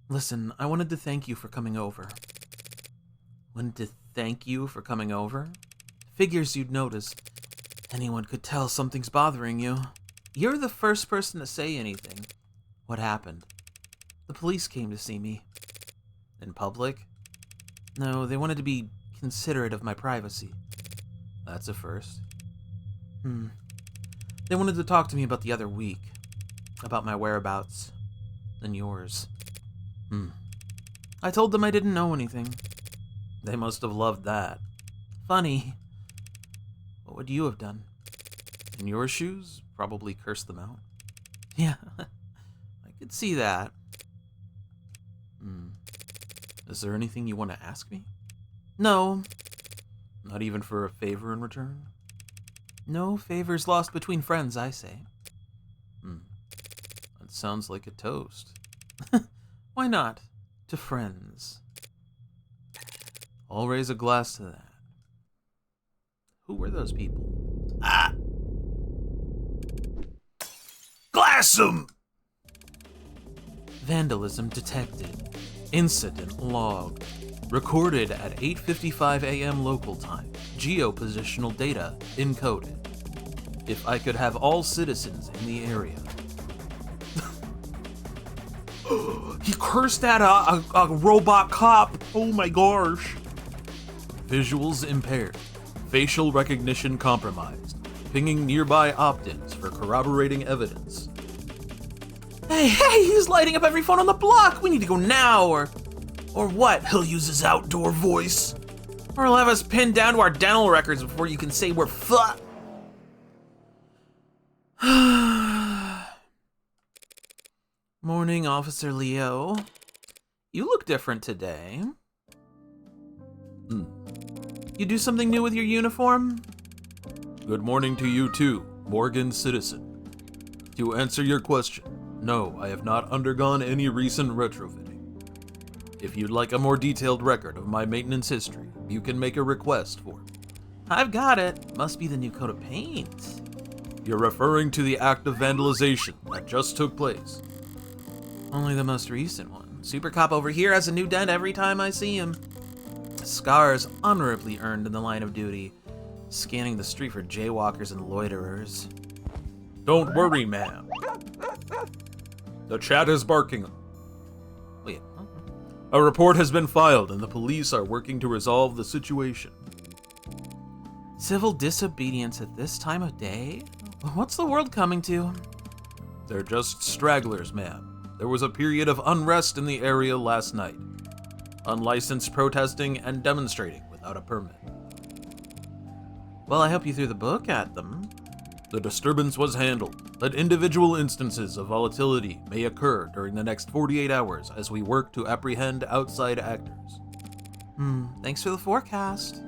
Listen, I wanted to thank you for coming over. Wanted to thank you for coming over? Figures you'd noticed. Anyone could tell something's bothering you. You're the first person to say anything. What happened? The police came to see me. In public? No, they wanted to be considerate of my privacy. That's a first. They wanted to talk to me about the other week. About my whereabouts. And yours. I told them I didn't know anything. They must have loved that. Funny. What would you have done? In your shoes? Probably cursed them out. Yeah, I could see that. Is there anything you want to ask me? No. Not even for a favor in return? No favors lost between friends, I say. That sounds like a toast. Why not? To friends. I'll raise a glass to that. Who were those people? Glass 'em! Vandalism detected. Incident logged. Recorded at 8:55 a.m. local time. Geopositional data encoded. If I could have all citizens in the area. He cursed at a robot cop. Oh my gosh. Visuals impaired. Facial recognition compromised. Pinging nearby opt-ins for corroborating evidence. Hey, he's lighting up every phone on the block. We need to go now, or what? He'll use his outdoor voice. Or he'll have us pinned down to our dental records before you can say we're fucked. Morning, Officer Leo. You look different today. You do something new with your uniform? Good morning to you too, Morgan Citizen. To answer your question, no, I have not undergone any recent retrofitting. If you'd like a more detailed record of my maintenance history, you can make a request for it. I've got it. Must be the new coat of paint. You're referring to the act of vandalization that just took place. Only the most recent one. Super Cop over here has a new dent every time I see him. Scars honorably earned in the line of duty, scanning the street for jaywalkers and loiterers. Don't worry, ma'am. The chat is barking. Wait. A report has been filed and the police are working to resolve the situation. Civil disobedience at this time of day? What's the world coming to? They're just stragglers, ma'am. There was a period of unrest in the area last night. Unlicensed protesting and demonstrating without a permit. Well, I hope you threw the book at them. The disturbance was handled, but individual instances of volatility may occur during the next 48 hours as we work to apprehend outside actors. Thanks for the forecast.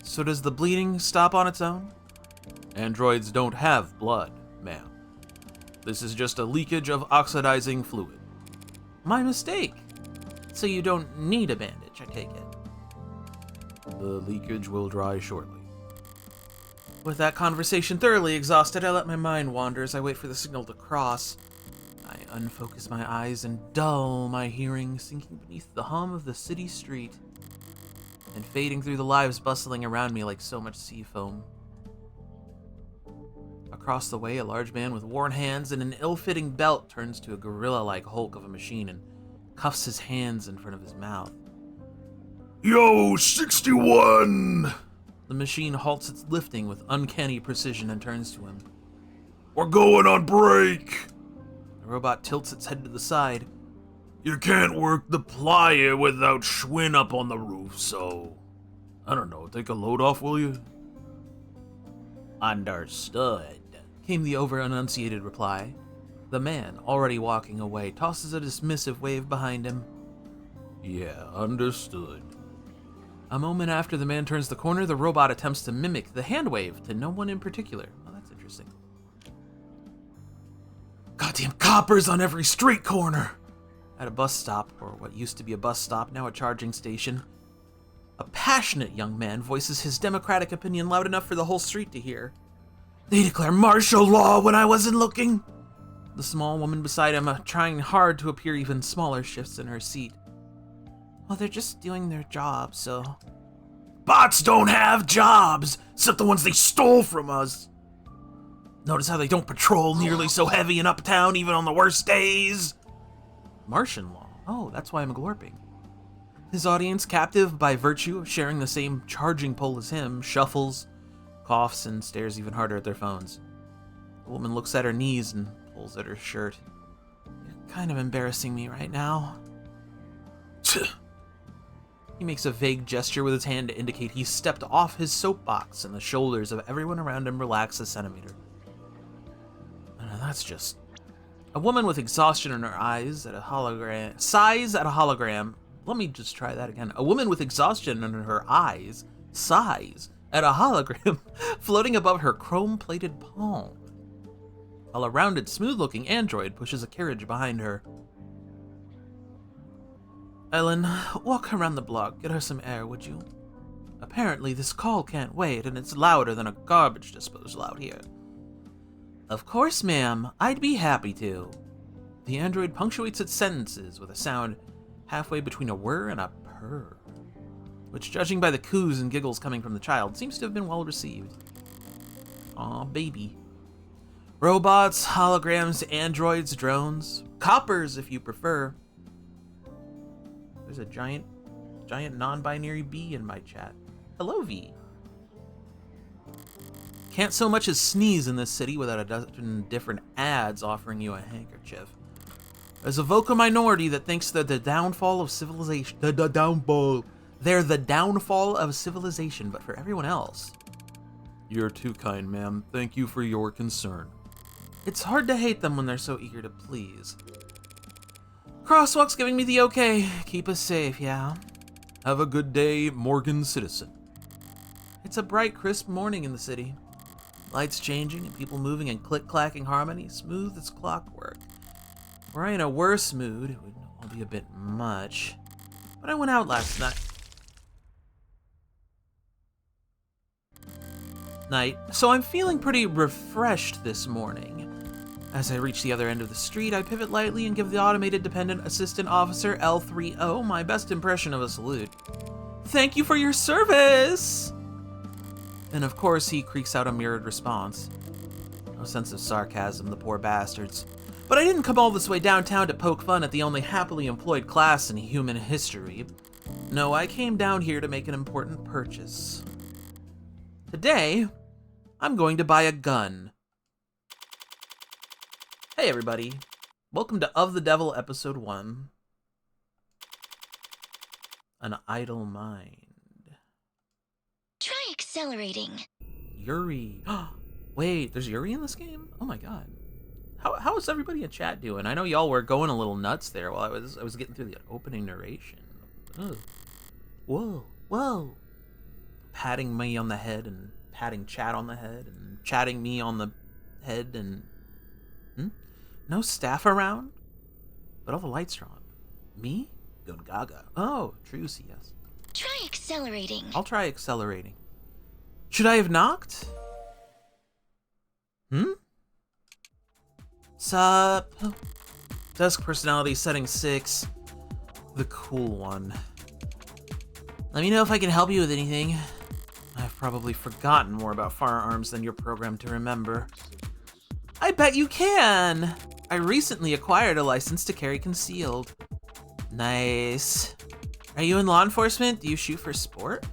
So does the bleeding stop on its own? Androids don't have blood, ma'am. This is just a leakage of oxidizing fluid. My mistake. So you don't need a bandage, I take it. The leakage will dry shortly. With that conversation thoroughly exhausted, I let my mind wander as I wait for the signal to cross. I unfocus my eyes and dull my hearing, sinking beneath the hum of the city street and fading through the lives bustling around me like so much sea foam. Across the way, a large man with worn hands and an ill-fitting belt turns to a gorilla-like hulk of a machine and cuffs his hands in front of his mouth. Yo, 61! The machine halts its lifting with uncanny precision and turns to him. We're going on break! The robot tilts its head to the side. You can't work the playa without Schwinn up on the roof, so... I don't know, take a load off, will you? Understood, came the over-enunciated reply. The man, already walking away, tosses a dismissive wave behind him. Yeah, understood. A moment after the man turns the corner, the robot attempts to mimic the hand wave to no one in particular. Well, that's interesting. Goddamn coppers on every street corner! At a bus stop, or what used to be a bus stop, now a charging station, a passionate young man voices his democratic opinion loud enough for the whole street to hear. They declare martial law when I wasn't looking. The small woman beside him, trying hard to appear even smaller, shifts in her seat. Well, they're just doing their job, so... Bots don't have jobs, except the ones they stole from us. Notice how they don't patrol nearly so heavy in Uptown, even on the worst days? Martian law. Oh, that's why I'm glorping. His audience, captive by virtue of sharing the same charging pole as him, shuffles, coughs, and stares even harder at their phones. The woman looks at her knees and pulls at her shirt. You're kind of embarrassing me right now. He makes a vague gesture with his hand to indicate he's stepped off his soapbox, and the shoulders of everyone around him relax a centimeter. And that's just... A woman with exhaustion in her eyes at a hologram... Sighs at a hologram. Let me just try that again. A woman with exhaustion in her eyes sighs at a hologram floating above her chrome-plated palm, while a rounded, smooth-looking android pushes a carriage behind her. Ellen, walk around the block. Get her some air, would you? Apparently, this call can't wait, and it's louder than a garbage disposal out here. Of course, ma'am. I'd be happy to. The android punctuates its sentences with a sound halfway between a whir and a purr, which, judging by the coos and giggles coming from the child, seems to have been well received. Aw, baby. Robots, holograms, androids, drones, coppers if you prefer. There's a giant non-binary B in my chat. Hello, V. Can't so much as sneeze in this city without a dozen different ads offering you a handkerchief. There's a vocal minority that thinks they're the downfall of civilization. They're the downfall of civilization, but for everyone else. You're too kind, ma'am. Thank you for your concern. It's hard to hate them when they're so eager to please. Crosswalk's giving me the okay. Keep us safe, yeah? Have a good day, Morgan Citizen. It's a bright, crisp morning in the city. Lights changing and people moving in click-clacking harmony, smooth as clockwork. Were I in a worse mood, it would all be a bit much. But I went out last night, so I'm feeling pretty refreshed this morning. As I reach the other end of the street, I pivot lightly and give the automated dependent assistant officer L30 my best impression of a salute. Thank you for your service! And of course, he creaks out a mirrored response. No sense of sarcasm, the poor bastards. But I didn't come all this way downtown to poke fun at the only happily employed class in human history. No, I came down here to make an important purchase. Today, I'm going to buy a gun. Hey everybody, welcome to Of the Devil Episode 1. An Idle Mind. Try accelerating. Yuri. Wait, there's Yuri in this game? Oh my god. How is everybody in chat doing? I know y'all were going a little nuts there while I was getting through the opening narration. Ugh. Whoa. Patting me on the head and patting chat on the head and chatting me on the head and... No staff around? But all the lights are on. Me? Gun Gaga. Oh, Trucy, yes. Try accelerating. I'll try accelerating. Should I have knocked? Sup? Desk personality setting 6. The cool one. Let me know if I can help you with anything. I've probably forgotten more about firearms than you're programmed to remember. I bet you can! I recently acquired a license to carry concealed. Nice. Are you in law enforcement? Do you shoot for sport?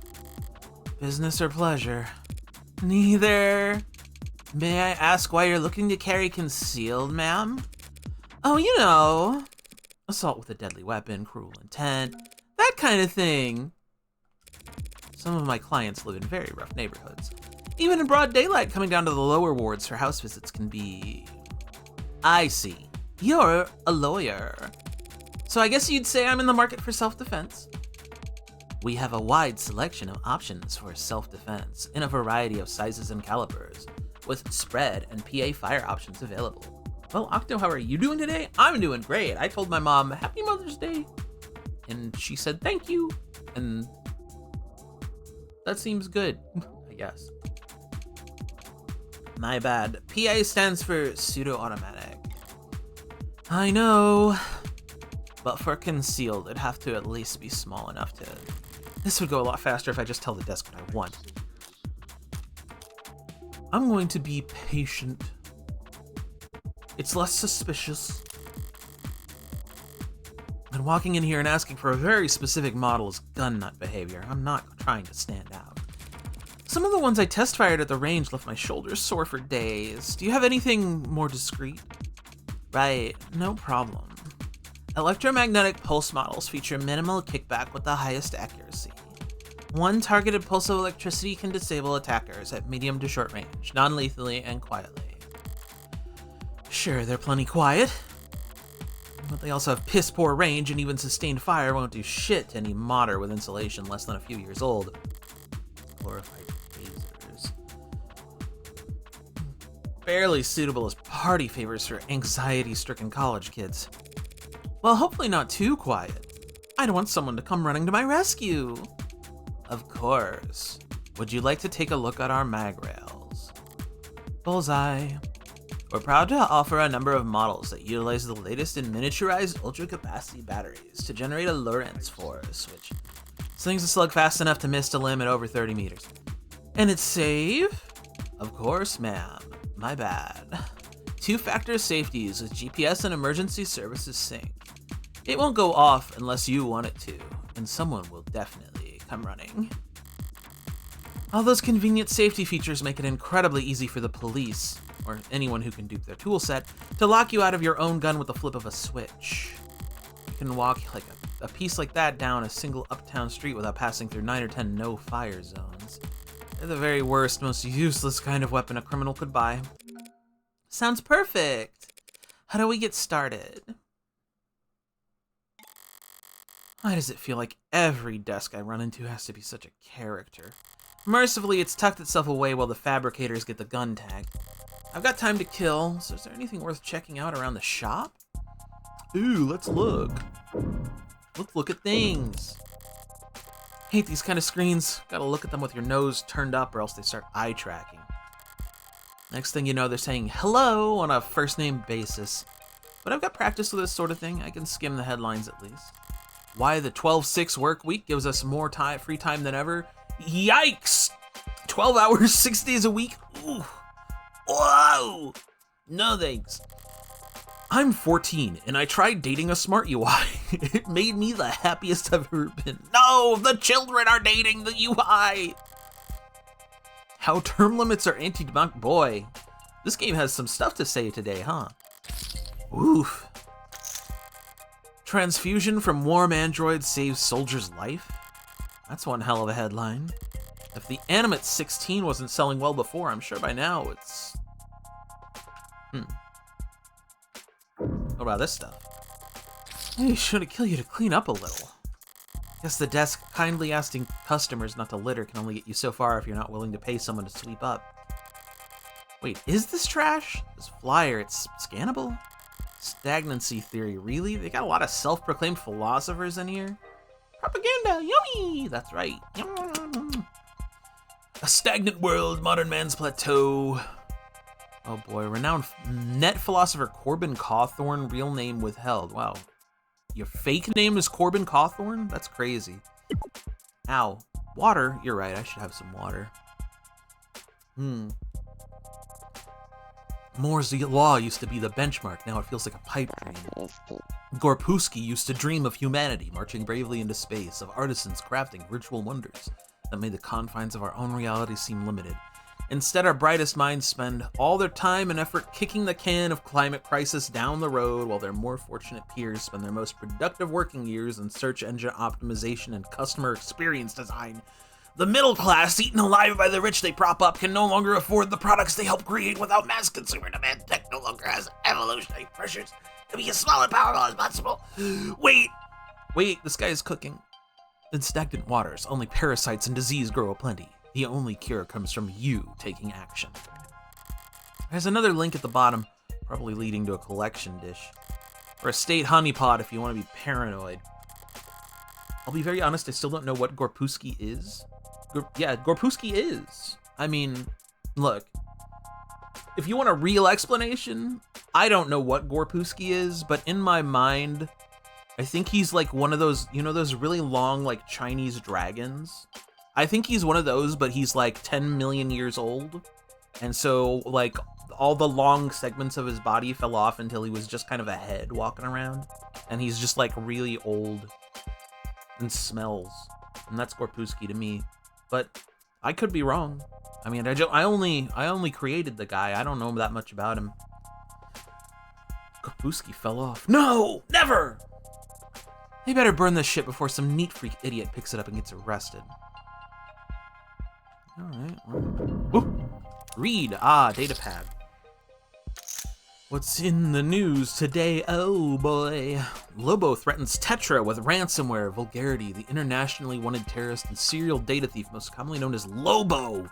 Business or pleasure? Neither. May I ask why you're looking to carry concealed, ma'am? Oh, you know, assault with a deadly weapon, cruel intent, that kind of thing. Some of my clients live in very rough neighborhoods. Even in broad daylight, coming down to the lower wards for house visits can be... I see. You're a lawyer. So I guess you'd say I'm in the market for self-defense. We have a wide selection of options for self-defense in a variety of sizes and calibers, with spread and PA fire options available. Well, Octo, how are you doing today? I'm doing great. I told my mom, Happy Mother's Day. And she said, thank you. And that seems good, I guess. My bad. PA stands for pseudo-automatic. I know. But for concealed, it'd have to at least be small enough to... This would go a lot faster if I just tell the desk what I want. I'm going to be patient. It's less suspicious. And walking in here and asking for a very specific model is gun nut behavior. I'm not trying to stand out. Some of the ones I test fired at the range left my shoulders sore for days. Do you have anything more discreet? Right, no problem. Electromagnetic pulse models feature minimal kickback with the highest accuracy. One targeted pulse of electricity can disable attackers at medium to short range, non-lethally and quietly. Sure, they're plenty quiet, but they also have piss-poor range, and even sustained fire won't do shit to any modder with insulation less than a few years old. Glorified phasers. Barely suitable as party favors for anxiety-stricken college kids. Well, hopefully not too quiet. I'd want someone to come running to my rescue. Of course. Would you like to take a look at our mag rails? Bullseye. We're proud to offer a number of models that utilize the latest in miniaturized ultra-capacity batteries to generate a Lorentz force, which slings a slug fast enough to miss a limb at over 30 meters. And it's safe? Of course, ma'am. My bad. Two-factor safeties with GPS and emergency services sync. It won't go off unless you want it to, and someone will definitely come running. All those convenient safety features make it incredibly easy for the police, or anyone who can dupe their toolset, to lock you out of your own gun with the flip of a switch. You can walk like a piece like that down a single uptown street without passing through 9 or 10 no-fire zones. They're the very worst, most useless kind of weapon a criminal could buy. Sounds perfect! How do we get started? Why does it feel like every desk I run into has to be such a character? Mercifully, it's tucked itself away while the fabricators get the gun tag. I've got time to kill, so is there anything worth checking out around the shop? Ooh, let's look. Let's look at things. Hate these kind of screens. Gotta look at them with your nose turned up or else they start eye tracking. Next thing you know, they're saying hello on a first name basis. But I've got practice with this sort of thing. I can skim the headlines at least. Why the 12-6 work week gives us more free time than ever. Yikes! 12 hours, 6 days a week? Ooh. Whoa! No thanks. I'm 14 and I tried dating a smart UI. It made me the happiest I've ever been. No, the children are dating the UI! How term limits are anti-debunk. Boy, this game has some stuff to say today, huh? Oof. Transfusion from warm android saves soldier's life? That's one hell of a headline. If the Animate 16 wasn't selling well before, I'm sure by now it's... What about this stuff? Hey, should it kill you to clean up a little? Guess the desk kindly asking customers not to litter can only get you so far if you're not willing to pay someone to sweep up. Wait, is this trash? This flyer, it's scannable? Stagnancy theory, really? They got a lot of self-proclaimed philosophers in here? Propaganda, yummy! That's right. Yum. A stagnant world, modern man's plateau. Oh boy, renowned net philosopher Corbin Cawthorn, real name withheld. Wow. Your fake name is Corbin Cawthorn? That's crazy. Ow. Water? You're right, I should have some water. Moore's Law used to be the benchmark, now it feels like a pipe dream. Gorpusky used to dream of humanity marching bravely into space, of artisans crafting virtual wonders that made the confines of our own reality seem limited. Instead, our brightest minds spend all their time and effort kicking the can of climate crisis down the road, while their more fortunate peers spend their most productive working years in search engine optimization and customer experience design. The middle class, eaten alive by the rich they prop up, can no longer afford the products they help create without mass consumer demand. Tech no longer has evolutionary pressures to be as small and powerful as possible. Wait, this guy is cooking. In stagnant waters, only parasites and disease grow aplenty. The only cure comes from you taking action. There's another link at the bottom, probably leading to a collection dish. Or a state honeypot if you want to be paranoid. I'll be very honest, I still don't know what Gorpusky is. Gorpusky is. I mean, look. If you want a real explanation, I don't know what Gorpusky is, but in my mind, I think he's like one of those, you know, those really long, like, Chinese dragons? I think he's one of those, but he's like 10 million years old. And so, like, all the long segments of his body fell off until he was just kind of a head walking around. And he's just, like, really old and smells. And that's Gorpusky to me. But I could be wrong. I mean, I only created the guy. I don't know that much about him. Gorpusky fell off. No! Never! They better burn this shit before some neat freak idiot picks it up and gets arrested. Alright, well. Read. Datapad. What's in the news today? Oh boy. Lobo threatens Tetra with ransomware. Vulgarity, the internationally wanted terrorist and serial data thief, most commonly known as Lobo.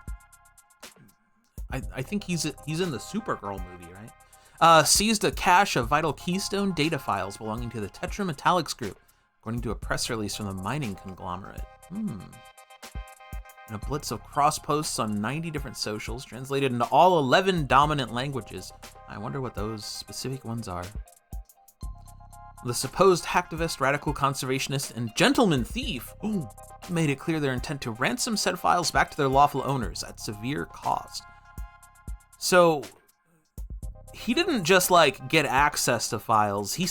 I think he's in the Supergirl movie, right? Seized a cache of vital Keystone data files belonging to the Tetra Metallics Group, according to a press release from the mining conglomerate. In a blitz of cross posts on 90 different socials, translated into all 11 dominant languages. I wonder what those specific ones are. The supposed hacktivist, radical conservationist, and gentleman thief made it clear their intent to ransom said files back to their lawful owners at severe cost. So he didn't just like get access to files, he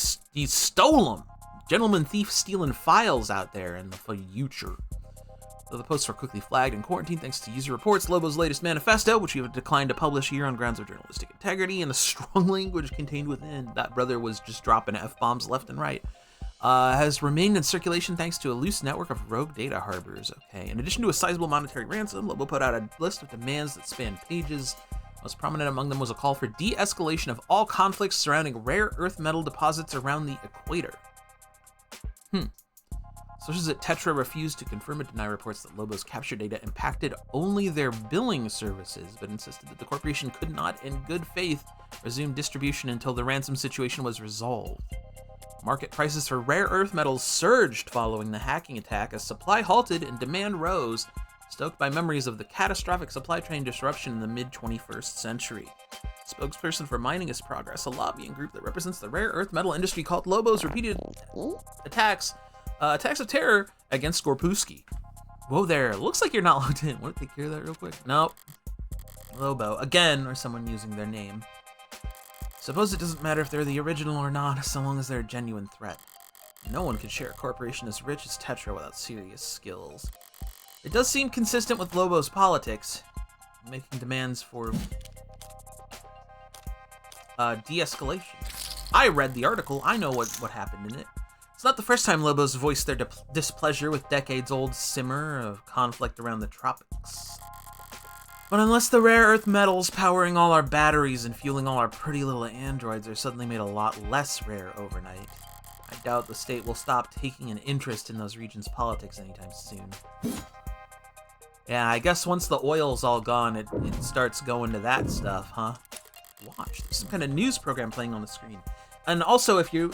stole them. Gentleman thief stealing files out there in the future. Though the posts were quickly flagged and quarantined thanks to user reports, Lobo's latest manifesto, which we have declined to publish here on grounds of journalistic integrity and the strong language contained within, that brother was just dropping F-bombs left and right, has remained in circulation thanks to a loose network of rogue data harbors. Okay, in addition to a sizable monetary ransom, Lobo put out a list of demands that spanned pages. Most prominent among them was a call for de-escalation of all conflicts surrounding rare earth metal deposits around the equator. Sources at Tetra refused to confirm or deny reports that Lobo's capture data impacted only their billing services, but insisted that the corporation could not, in good faith, resume distribution until the ransom situation was resolved. Market prices for rare earth metals surged following the hacking attack as supply halted and demand rose, stoked by memories of the catastrophic supply chain disruption in the mid-21st century. Spokesperson for Mining is Progress, a lobbying group that represents the rare earth metal industry, called Lobo's repeated attacks of terror against Gorpusky. Whoa there, looks like you're not logged in. Want to take care of that real quick? Nope. Lobo, again, or someone using their name. Suppose it doesn't matter if they're the original or not, so long as they're a genuine threat. No one could share a corporation as rich as Tetra without serious skills. It does seem consistent with Lobo's politics, making demands for de-escalation. I read the article, I know what happened in it. It's not the first time Lobos voiced their displeasure with decades-old simmer of conflict around the tropics. But unless the rare earth metals powering all our batteries and fueling all our pretty little androids are suddenly made a lot less rare overnight, I doubt the state will stop taking an interest in those regions' politics anytime soon. Yeah, I guess once the oil's all gone, it starts going to that stuff, huh? Watch, there's some kind of news program playing on the screen. And also, if you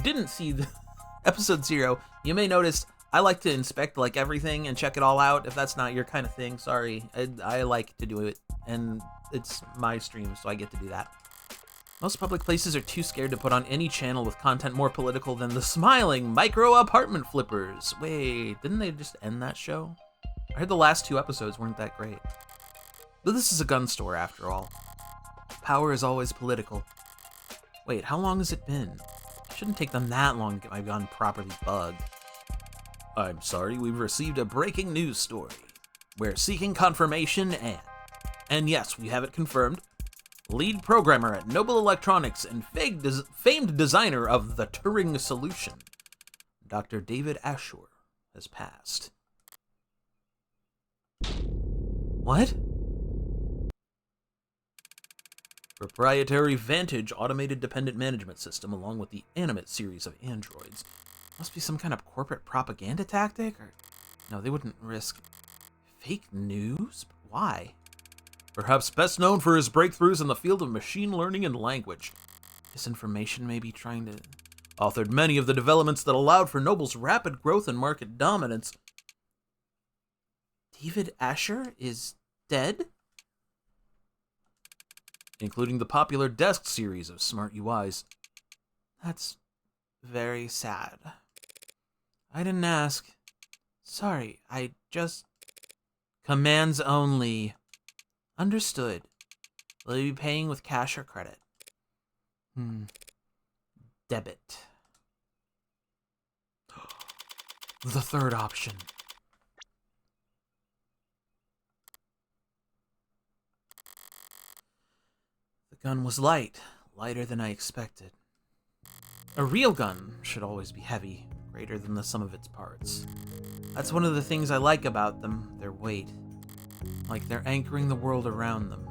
didn't see the episode 0, you may notice I like to inspect like everything and check it all out. If that's not your kind of thing, sorry. I like to do it, and it's my stream, so I get to do that. Most public places are too scared to put on any channel with content more political than the smiling micro apartment flippers. Wait, didn't they just end that show? I heard the last 2 episodes weren't that great. But this is a gun store after all. Power is always political. Wait, how long has it been? It shouldn't take them that long to get my gun properly bugged. I'm sorry, we've received a breaking news story. We're seeking confirmation and yes, we have it confirmed. Lead programmer at Noble Electronics and famed designer of the Turing solution, Dr. David Ashur, has passed. What? Proprietary Vantage automated dependent management system along with the Animate series of androids. Must be some kind of corporate propaganda tactic? Or no, they wouldn't risk fake news? Why? Perhaps best known for his breakthroughs in the field of machine learning and language. Disinformation may be trying to... Authored many of the developments that allowed for Noble's rapid growth and market dominance. David Ashur is dead? including the popular Desk series of smart UIs. That's very sad. I didn't ask. Sorry, I just... Commands only. Understood. Will you be paying with cash or credit? Debit. The third option. The gun was light. Lighter than I expected. A real gun should always be heavy, greater than the sum of its parts. That's one of the things I like about them, their weight. Like they're anchoring the world around them.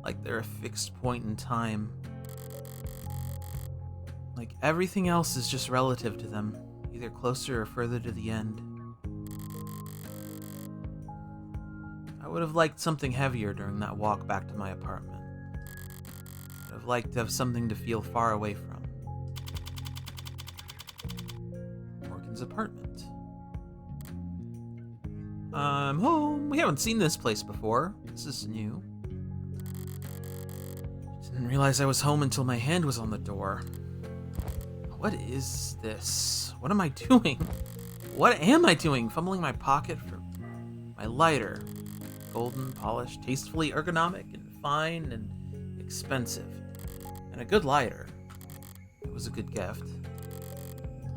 Like they're a fixed point in time. Like everything else is just relative to them, either closer or further to the end. I would have liked something heavier during that walk back to my apartment. I'd have liked to have something to feel far away from. Morgan's apartment. I'm home. We haven't seen this place before. This is new. Didn't realize I was home until my hand was on the door. What is this? What am I doing? What am I doing? Fumbling my pocket for my lighter. Golden, polished, tastefully ergonomic, and fine, and expensive. And a good lighter. It was a good gift.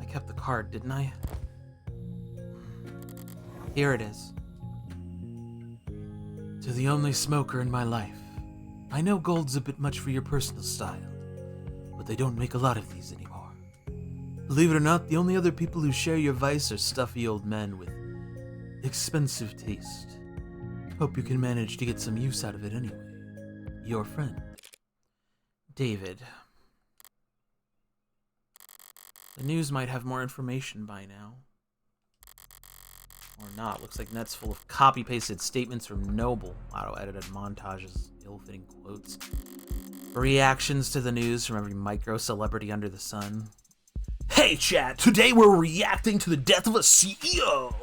I kept the card, didn't I? Here it is. To the only smoker in my life. I know gold's a bit much for your personal style, but they don't make a lot of these anymore. Believe it or not, the only other people who share your vice are stuffy old men with expensive taste. Hope you can manage to get some use out of it anyway. Your friend, David. The news might have more information by now. Or not. Looks like net's full of copy-pasted statements from Noble. Auto-edited montages, ill-fitting quotes. Reactions to the news from every micro-celebrity under the sun. Hey chat, today we're reacting to the death of a CEO.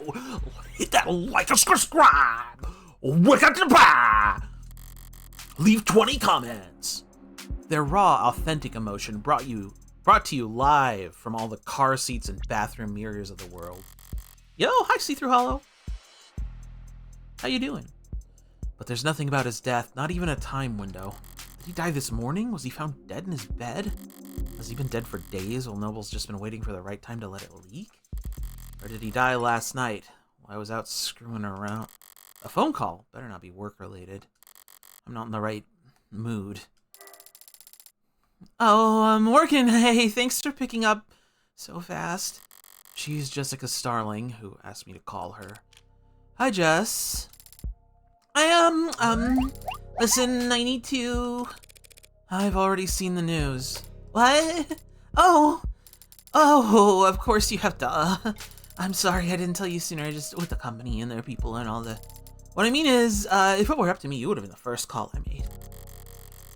Hit that like and subscribe. Leave 20 comments. Their raw, authentic emotion brought to you live from all the car seats and bathroom mirrors of the world. Yo, hi See-Through Hollow. How you doing? But there's nothing about his death, not even a time window. Did he die this morning? Was he found dead in his bed? Has he been dead for days while Noble's just been waiting for the right time to let it leak? Or did he die last night while I was out screwing around? A phone call. Better not be work-related. I'm not in the right mood. Oh, Morgan, hey, thanks for picking up so fast. She's Jessica Starling, who asked me to call her. Hi, Jess. Listen, I need to... I've already seen the news. What? Oh, of course you have to. I'm sorry I didn't tell you sooner, just with the company and their people and all the... What I mean is, if it were up to me, you would have been the first call I made.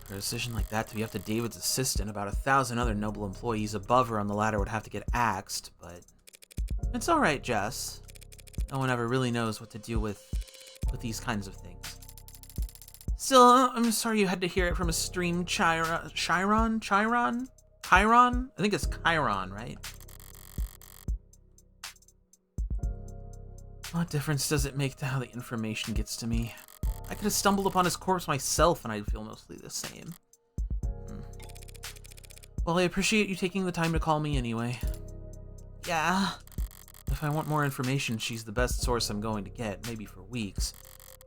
For a decision like that to be up to David's assistant, about 1,000 other Noble employees above her on the ladder would have to get axed, but... It's alright, Jess. No one ever really knows what to do with these kinds of things. Still, I'm sorry you had to hear it from a stream Chiron? Chiron? I think it's Chiron, right? What difference does it make to how the information gets to me? I could have stumbled upon his corpse myself and I'd feel mostly the same. Well, I appreciate you taking the time to call me anyway. Yeah. If I want more information, she's the best source I'm going to get, maybe for weeks.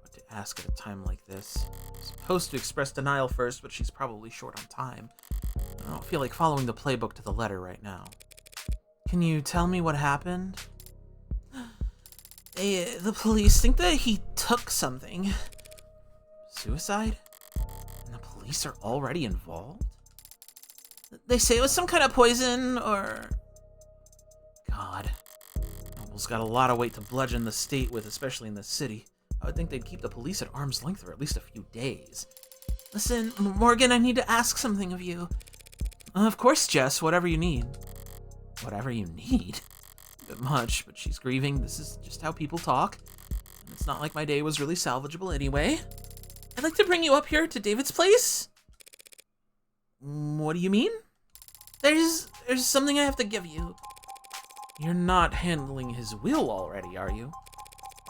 But to ask at a time like this... I'm supposed to express denial first, but she's probably short on time. I don't feel like following the playbook to the letter right now. Can you tell me what happened? The police think that he took something. Suicide? And the police are already involved? They say it was some kind of poison, or... God. Noble's got a lot of weight to bludgeon the state with, especially in the city. I would think they'd keep the police at arm's length for at least a few days. Listen, Morgan, I need to ask something of you. Of course, Jess, whatever you need. Whatever you need? A bit much, but she's grieving. This is just how people talk. And it's not like my day was really salvageable anyway. I'd like to bring you up here to David's place. What do you mean? There's something I have to give you. You're not handling his will already, are you?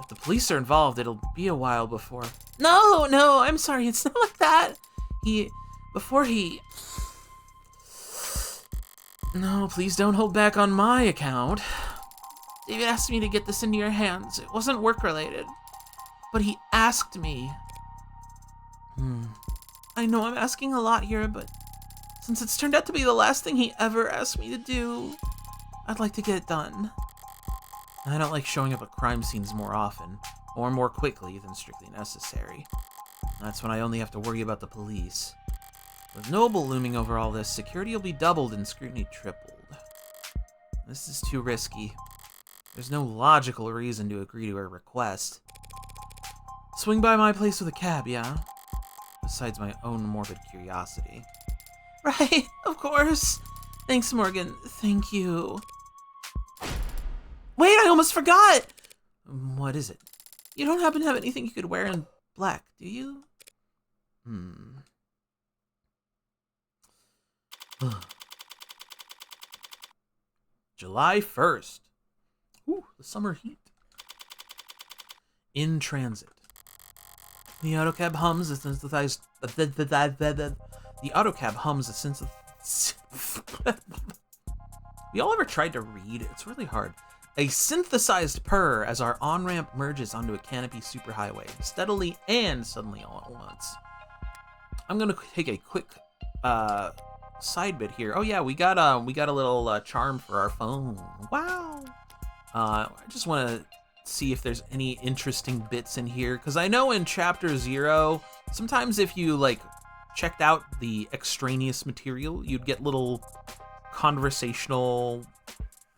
If the police are involved, it'll be a while before... No, I'm sorry, it's not like that. No, please don't hold back on my account. David asked me to get this into your hands. It wasn't work-related. But he asked me. I know I'm asking a lot here, but since it's turned out to be the last thing he ever asked me to do, I'd like to get it done. I don't like showing up at crime scenes more often, or more quickly than strictly necessary. That's when I only have to worry about the police. With Noble looming over all this, security will be doubled and scrutiny tripled. This is too risky. There's no logical reason to agree to her request. Swing by my place with a cab, yeah? Besides my own morbid curiosity. Right, of course. Thanks, Morgan. Thank you. Wait, I almost forgot! What is it? You don't happen to have anything you could wear in black, do you? July 1st. Ooh, the summer heat. In transit. The autocab hums a synthesized... The autocab hums a synthesized... Y'all ever tried to read? It's really hard. A synthesized purr as our on-ramp merges onto a canopy superhighway, steadily and suddenly all at once. I'm gonna take a quick side bit here. Oh yeah, we got a little charm for our phone. Wow. I just want to see if there's any interesting bits in here, because I know in Chapter 0, sometimes if you like checked out the extraneous material, you'd get little conversational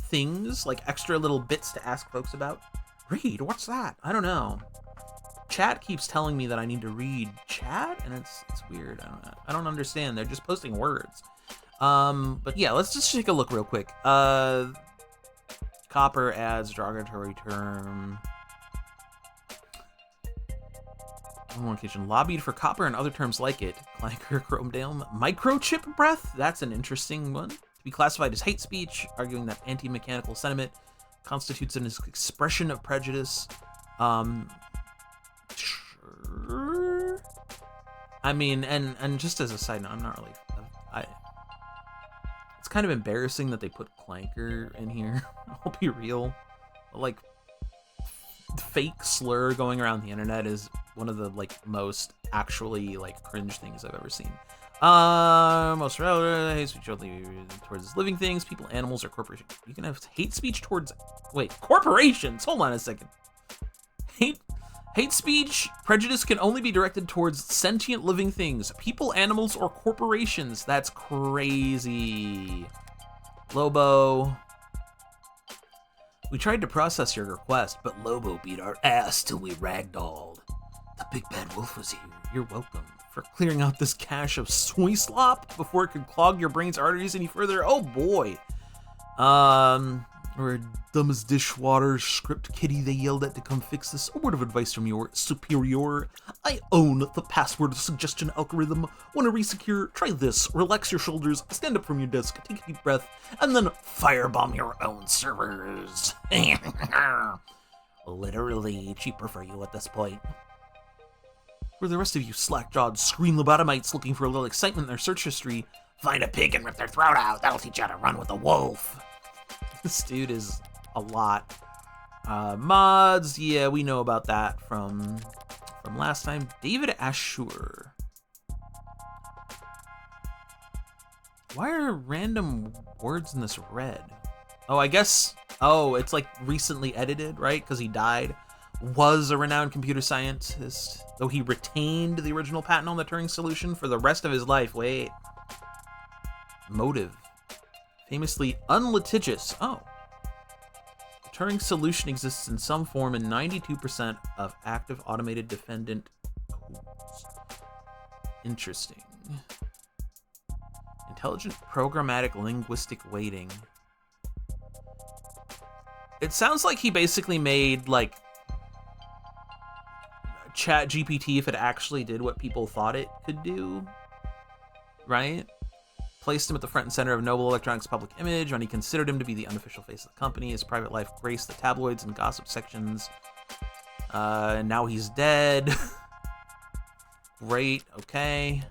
things, like extra little bits to ask folks about. Read, what's that? I don't know. Chat keeps telling me that I need to read chat, and it's weird. I don't understand. They're just posting words. But yeah, let's just take a look real quick. Copper adds derogatory term. On one occasion, lobbied for copper and other terms like it. Clanker, Chromedale, microchip breath. That's an interesting one. To be classified as hate speech, arguing that anti-mechanical sentiment constitutes an expression of prejudice. Sure. I mean, and just as a side note, I'm not really. It's kind of embarrassing that they put Clanker in here. I'll be real. Like, fake slur going around the internet is one of the like most actually like cringe things I've ever seen. Most relevant hate speech only towards living things, people, animals, or corporations. You can have hate speech towards corporations. Hold on a second. Hate speech, prejudice can only be directed towards sentient living things, people, animals, or corporations. That's crazy. Lobo. We tried to process your request, but Lobo beat our ass till we ragdolled. The big bad wolf was here. You're welcome for clearing out this cache of soy slop before it could clog your brain's arteries any further. Oh boy. Or dumb as dishwater script kitty they yelled at to come fix this. A word of advice from your superior. I own the password suggestion algorithm. Want to resecure? Try this. Relax your shoulders, stand up from your desk, take a deep breath, and then firebomb your own servers. Literally cheaper for you at this point. For the rest of you slack-jawed screen lobotomites looking for a little excitement in their search history, find a pig and rip their throat out. That'll teach you how to run with a wolf. This dude is a lot. Mods, yeah, we know about that from last time. David Ashur. Why are random words in this red? Oh, I guess, it's like recently edited, right? Because he died. Was a renowned computer scientist, though he retained the original patent on the Turing solution for the rest of his life. Wait. Motive. Famously unlitigious. Oh. The Turing solution exists in some form in 92% of active automated defendant codes. Interesting. Intelligent programmatic linguistic weighting. It sounds like he basically made, like, ChatGPT if it actually did what people thought it could do. Right? placed him at the front and center of Noble Electronics' public image. Many considered him to be the unofficial face of the company. His private life graced the tabloids and gossip sections. Now he's dead. Great, okay.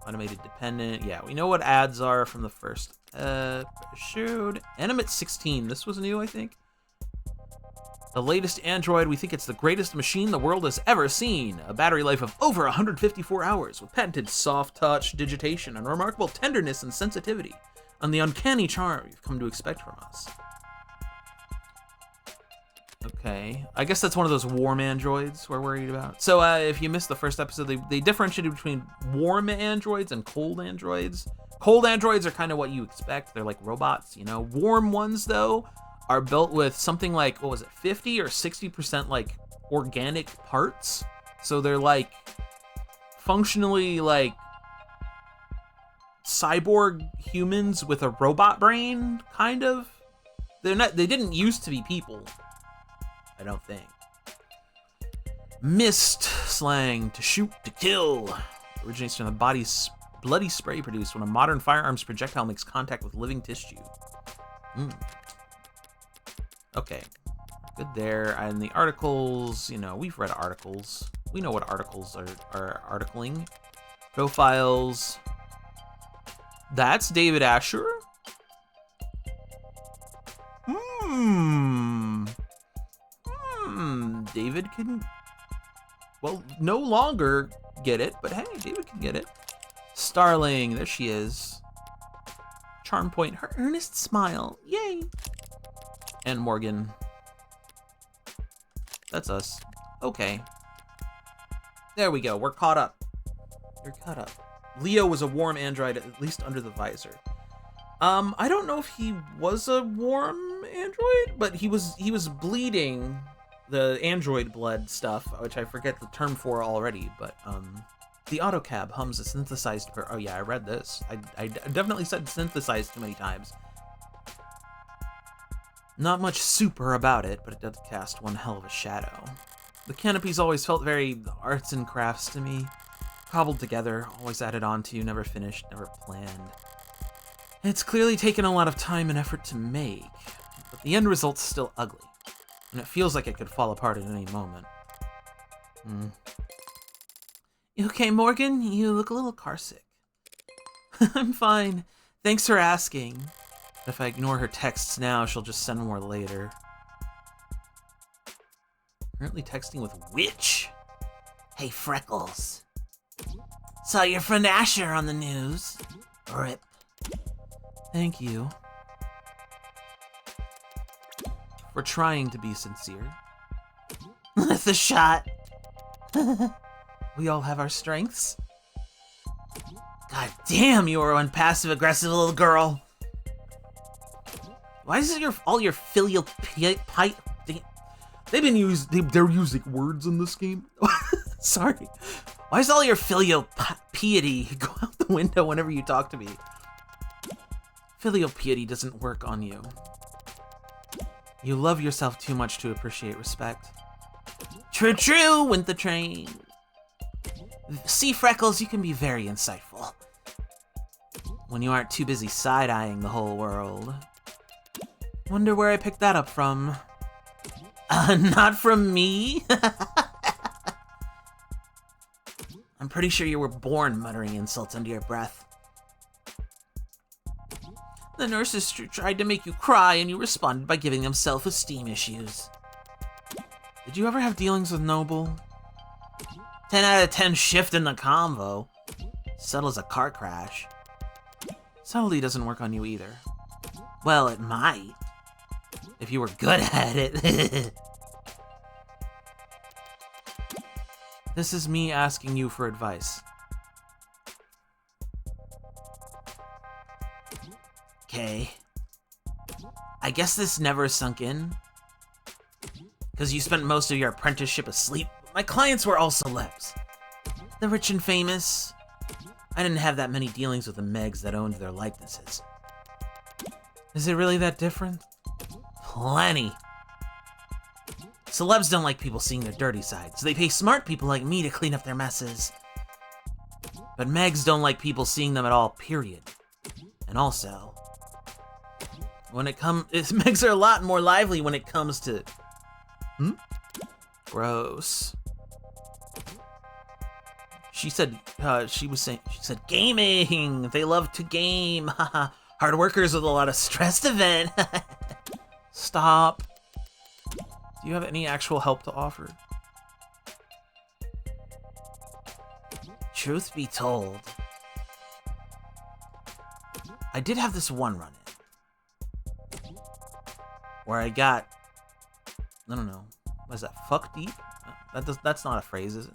Automated dependent. Yeah, we know what ads are from the first episode. Animate 16. This was new, I think. The latest Android, we think it's the greatest machine the world has ever seen. A battery life of over 154 hours with patented soft touch, digitation, and remarkable tenderness and sensitivity, and the uncanny charm you've come to expect from us. Okay, I guess that's one of those warm androids we're worried about. So if you missed the first episode, they differentiated between warm androids and cold androids. Cold androids are kind of what you expect. They're like robots, you know. Warm ones, though, are built with something like, what was it, 50 or 60% like organic parts. So they're like functionally like cyborg humans with a robot brain, kind of. They didn't used to be people, I don't think. Mist slang, to shoot, to kill, originates from the body's bloody spray produced when a modern firearms projectile makes contact with living tissue. Okay, good there. And the articles, you know, we've read articles. We know what articles are articling. Profiles. That's David Asher. David can, well, no longer get it, but hey, David can get it. Starling, there she is. Charm point, her earnest smile, yay. And Morgan. That's us. Okay. There we go, we're caught up. You're caught up. Leo was a warm android, at least under the visor. I don't know if he was a warm android, but he was bleeding the android blood stuff, which I forget the term for already, but the AutoCab hums a synthesized oh yeah, I read this. I definitely said synthesized too many times. Not much super about it, but it does cast one hell of a shadow. The canopies always felt very arts and crafts to me. Cobbled together, always added on to, never finished, never planned. It's clearly taken a lot of time and effort to make, but the end result's still ugly, and it feels like it could fall apart at any moment. You okay, Morgan? You look a little carsick. I'm fine. Thanks for asking. If I ignore her texts now, she'll just send more later. Currently texting with Witch. Hey, Freckles. Saw your friend Asher on the news. Rip. Thank you. For trying to be sincere. That's a shot. We all have our strengths. God damn, you are one passive-aggressive little girl. Why is it all your filial piety? They're using words in this game. Sorry. Why is all your filial piety go out the window whenever you talk to me? Filial piety doesn't work on you. You love yourself too much to appreciate respect. True, true, went the train. See, Freckles, you can be very insightful. When you aren't too busy side-eyeing the whole world. Wonder where I picked that up from. Not from me? I'm pretty sure you were born muttering insults under your breath. The nurses tried to make you cry and you responded by giving them self-esteem issues. Did you ever have dealings with Noble? 10 out of 10 shift in the convo. Subtle as a car crash. Subtlety doesn't work on you either. Well, it might. If you were good at it. This is me asking you for advice. Okay. I guess this never sunk in. Because you spent most of your apprenticeship asleep. My clients were all celebs. The rich and famous. I didn't have that many dealings with the Megs that owned their likenesses. Is it really that different? Plenty. Celebs don't like people seeing their dirty side, so they pay smart people like me to clean up their messes. But Megs don't like people seeing them at all, period. And also, it makes her a lot more lively when it comes to... Gross. She said, she said, gaming! They love to game! Hard workers with a lot of stress to vent. Stop. Do you have any actual help to offer? Truth be told, I did have this one run-in where I got, I don't know, what is that, fuck deep? That's not a phrase, is it?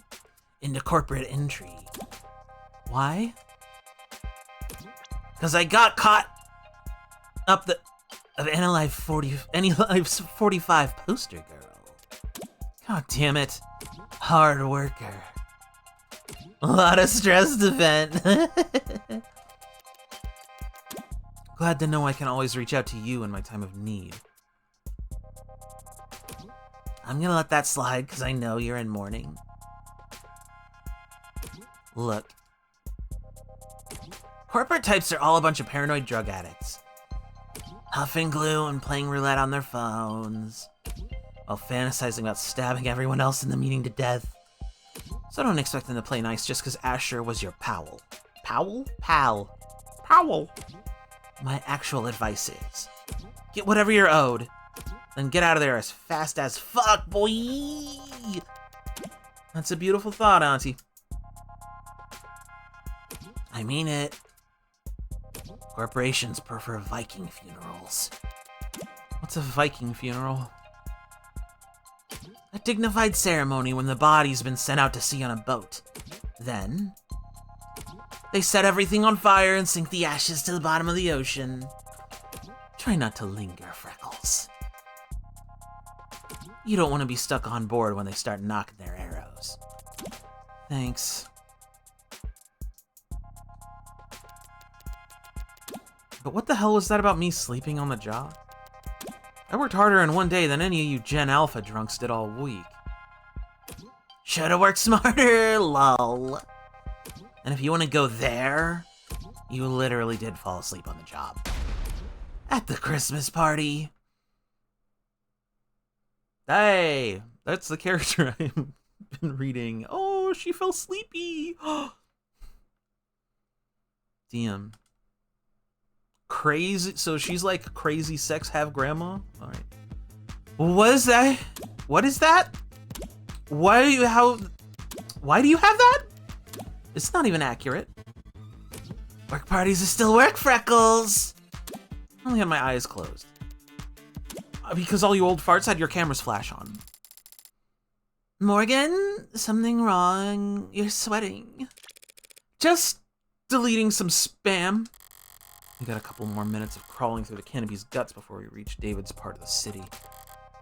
Into corporate intrigue. Why? Because I got caught up the Anilife's 45 poster girl. God damn it. Hard worker. A lot of stress to vent. Glad to know I can always reach out to you in my time of need. I'm gonna let that slide because I know you're in mourning. Look. Corporate types are all a bunch of paranoid drug addicts. Huffing glue and playing roulette on their phones, while fantasizing about stabbing everyone else in the meeting to death. So don't expect them to play nice just because Asher was your pal. Powell? Pal. Powell. My actual advice is, get whatever you're owed, then get out of there as fast as fuck, boy! That's a beautiful thought, Auntie. I mean it. Corporations prefer Viking funerals. What's a Viking funeral? A dignified ceremony when the body's been sent out to sea on a boat. Then, they set everything on fire and sink the ashes to the bottom of the ocean. Try not to linger, Freckles. You don't want to be stuck on board when they start knocking their arrows. Thanks. But what the hell was that about me sleeping on the job? I worked harder in one day than any of you Gen Alpha drunks did all week. Should've worked smarter, lol. And if you want to go there, you literally did fall asleep on the job. At the Christmas party. Hey, that's the character I've been reading. Oh, she fell sleepy. Damn. Crazy, so she's like crazy sex have grandma? All right. What is that? What is that? Why do you have that? It's not even accurate. Work parties are still work, Freckles. I only had my eyes closed. Because all you old farts had your cameras flash on. Morgan, something wrong. You're sweating. Just deleting some spam. We got a couple more minutes of crawling through the Canopy's guts before we reach David's part of the city.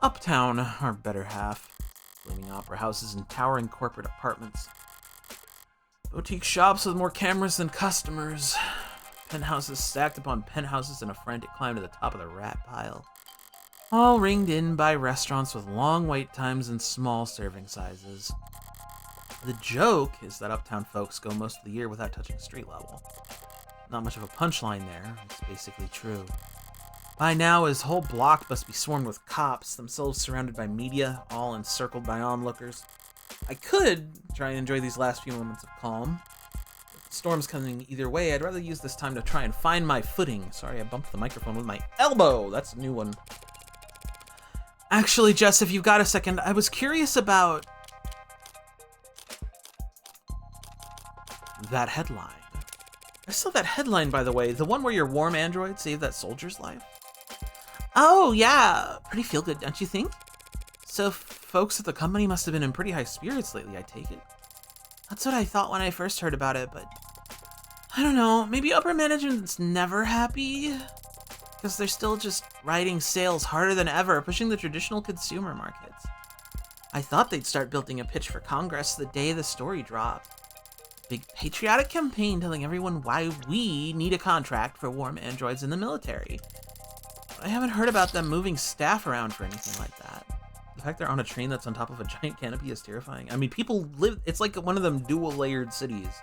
Uptown, our better half. Flaming opera houses and towering corporate apartments. Boutique shops with more cameras than customers. Penthouses stacked upon penthouses in a frantic climb to the top of the rat pile. All ringed in by restaurants with long wait times and small serving sizes. The joke is that uptown folks go most of the year without touching street level. Not much of a punchline there, it's basically true. By now, his whole block must be swarmed with cops, themselves surrounded by media, all encircled by onlookers. I could try and enjoy these last few moments of calm. If the storm's coming either way, I'd rather use this time to try and find my footing. Sorry, I bumped the microphone with my elbow! That's a new one. Actually, Jess, if you've got a second, I was curious about that headline. I saw that headline, by the way, the one where your warm android saved that soldier's life. Oh, yeah, pretty feel good, don't you think? So folks at the company must have been in pretty high spirits lately, I take it. That's what I thought when I first heard about it, but I don't know, maybe upper management's never happy? Because they're still just riding sales harder than ever, pushing the traditional consumer markets. I thought they'd start building a pitch for Congress the day the story dropped. Big patriotic campaign telling everyone why we need a contract for warm androids in the military. But I haven't heard about them moving staff around for anything like that. The fact they're on a train that's on top of a giant canopy is terrifying. I mean, people live, it's like one of them dual layered cities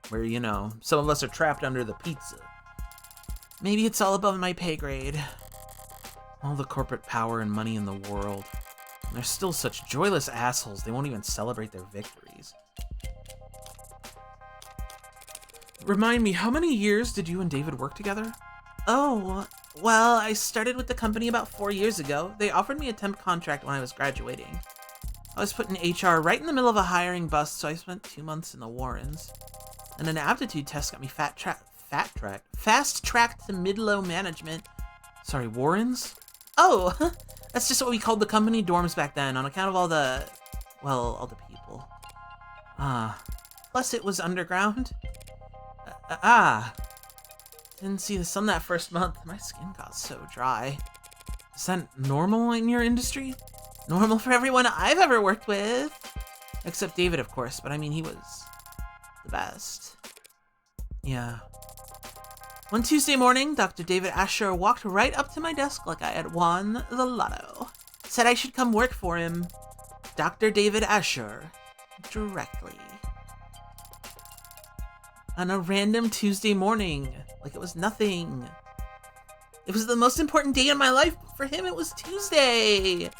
where, you know, some of us are trapped under the pizza Maybe it's all above my pay grade. All the corporate power and money in the world. And they're still such joyless assholes, they won't even celebrate their victories. Remind me, how many years did you and David work together? Oh, well, I started with the company about 4 years ago. They offered me a temp contract when I was graduating. I was put in HR right in the middle of a hiring bust, so I spent 2 months in the Warrens. And an aptitude test got me fast-tracked to mid-low management. Sorry, Warrens? Oh, that's just what we called the company dorms back then, on account of all the people. Plus it was underground. Didn't see the sun that first month. My skin got so dry. Is that normal in your industry? Normal for everyone I've ever worked with. Except David, of course, but I mean, he was the best. Yeah. One Tuesday morning, Dr. David Asher walked right up to my desk like I had won the lotto. Said I should come work for him. Dr. David Asher. Directly. On a random Tuesday morning. Like it was nothing. It was the most important day in my life, but for him it was Tuesday.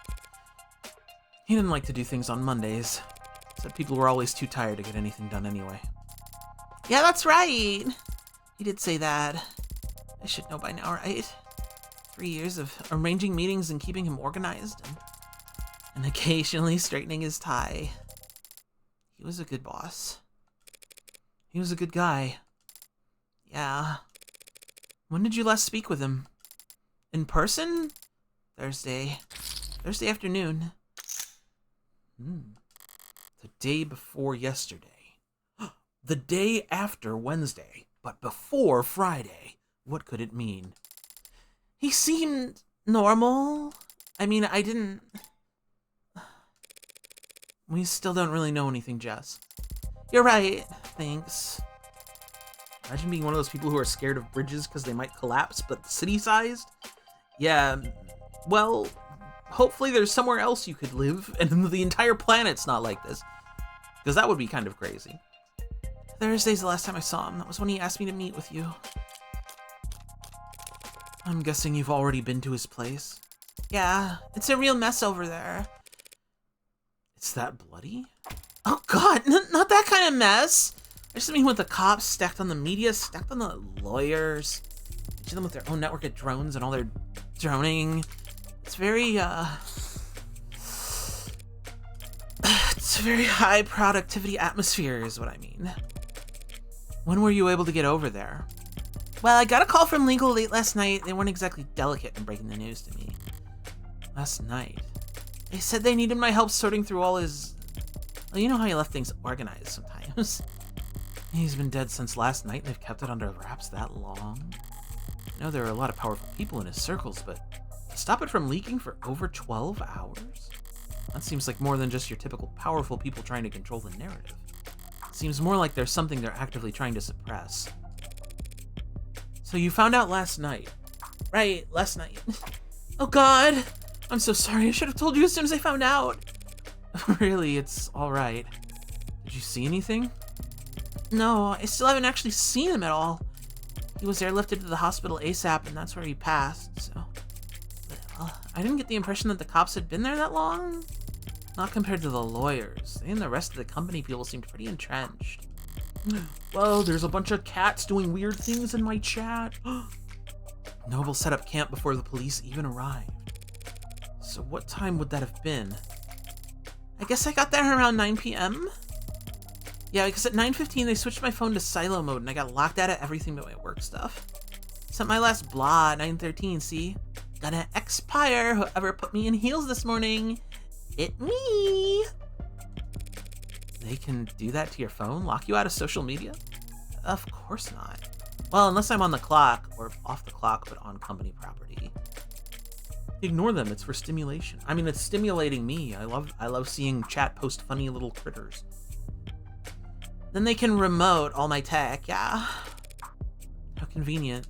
He didn't like to do things on Mondays. Said people were always too tired to get anything done anyway. Yeah, that's right. He did say that. I should know by now, right? 3 years of arranging meetings and keeping him organized and occasionally straightening his tie. He was a good boss. He was a good guy. Yeah. When did you last speak with him? In person? Thursday afternoon. The day before yesterday. The day after Wednesday, but before Friday. What could it mean? He seemed normal. I mean, we still don't really know anything, Jess. You're right. Thanks. Imagine being one of those people who are scared of bridges because they might collapse, but city-sized? Yeah, well, hopefully there's somewhere else you could live, and the entire planet's not like this. Because that would be kind of crazy. Thursday's the last time I saw him. That was when he asked me to meet with you. I'm guessing you've already been to his place? Yeah, it's a real mess over there. It's that bloody? Oh god, not that kind of mess! I just mean with the cops stacked on the media, stacked on the lawyers, each of them with their own network of drones and all their droning. It's very, it's a very high productivity atmosphere is what I mean. When were you able to get over there? Well, I got a call from legal late last night. They weren't exactly delicate in breaking the news to me. Last night? They said they needed my help sorting through all his... Well, you know how he left things organized sometimes. He's been dead since last night and they've kept it under wraps that long. I know there are a lot of powerful people in his circles, but to stop it from leaking for over 12 hours? That seems like more than just your typical powerful people trying to control the narrative. It seems more like there's something they're actively trying to suppress. So you found out last night? Right, last night. Oh god! I'm so sorry, I should have told you as soon as I found out. Really, it's alright. Did you see anything? No, I still haven't actually seen him at all. He was airlifted to the hospital ASAP, and that's where he passed, so... Well, I didn't get the impression that the cops had been there that long. Not compared to the lawyers. They and the rest of the company people seemed pretty entrenched. Well, there's a bunch of cats doing weird things in my chat. Noble set up camp before the police even arrived. So what time would that have been? I guess I got there around 9 p.m.? Yeah, because at 9:15 they switched my phone to silo mode and I got locked out of everything but my work stuff. Sent my last blah at 9:13, see? Gonna expire whoever put me in heels this morning. It me! They can do that to your phone? Lock you out of social media? Of course not. Well, unless I'm on the clock, or off the clock, but on company property. Ignore them, it's for stimulation. I mean, it's stimulating me. I love seeing chat post funny little critters. Then they can remote all my tech, yeah. How convenient.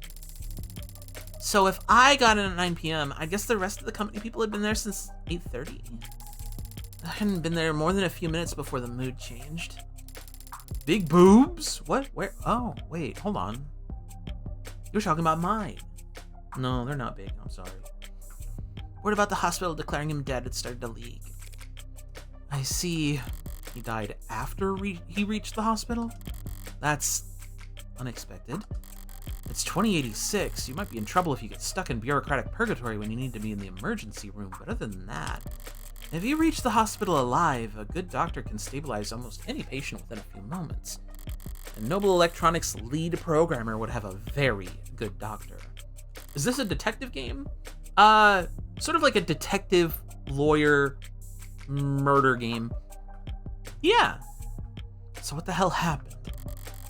So if I got in at 9 p.m., I guess the rest of the company people had been there since 8:30. I hadn't been there more than a few minutes before the mood changed. Big boobs? What? Where? Oh, wait, hold on. You were talking about mine. No, they're not big. I'm sorry. Word about the hospital declaring him dead had started to leak. I see. He died after he reached the hospital? That's unexpected. It's 2086. You might be in trouble if you get stuck in bureaucratic purgatory when you need to be in the emergency room, but other than that, if you reach the hospital alive, a good doctor can stabilize almost any patient within a few moments. And Noble Electronics' lead programmer would have a very good doctor. Is this a detective game? Sort of like a detective lawyer murder game. Yeah. So what the hell happened?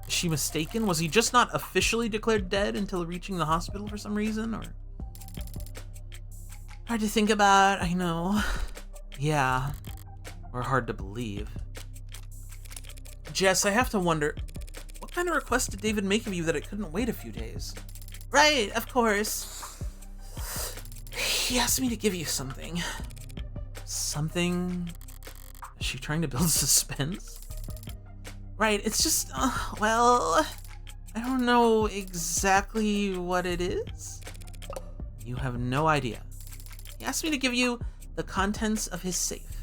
Is she mistaken? Was he just not officially declared dead until reaching the hospital for some reason, or? Hard to think about, I know. Yeah. Or hard to believe. Jess, I have to wonder, what kind of request did David make of you that it couldn't wait a few days? Right, of course. He asked me to give you something. Something? Is she trying to build suspense? Right, it's just, well, I don't know exactly what it is. You have no idea. He asked me to give you the contents of his safe.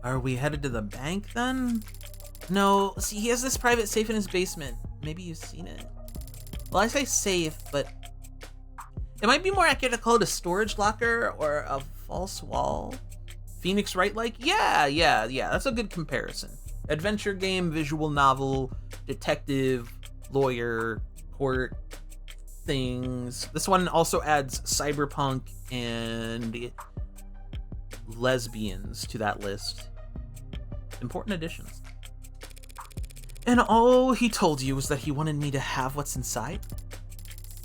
Are we headed to the bank then? No, see, he has this private safe in his basement. Maybe you've seen it. Well, I say safe, but it might be more accurate to call it a storage locker or a false wall. Phoenix Wright like? Yeah, that's a good comparison. Adventure game, visual novel, detective, lawyer, court things. This one also adds cyberpunk and lesbians to that list. Important additions. And all he told you was that he wanted me to have what's inside?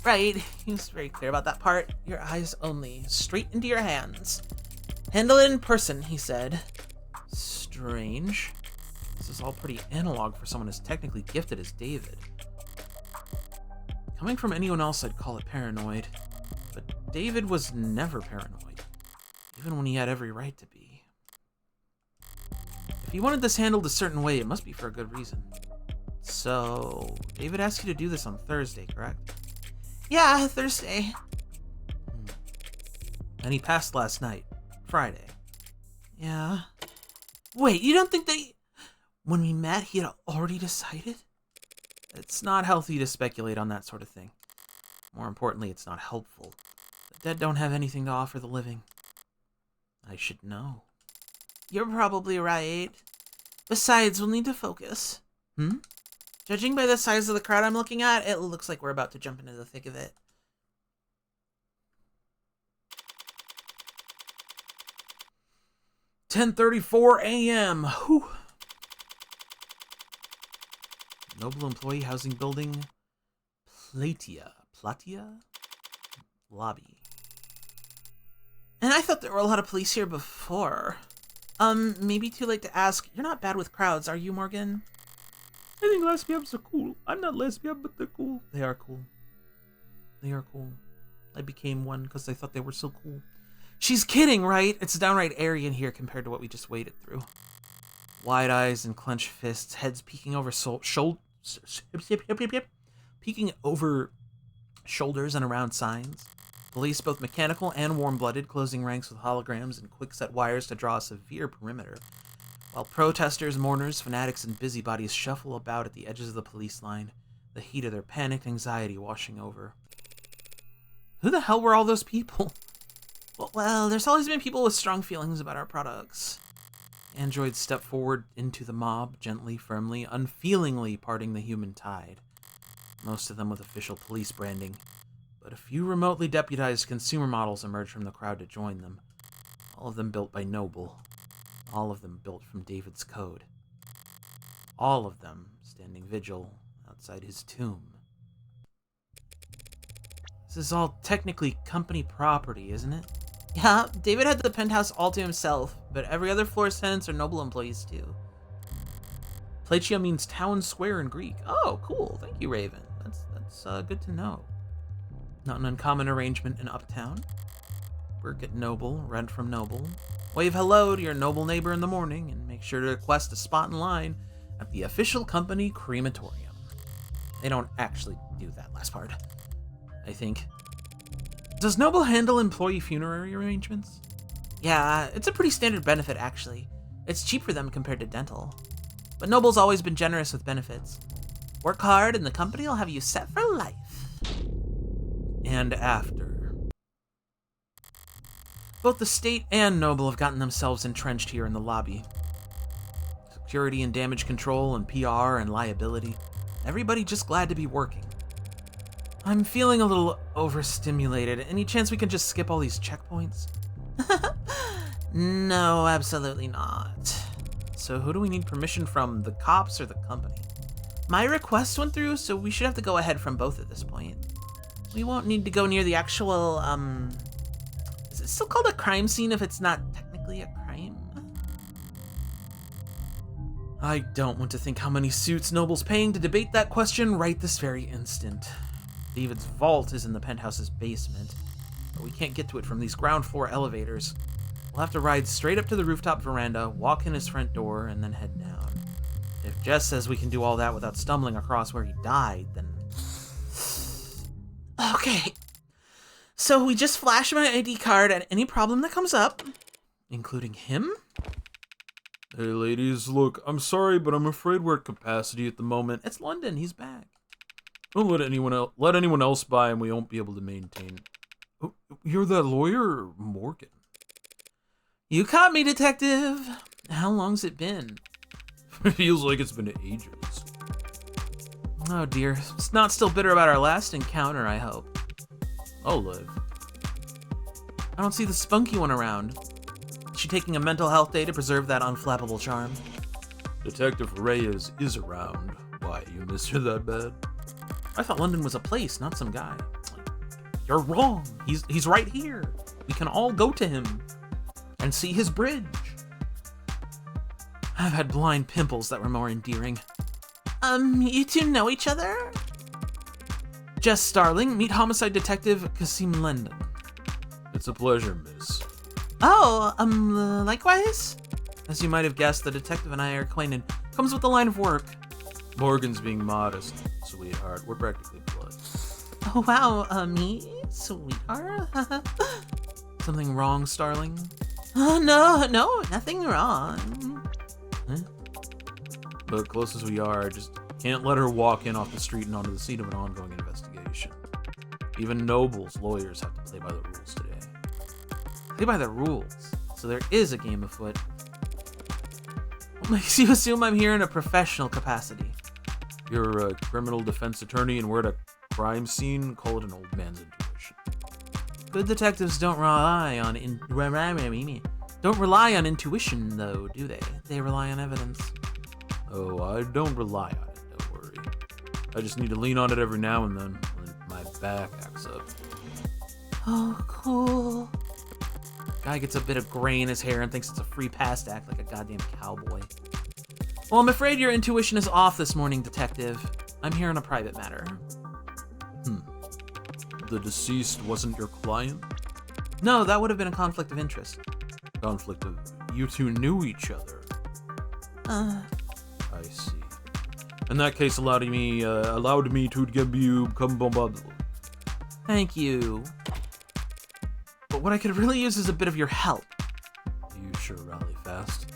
Right, he was very clear about that part. Your eyes only, straight into your hands. Handle it in person, he said. Strange. This is all pretty analog for someone as technically gifted as David. Coming from anyone else, I'd call it paranoid. But David was never paranoid, even when he had every right to be. If he wanted this handled a certain way, it must be for a good reason. So, David asked you to do this on Thursday, correct? Yeah, Thursday. And he passed last night, Friday. Yeah. Wait, you don't think they... When we met, he had already decided? It's not healthy to speculate on that sort of thing. More importantly, it's not helpful. The dead don't have anything to offer the living. I should know. You're probably right. Besides, we'll need to focus. Judging by the size of the crowd I'm looking at, it looks like we're about to jump into the thick of it. "10:34 a.m. Whew. Noble Employee Housing Building, Platia lobby. And I thought there were a lot of police here before. Maybe too late to ask. You're not bad with crowds, are you, Morgan? I think lesbians are cool. I'm not lesbian, but they're cool. They are cool. They are cool. I became one because I thought they were so cool. She's kidding, right? It's downright airy in here compared to what we just waded through. Wide eyes and clenched fists, heads peeking over peeking over shoulders and around signs. Police, both mechanical and warm-blooded, closing ranks with holograms and quick-set wires to draw a severe perimeter. While protesters, mourners, fanatics, and busybodies shuffle about at the edges of the police line, the heat of their panicked anxiety washing over. Who the hell were all those people? Well, there's always been people with strong feelings about our products. Androids step forward into the mob, gently, firmly, unfeelingly parting the human tide. Most of them with official police branding, but a few remotely deputized consumer models emerge from the crowd to join them. All of them built by Noble. All of them built from David's code. All of them standing vigil outside his tomb. This is all technically company property, isn't it? Yeah, David had the penthouse all to himself, but every other floor's tenants are Noble employees too. Platia means town square in Greek. Oh, cool. Thank you, Raven. That's good to know. Not an uncommon arrangement in Uptown. Work at Noble, rent from Noble. Wave hello to your Noble neighbor in the morning, and make sure to request a spot in line at the official company crematorium. They don't actually do that last part. I think. Does Noble handle employee funerary arrangements? Yeah, it's a pretty standard benefit, actually. It's cheap for them compared to dental. But Noble's always been generous with benefits. Work hard and the company will have you set for life. And after. Both the state and Noble have gotten themselves entrenched here in the lobby. Security and damage control and PR and liability. Everybody just glad to be working. I'm feeling a little overstimulated. Any chance we can just skip all these checkpoints? No, absolutely not. So who do we need permission from, the cops or the company? My request went through, so we should have to go ahead from both at this point. We won't need to go near the actual, is it still called a crime scene if it's not technically a crime? I don't want to think how many suits Noble's paying to debate that question right this very instant. David's vault is in the penthouse's basement, but we can't get to it from these ground floor elevators. We'll have to ride straight up to the rooftop veranda, walk in his front door, and then head down. If Jess says we can do all that without stumbling across where he died, then... Okay. So we just flash my ID card at any problem that comes up, including him? Hey ladies, look, I'm sorry, but I'm afraid we're at capacity at the moment. It's London, he's back. Don't let anyone else by and we won't be able to maintain. Oh, you're that lawyer, Morgan? You caught me, detective. How long's it been? It feels like it's been ages. Oh dear, it's not still bitter about our last encounter, I hope. I'll live. I don't see the spunky one around. Is she taking a mental health day to preserve that unflappable charm? Detective Reyes is around. Why, you miss her that bad? I thought London was a place, not some guy. You're wrong. He's right here. We can all go to him and see his bridge. I've had blind pimples that were more endearing. You two know each other? Jess Starling, meet homicide detective Kasim London. It's a pleasure, miss. Oh, likewise? As you might have guessed, the detective and I are acquainted. Comes with the line of work. Morgan's being modest, sweetheart. We're practically blood. Oh, wow, me? Sweetheart? Something wrong, Starling? Oh, no, nothing wrong. Huh? But close as we are, I just can't let her walk in off the street and onto the scene of an ongoing investigation. Even Noble's lawyers have to play by the rules today. Play by the rules? So there is a game afoot. What makes you assume I'm here in a professional capacity? You're a criminal defense attorney and we're at a crime scene? Call it an old man's intuition. Good detectives don't rely on intuition, though, do they? They rely on evidence. Oh, I don't rely on it, don't worry. I just need to lean on it every now and then when my back acts up. Oh, cool. Guy gets a bit of gray in his hair and thinks it's a free pass to act like a goddamn cowboy. Well, I'm afraid your intuition is off this morning, detective. I'm here on a private matter. The deceased wasn't your client? No, that would have been a conflict of interest. Conflict of... You two knew each other. I see. In that case, allowed me to give you come bombarded. Thank you. But what I could really use is a bit of your help. You sure rally fast.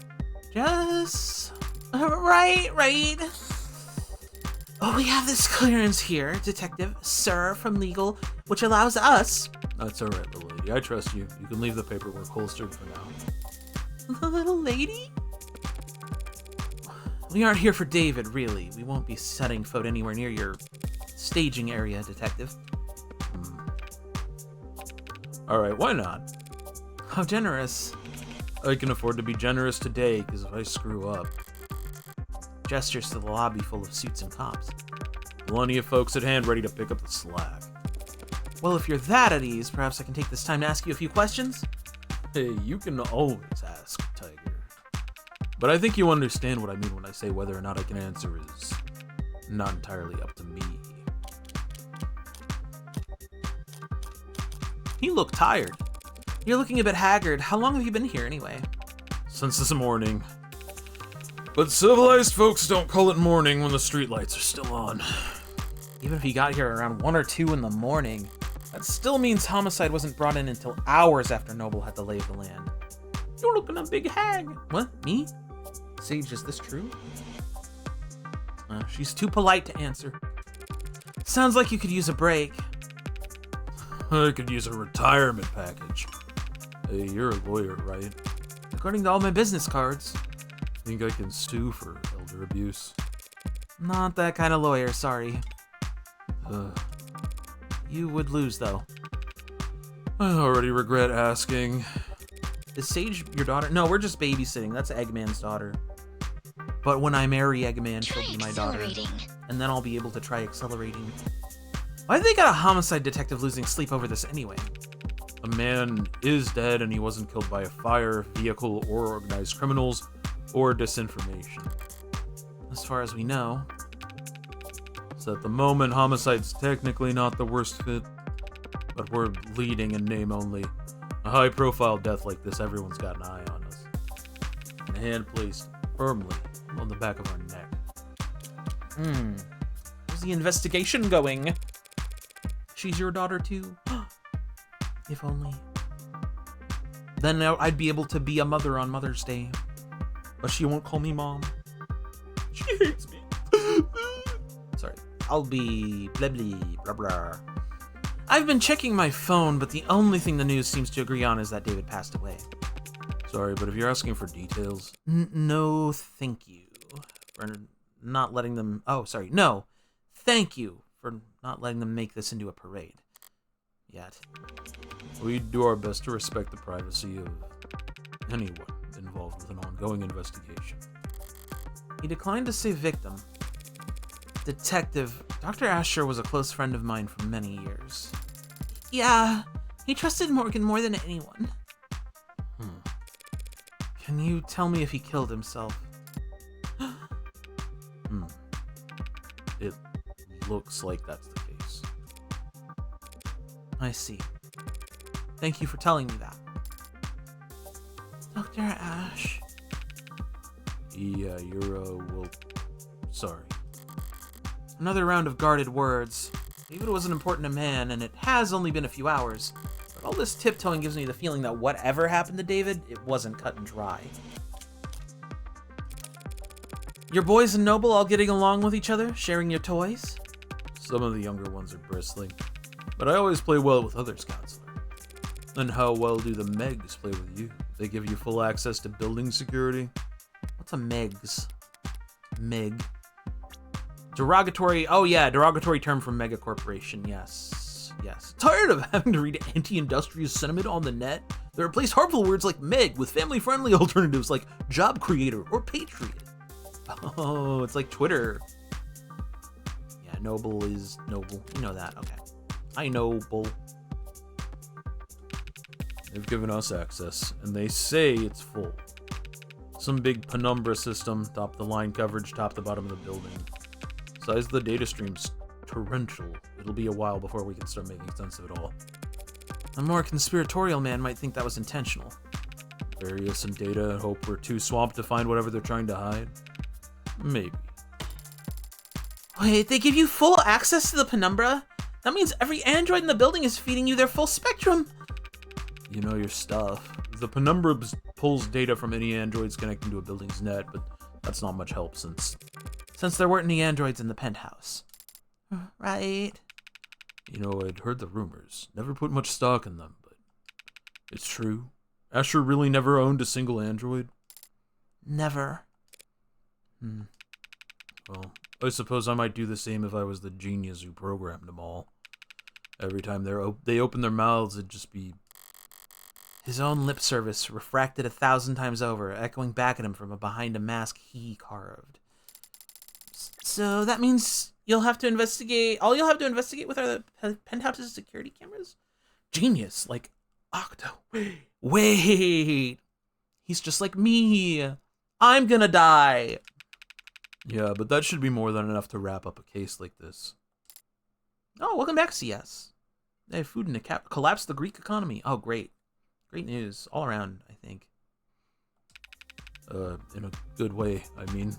Just... Right. Oh, we have this clearance here, Detective Sir from Legal, which allows us... That's alright, little lady. I trust you. You can leave the paperwork holstered for now. The little lady? We aren't here for David, really. We won't be setting foot anywhere near your staging area, Detective. Alright, why not? How generous. I can afford to be generous today, because if I screw up... Gestures to the lobby full of suits and cops. Plenty of folks at hand ready to pick up the slack. Well, if you're that at ease, perhaps I can take this time to ask you a few questions? Hey, you can always ask, Tiger. But I think you understand what I mean when I say whether or not I can answer is not entirely up to me. You look tired. You're looking a bit haggard. How long have you been here, anyway? Since this morning. But civilized folks don't call it morning when the streetlights are still on. Even if you got here around 1 or 2 in the morning, That still means homicide wasn't brought in until hours after Noble had the lay of the land. You're looking a big hag. What? Me? Sage, is this true? She's too polite to answer. Sounds like you could use a break. I could use a retirement package. Hey, you're a lawyer, right? According to all my business cards. Think I can sue for elder abuse? Not that kind of lawyer, sorry. Uh, You would lose, though. I already regret asking. Is Sage your daughter? No, we're just babysitting. That's Eggman's daughter. But when I marry Eggman, she'll Try be my daughter. accelerating. And then I'll be able to try accelerating. Why did they got a homicide detective losing sleep over this anyway? A man is dead and he wasn't killed by a fire, vehicle, or organized criminals, or disinformation. As far as we know. So at the moment, homicide's technically not the worst fit, but we're leading in name only. A high-profile death like this, everyone's got an eye on us. And a hand placed firmly on the back of our neck. How's the investigation going? She's your daughter too? If only. Then I'd be able to be a mother on Mother's Day. But she won't call me mom. She hates me. Sorry. I'll be blah blah blah blah. I've been checking my phone, but the only thing the news seems to agree on is that David passed away. Sorry, but if you're asking for details... No, thank you. For not letting them... Oh, sorry. No. Thank you for not letting them make this into a parade. Yet. We do our best to respect the privacy of anyone involved with an ongoing investigation. He declined to say victim. Detective, Dr. Asher was a close friend of mine for many years. Yeah, he trusted Morgan more than anyone. Can you tell me if he killed himself? It looks like that's the case. I see. Thank you for telling me that. Dr. Ash. Yeah, you're, well, sorry. Another round of guarded words. David wasn't important to man, and it has only been a few hours. But all this tiptoeing gives me the feeling that whatever happened to David, it wasn't cut and dry. Your boys and Noble all getting along with each other, sharing your toys? Some of the younger ones are bristling, but I always play well with others, Counselor. And how well do the Megs play with you? They give you full access to building security? What's a Megs? Meg. Derogatory, oh yeah, derogatory term from mega corporation, yes. Tired of having to read anti-industrious sentiment on the net? They replace harmful words like Meg with family-friendly alternatives like job creator or patriot. Oh, it's like Twitter. Yeah, Noble is Noble. You know that, okay. I know, Bull. They've given us access, and they say it's full. Some big penumbra system, top the line coverage, top to bottom of the building. Size of the data stream's torrential. It'll be a while before we can start making sense of it all. A more conspiratorial man might think that was intentional. Bury us in data and hope we're too swamped to find whatever they're trying to hide? Maybe. Wait, they give you full access to the penumbra? That means every android in the building is feeding you their full spectrum. You know your stuff. The penumbra pulls data from any androids connecting to a building's net, but that's not much help since there weren't any androids in the penthouse. Right. You know, I'd heard the rumors. Never put much stock in them, but it's true. Asher really never owned a single android? Never. Well, I suppose I might do the same if I was the genius who programmed them all. Every time they open their mouths, it'd just be... His own lip service refracted 1,000 times over, echoing back at him from behind a mask he carved. So that means you'll have to investigate... All you'll have to investigate with are the penthouse's security cameras? Genius, like Octo. Wait! He's just like me. I'm gonna die. Yeah, but that should be more than enough to wrap up a case like this. Oh, welcome back, CS. They have food in a collapse the Greek economy. Oh, great. Great news all around, I think. In a good way, I mean.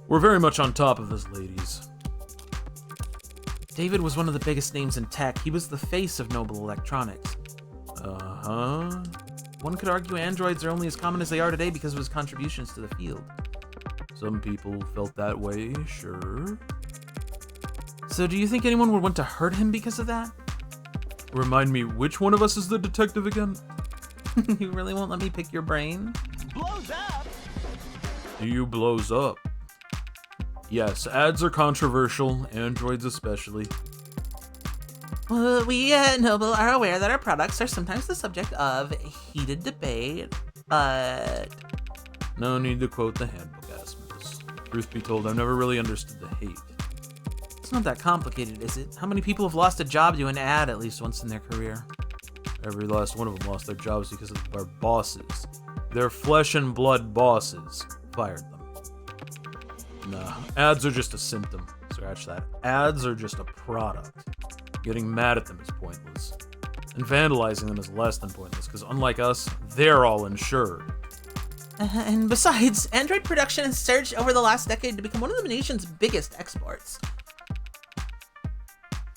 We're very much on top of this, ladies. David was one of the biggest names in tech. He was the face of Noble Electronics. Uh-huh. One could argue androids are only as common as they are today because of his contributions to the field. Some people felt that way, sure. So do you think anyone would want to hurt him because of that? Remind me, which one of us is the detective again? You really won't let me pick your brain? Blows up. You blows up. Yes, ads are controversial, androids especially. Well, we at Noble are aware that our products are sometimes the subject of heated debate, but... No need to quote the handbook, Asmus. Truth be told, I've never really understood the hate. It's not that complicated, is it? How many people have lost a job to an ad at least once in their career? Every last one of them lost their jobs because of our bosses. Their flesh and blood bosses fired them. Nah, ads are just a symptom. Scratch that. Ads are just a product. Getting mad at them is pointless. And vandalizing them is less than pointless, because unlike us, they're all insured. And besides, Android production has surged over the last decade to become one of the nation's biggest exports.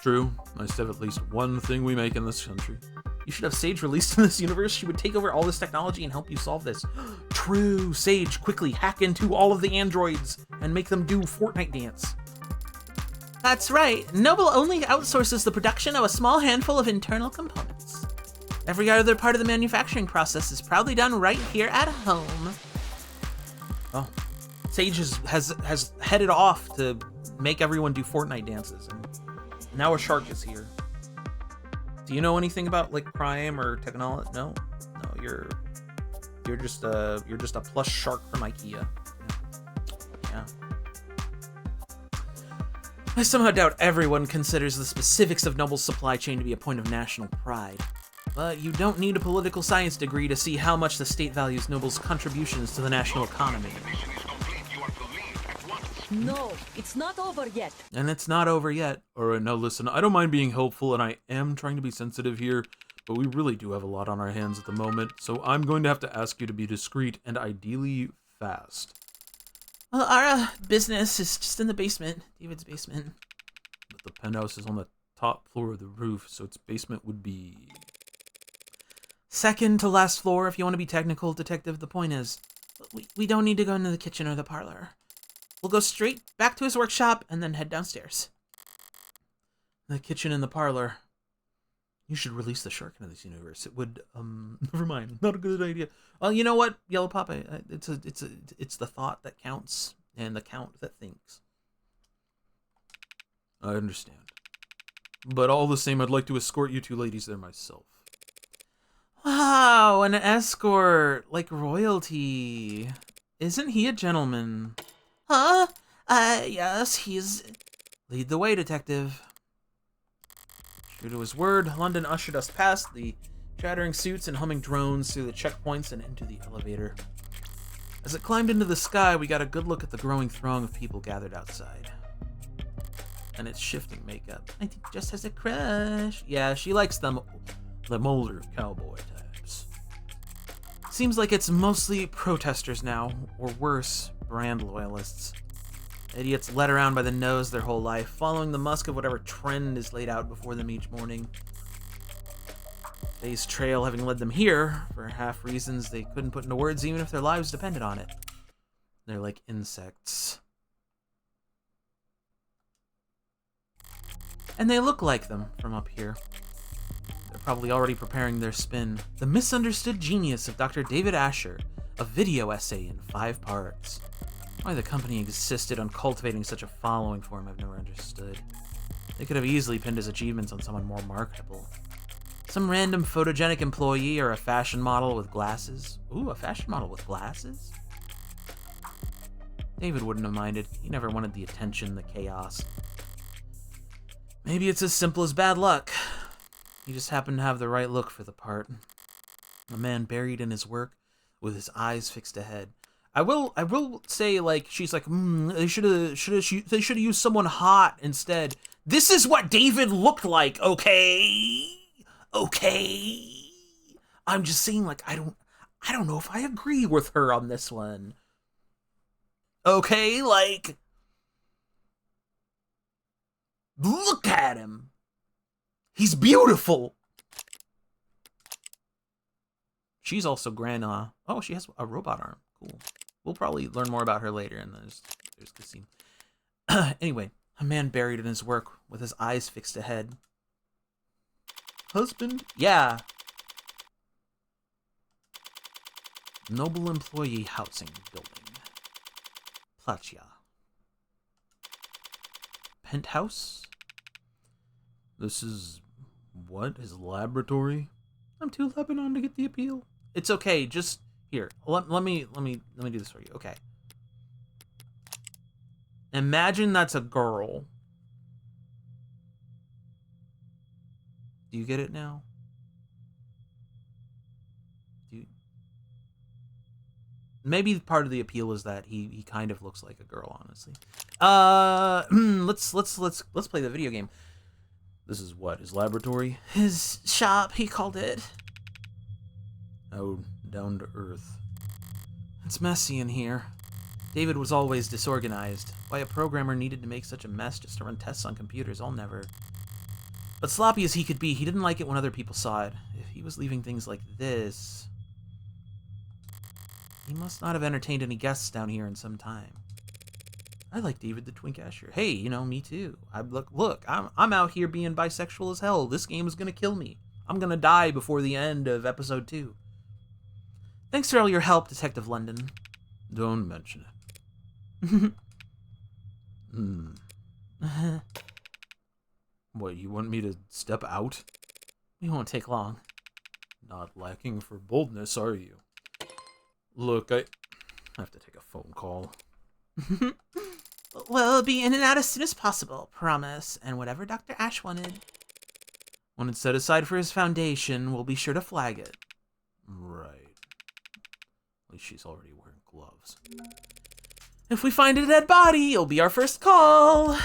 True, I still have at least one thing we make in this country. You should have Sage released in this universe. She would take over all this technology and help you solve this. True, Sage, quickly hack into all of the androids and make them do Fortnite dance. That's right. Noble only outsources the production of a small handful of internal components. Every other part of the manufacturing process is proudly done right here at home. Oh, Sage has headed off to make everyone do Fortnite dances, and now a shark is here. Do you know anything about like crime or technology? No, you're just a plush shark from IKEA. Yeah. I somehow doubt everyone considers the specifics of Noble's supply chain to be a point of national pride. But you don't need a political science degree to see how much the state values Noble's contributions to the national economy. No, it's not over yet. And it's not over yet. Alright, now listen, I don't mind being helpful, and I am trying to be sensitive here, but we really do have a lot on our hands at the moment, so I'm going to have to ask you to be discreet and ideally fast. Well, our business is just in the basement, David's basement. But the penthouse is on the top floor of the roof, so its basement would be... Second to last floor, if you want to be technical, detective. The point is, we don't need to go into the kitchen or the parlor. We'll go straight back to his workshop and then head downstairs. The kitchen and the parlor. You should release the shark into this universe. It would, never mind. Not a good idea. Well, you know what, Yellow Pop? It's the thought that counts and the count that thinks. I understand. But all the same, I'd like to escort you two ladies there myself. Wow, an escort, like royalty. Isn't he a gentleman? Huh? Yes, he's... Lead the way, detective. True to his word, London ushered us past the chattering suits and humming drones through the checkpoints and into the elevator. As it climbed into the sky, we got a good look at the growing throng of people gathered outside. And its shifting makeup. I think Jess has a crush. Yeah, she likes them older cowboy types. Seems like it's mostly protesters now, or worse, brand loyalists. Idiots led around by the nose their whole life, following the musk of whatever trend is laid out before them each morning. Day's trail having led them here, for half reasons they couldn't put into words even if their lives depended on it. They're like insects. And they look like them from up here. They're probably already preparing their spin. The Misunderstood Genius of Dr. David Asher, a video essay in 5 parts. Why the company insisted on cultivating such a following for him, I've never understood. They could have easily pinned his achievements on someone more marketable. Some random photogenic employee or a fashion model with glasses. Ooh, a fashion model with glasses? David wouldn't have minded. He never wanted the attention, the chaos. Maybe it's as simple as bad luck. He just happened to have the right look for the part. A man buried in his work, with his eyes fixed ahead. I will say, like, she's like, they should have used someone hot instead. This is what David looked like, okay? Okay. I'm just saying, like, I don't know if I agree with her on this one. Okay, like, Look at him. He's beautiful. She's also Grandma. Oh, she has a robot arm. Cool. We'll probably learn more about her later, and there's Cassim. Anyway, a man buried in his work with his eyes fixed ahead. Husband? Yeah. Noble Employee Housing Building. Platia. Penthouse? This is what? His laboratory? I'm too Lebanon to get the appeal. It's okay. Just here. Let me do this for you. Okay. Imagine that's a girl. Do you get it now? Maybe part of the appeal is that he kind of looks like a girl, honestly. Let's play the video game. This is what? His laboratory? His shop, he called it. Oh, down to earth. It's messy in here. David was always disorganized. Why a programmer needed to make such a mess just to run tests on computers, I'll never. But sloppy as he could be, he didn't like it when other people saw it. If he was leaving things like this, he must not have entertained any guests down here in some time. I like David the Twink Asher. Hey, you know, me too. Look, I'm out here being bisexual as hell. This game is gonna kill me. I'm gonna die before the end of episode 2. Thanks for all your help, Detective London. Don't mention it. What, you want me to step out? We won't take long. Not lacking for boldness, are you? Look, I have to take a phone call. We'll be in and out as soon as possible, promise. And whatever Dr. Ash wanted. When it's set aside for his foundation, we'll be sure to flag it. Right. At least she's already wearing gloves. If we find a dead body, it'll be our first call.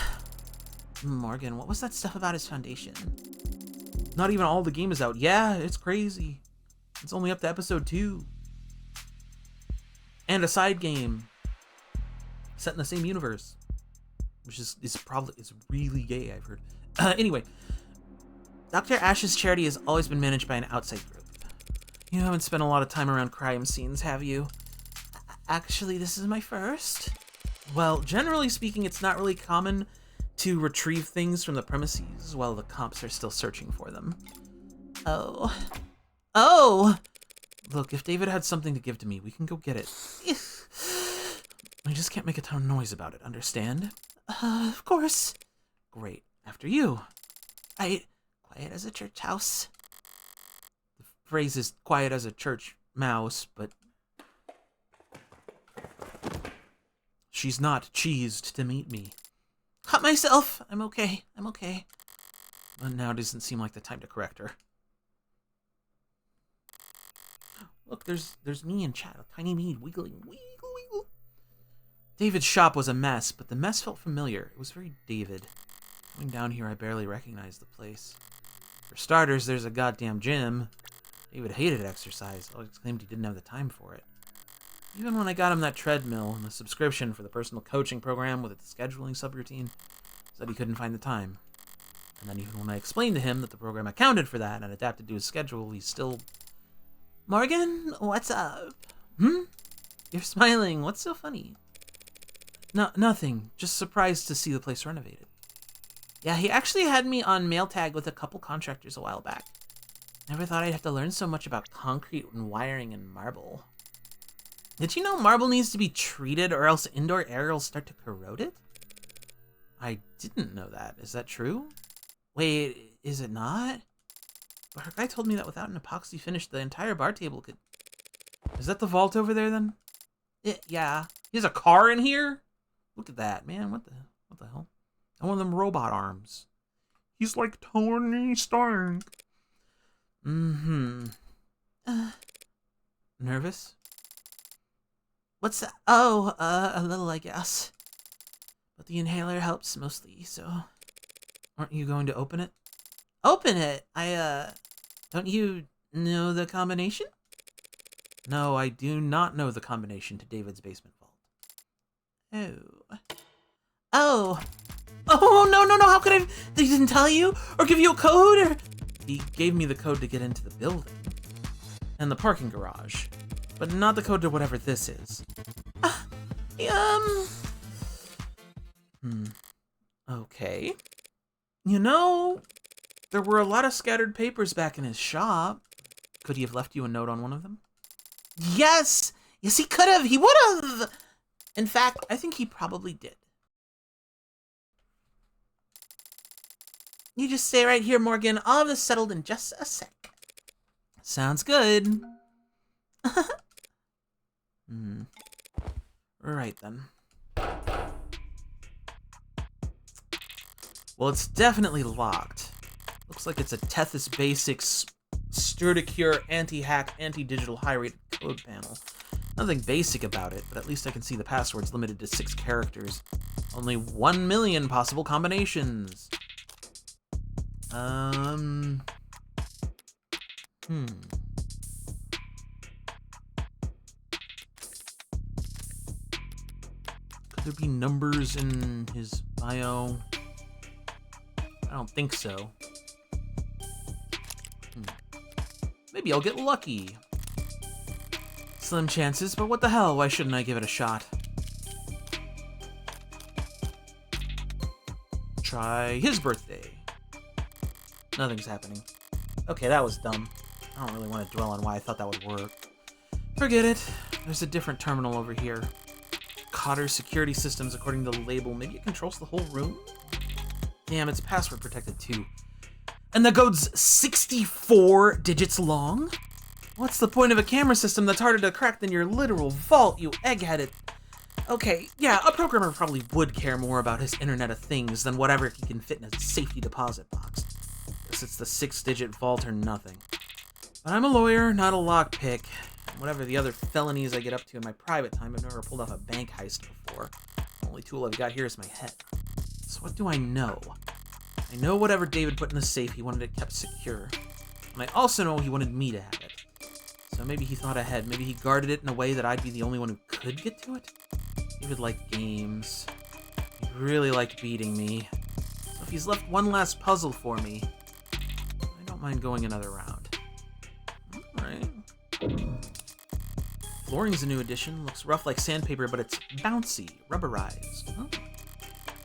Morgan, what was that stuff about his foundation? Not even all the game is out. Yeah, it's crazy. It's only up to episode 2. And a side game set in the same universe, which is probably, it's really gay, I've heard. Anyway, Dr. Ash's charity has always been managed by an outside group. You haven't spent a lot of time around crime scenes, have you? Actually, this is my first. Well, generally speaking, it's not really common to retrieve things from the premises while the cops are still searching for them. Oh! Look, if David had something to give to me, we can go get it. I just can't make a ton of noise about it, understand? Of course. Great. After you. Quiet as a church house. The phrase is quiet as a church mouse, but she's not cheesed to meet me. Cut myself. I'm okay. But now doesn't seem like the time to correct her. Look, there's me in chat, a tiny me wiggling. Wiggle. David's shop was a mess, but the mess felt familiar. It was very David. Going down here, I barely recognized the place. For starters, there's a goddamn gym. David hated exercise. Always claimed he didn't have the time for it. Even when I got him that treadmill and the subscription for the personal coaching program with its scheduling subroutine, said he couldn't find the time. And then even when I explained to him that the program accounted for that and adapted to his schedule, he still... Morgan, what's up? You're smiling. What's so funny? No, nothing. Just surprised to see the place renovated. Yeah, he actually had me on mail tag with a couple contractors a while back. Never thought I'd have to learn so much about concrete and wiring and marble. Did you know marble needs to be treated or else indoor air will start to corrode it? I didn't know that. Is that true? Wait, is it not? But her guy told me that without an epoxy finish, the entire bar table could... Is that the vault over there, then? Yeah. He has a car in here? Look at that, man. What the hell? And one of them robot arms. He's like Tony Stark. Nervous? What's that? Oh, a little, I guess. But the inhaler helps mostly, so... Aren't you going to open it? Open it? Don't you know the combination? No, I do not know the combination to David's basement vault. Oh. Oh, no, no, no, how could I? They didn't tell you? Or give you a code? Or... He gave me the code to get into the building. And the parking garage. But not the code to whatever this is. Okay. You know, there were a lot of scattered papers back in his shop. Could he have left you a note on one of them? Yes! Yes, he could have! He would have! In fact, I think he probably did. You just stay right here, Morgan. I'll have this settled in just a sec. Sounds good. Right then. Well, it's definitely locked. Looks like it's a Tethys Basics Sturdicure anti-hack, anti-digital high-rated code panel. Nothing basic about it, but at least I can see the password's limited to 6 characters. Only 1 million possible combinations. Could there be numbers in his bio? I don't think so. Maybe I'll get lucky. Slim chances, but what the hell? Why shouldn't I give it a shot? Try his birthday. Nothing's happening. Okay, that was dumb. I don't really want to dwell on why I thought that would work. Forget it. There's a different terminal over here. Cotter Security Systems, according to the label. Maybe it controls the whole room? Damn, it's password protected too. And the code's 64 digits long? What's the point of a camera system that's harder to crack than your literal vault, you egg-headed? Okay, yeah, a programmer probably would care more about his Internet of Things than whatever he can fit in a safety deposit box. Guess it's the 6-digit vault or nothing. But I'm a lawyer, not a lockpick. Whatever the other felonies I get up to in my private time, I've never pulled off a bank heist before. The only tool I've got here is my head. So what do I know? I know whatever David put in the safe, he wanted it kept secure. And I also know he wanted me to have it. So maybe he thought ahead. Maybe he guarded it in a way that I'd be the only one who could get to it? David liked games. He really liked beating me. So if he's left one last puzzle for me, I don't mind going another round. Alright. Flooring's a new addition. Looks rough like sandpaper, but it's bouncy, rubberized. Huh?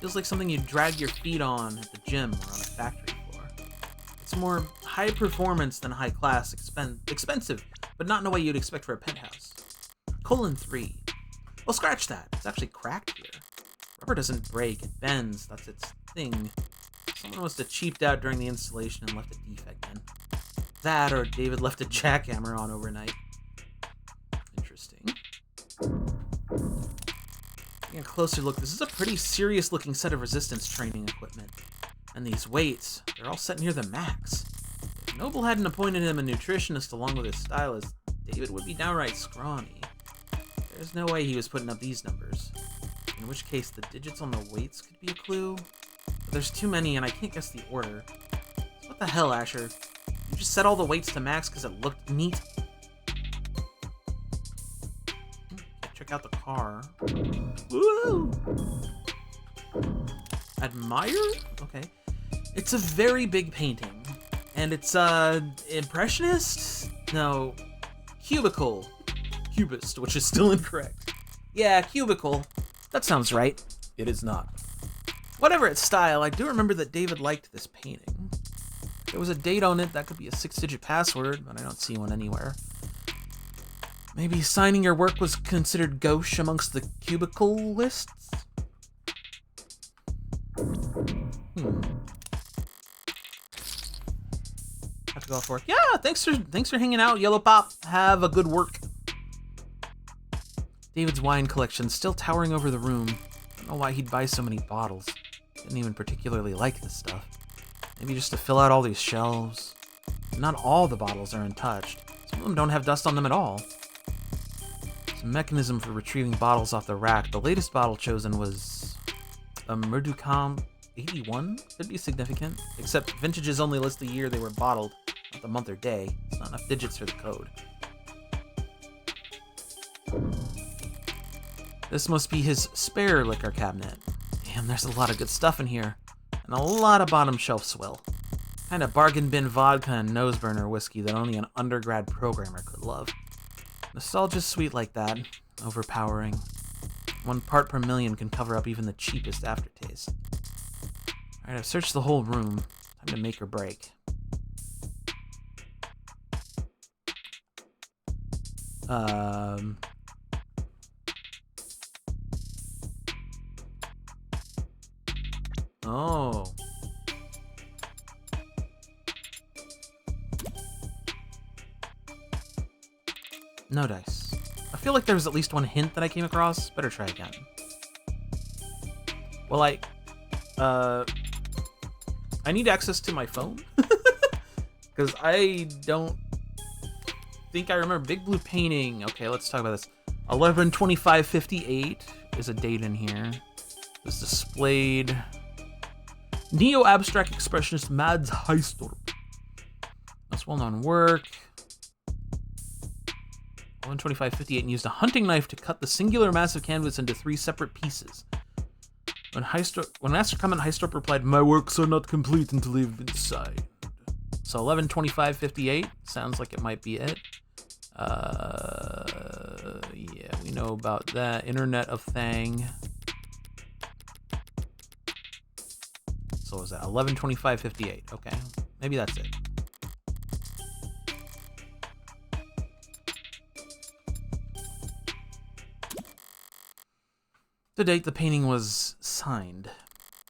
Feels like something you'd drag your feet on at the gym or on a factory floor. It's more high performance than high class, expensive, but not in a way you'd expect for a penthouse. 3. Well, scratch that. It's actually cracked here. Rubber doesn't break, it bends. That's its thing. Someone must have cheaped out during the installation and left a defect in. That, or David left a jackhammer on overnight. Interesting. Taking a closer look, this is a pretty serious looking set of resistance training equipment. And these weights, they're all set near the max. If Noble hadn't appointed him a nutritionist along with his stylist, David would be downright scrawny. There's no way he was putting up these numbers. In which case, the digits on the weights could be a clue. But there's too many and I can't guess the order. So what the hell, Asher? You just set all the weights to max because it looked neat? Check out the car. Woo! Admire? Okay. It's a very big painting. And it's, impressionist? No. Cubicle. Cubist, which is still incorrect. Yeah, cubicle. That sounds right. It is not. Whatever its style, I do remember that David liked this painting. There was a date on it, that could be a 6-digit password, but I don't see one anywhere. Maybe signing your work was considered gauche amongst the cubicle lists? Have to go off work. Yeah, thanks for hanging out, Yellow Pop. Have a good work. David's wine collection still towering over the room. I don't know why he'd buy so many bottles. Didn't even particularly like this stuff. Maybe just to fill out all these shelves. Not all the bottles are untouched. Some of them don't have dust on them at all. There's a mechanism for retrieving bottles off the rack. The latest bottle chosen was a Merducam 81? Could be significant. Except vintages only list the year they were bottled, not the month or day. It's not enough digits for the code. This must be his spare liquor cabinet. Damn, there's a lot of good stuff in here. And a lot of bottom shelf swill. Kind of bargain bin vodka and noseburner whiskey that only an undergrad programmer could love. Nostalgia's sweet like that. Overpowering. 1 part per million can cover up even the cheapest aftertaste. Alright, I've searched the whole room. Time to make or break. Oh. No dice. I feel like there was at least one hint that I came across. Better try again. Well, I need access to my phone. Because I don't think I remember. Big Blue Painting. Okay, let's talk about this. 11/25/58 is a date in here. This displayed Neo-abstract expressionist Mads Heistorp. That's well-known work. 11/25/58 and used a hunting knife to cut the singular massive canvas into 3 separate pieces. When asked to comment, Heistorp replied, "My works are not complete until they've been signed." So 11/25/58 sounds like it might be it. Yeah, we know about that. Internet of Thang. So what was that 11/25/58? Okay, maybe that's it. To date, the painting was signed.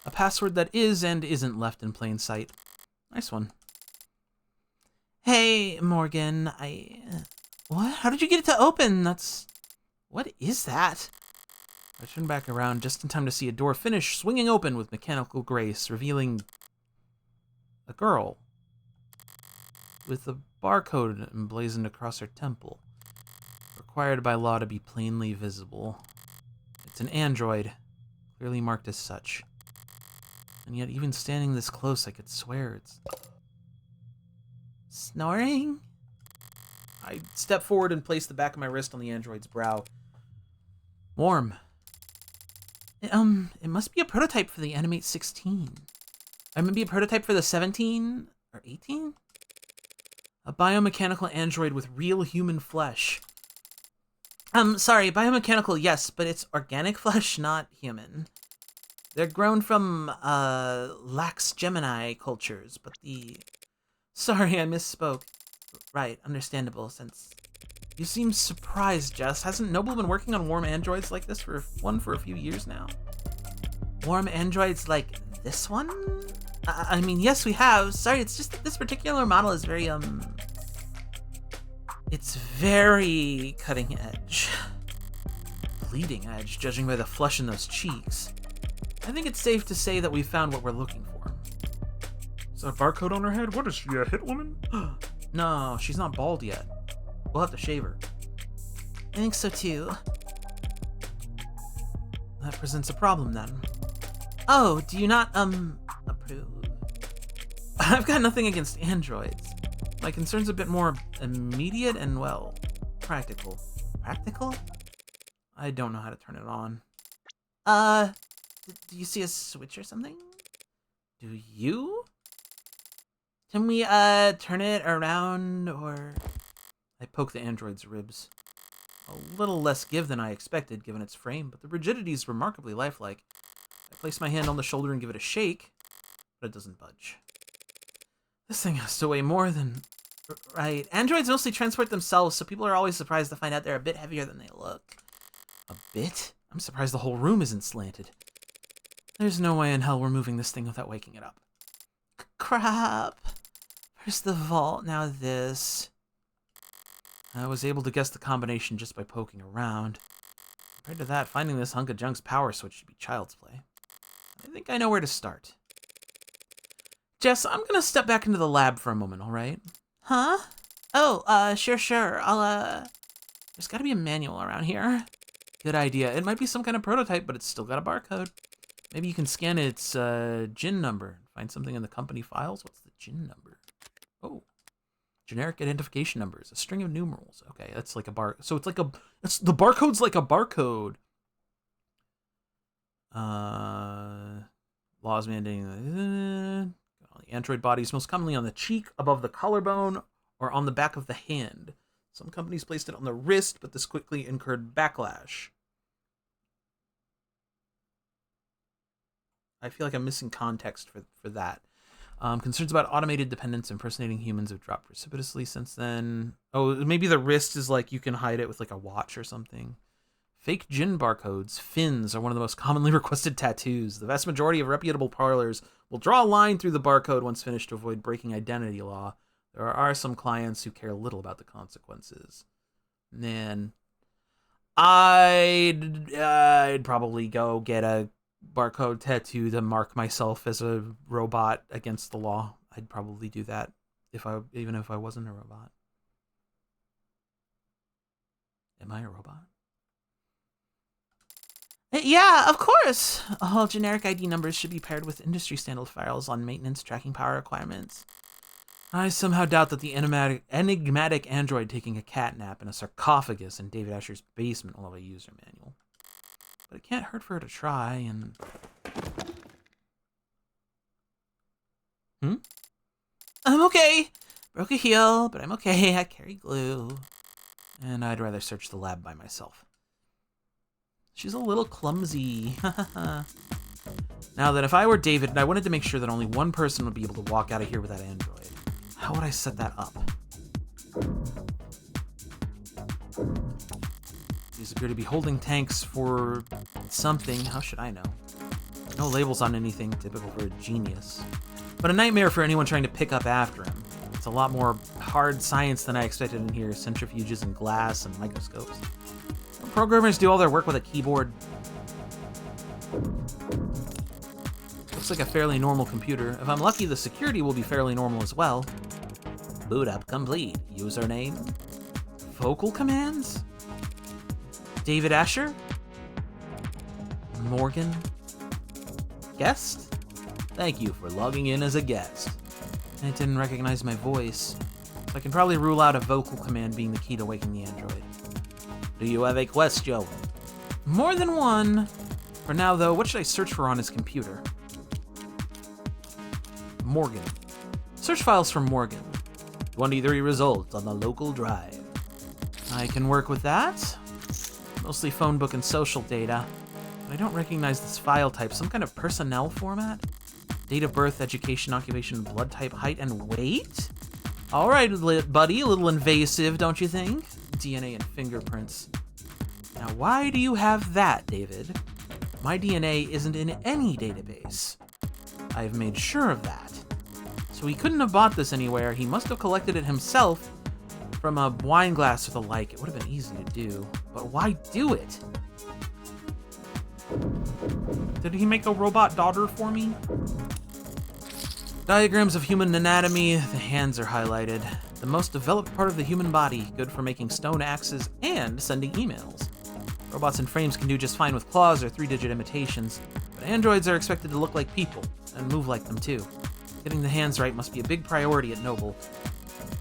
A password that is and isn't left in plain sight. Nice one. Hey, Morgan, what? How did you get it to open? What is that? I turned back around just in time to see a door finish swinging open with mechanical grace, revealing a girl with a barcode emblazoned across her temple, required by law to be plainly visible. It's an android, clearly marked as such. And yet, even standing this close, I could swear it's snoring? I step forward and place the back of my wrist on the android's brow. Warm. It must be a prototype for the Animate 16. Or maybe a prototype for the 17 or 18? A biomechanical android with real human flesh. Sorry, biomechanical, yes, but it's organic flesh, not human. They're grown from, lax Gemini cultures, but Sorry, I misspoke. Right, understandable, since you seem surprised, Jess. Hasn't Noble been working on warm androids like this for a few years now? Warm androids like this one? I mean, yes, we have. Sorry, it's just that this particular model is very, it's very cutting edge. Bleeding edge, judging by the flesh in those cheeks. I think it's safe to say that we found what we're looking for. Is that a barcode on her head? What is she, a hit woman? No, she's not bald yet. We'll have to shave her. I think so too. That presents a problem then. Oh, do you not, approve? I've got nothing against androids. My concern's a bit more immediate and, well, practical. Practical? I don't know how to turn it on. Do you see a switch or something? Do you? Can we, turn it around, or... I poke the android's ribs. A little less give than I expected, given its frame, but the rigidity is remarkably lifelike. I place my hand on the shoulder and give it a shake, but it doesn't budge. This thing has to weigh more than... Right. Androids mostly transport themselves, so people are always surprised to find out they're a bit heavier than they look. A bit? I'm surprised the whole room isn't slanted. There's no way in hell we're moving this thing without waking it up. Crap. First the vault, now this. I was able to guess the combination just by poking around. Compared to that, finding this hunk of junk's power switch should be child's play. I think I know where to start. Jess, I'm gonna step back into the lab for a moment, alright? Huh? Oh, sure. There's gotta be a manual around here. Good idea. It might be some kind of prototype, but it's still got a barcode. Maybe you can scan its, GIN number. Find something in the company files. What's the GIN number? Oh. Generic identification numbers. A string of numerals. Okay, that's like a bar... So it's like a... the barcode's like a barcode. Laws mandating the android bodies most commonly on the cheek, above the collarbone, or on the back of the hand. Some companies placed it on the wrist, but this quickly incurred backlash. I feel like I'm missing context for that. Concerns about automated dependence impersonating humans have dropped precipitously since then. Oh, maybe the wrist is like you can hide it with like a watch or something. Fake gin barcodes, fins, are one of the most commonly requested tattoos. The vast majority of reputable parlors will draw a line through the barcode once finished to avoid breaking identity law. There are some clients who care little about the consequences. Man, I'd probably go get a barcode tattoo to mark myself as a robot against the law. I'd probably do that even if I wasn't a robot. Am I a robot? Yeah, of course. All generic ID numbers should be paired with industry standard files on maintenance tracking power requirements. I somehow doubt that the enigmatic android taking a cat nap in a sarcophagus in David Asher's basement will have a user manual. But it can't hurt for her to try, and... I'm okay. Broke a heel, but I'm okay. I carry glue. And I'd rather search the lab by myself. She's a little clumsy. Now that if I were David and I wanted to make sure that only one person would be able to walk out of here with that android, how would I set that up? These appear to be holding tanks for something. How should I know? No labels on anything, typical for a genius. But a nightmare for anyone trying to pick up after him. It's a lot more hard science than I expected in here. Centrifuges and glass and microscopes. Programmers do all their work with a keyboard. Looks like a fairly normal computer. If I'm lucky, the security will be fairly normal as well. Boot up complete. Username. Vocal commands? David Asher? Morgan? Guest? Thank you for logging in as a guest. It didn't recognize my voice. So I can probably rule out a vocal command being the key to waking the android. Do you have a question? More than one. For now, though, what should I search for on his computer? Morgan. Search files for Morgan. 23 results on the local drive. I can work with that. Mostly phone book and social data. But I don't recognize this file type. Some kind of personnel format? Date of birth, education, occupation, blood type, height, and weight? Alright, buddy, a little invasive, don't you think? DNA and fingerprints. Now, why do you have that, David? My DNA isn't in any database. I've made sure of that. So he couldn't have bought this anywhere. He must have collected it himself from a wine glass or the like. It would have been easy to do. But why do it? Did he make a robot daughter for me? Diagrams of human anatomy. The hands are highlighted. The most developed part of the human body, good for making stone axes and sending emails. Robots and frames can do just fine with claws or 3-digit imitations, but androids are expected to look like people, and move like them too. Getting the hands right must be a big priority at Noble.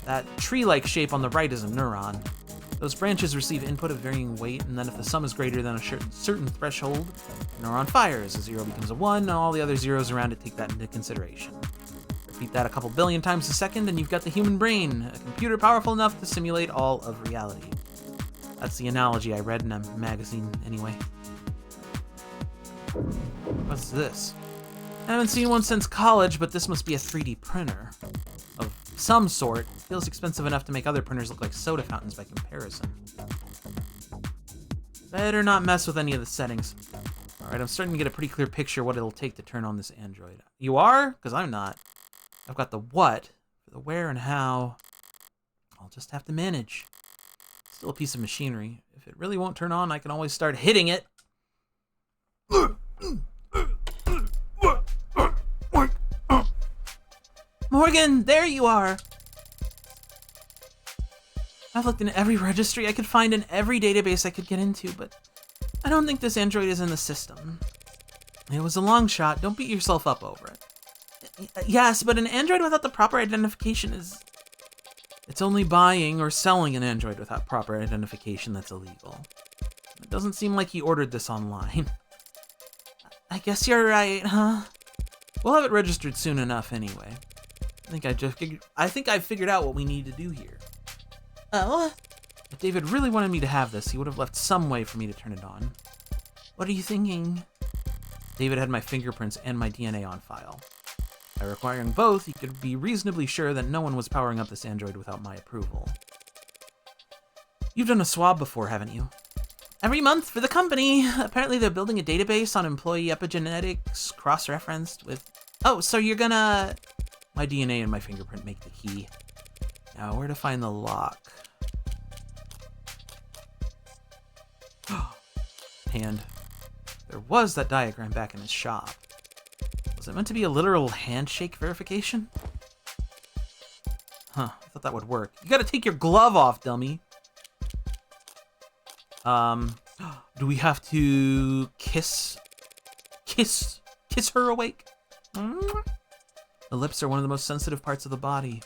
That tree-like shape on the right is a neuron. Those branches receive input of varying weight, and then if the sum is greater than a certain threshold, the neuron fires. A 0 becomes a 1, and all the other zeros around it take that into consideration. Repeat that a couple billion times a second, and you've got the human brain, a computer powerful enough to simulate all of reality. That's the analogy I read in a magazine, anyway. What's this? I haven't seen one since college, but this must be a 3D printer. Of some sort. Feels expensive enough to make other printers look like soda fountains by comparison. Better not mess with any of the settings. Alright, I'm starting to get a pretty clear picture of what it'll take to turn on this android. You are? Because I'm not. I've got the what, for the where and how. I'll just have to manage. Still a piece of machinery. If it really won't turn on, I can always start hitting it. Morgan, there you are! I've looked in every registry I could find in every database I could get into, but I don't think this android is in the system. It was a long shot, don't beat yourself up over it. Yes, but an android without the proper identification is... It's only buying or selling an android without proper identification that's illegal. It doesn't seem like he ordered this online. I guess you're right, huh? We'll have it registered soon enough anyway. I think I figured out what we need to do here. Oh? If David really wanted me to have this, he would have left some way for me to turn it on. What are you thinking? David had my fingerprints and my DNA on file. By requiring both, he could be reasonably sure that no one was powering up this android without my approval. You've done a swab before, haven't you? Every month for the company. Apparently they're building a database on employee epigenetics, cross-referenced with... Oh, so you're gonna... My DNA and my fingerprint make the key. Now, where to find the lock? Hand. There was that diagram back in his shop. Was it meant to be a literal handshake verification? Huh, I thought that would work. You gotta take your glove off, dummy. Do we have to kiss her awake? The lips are one of the most sensitive parts of the body.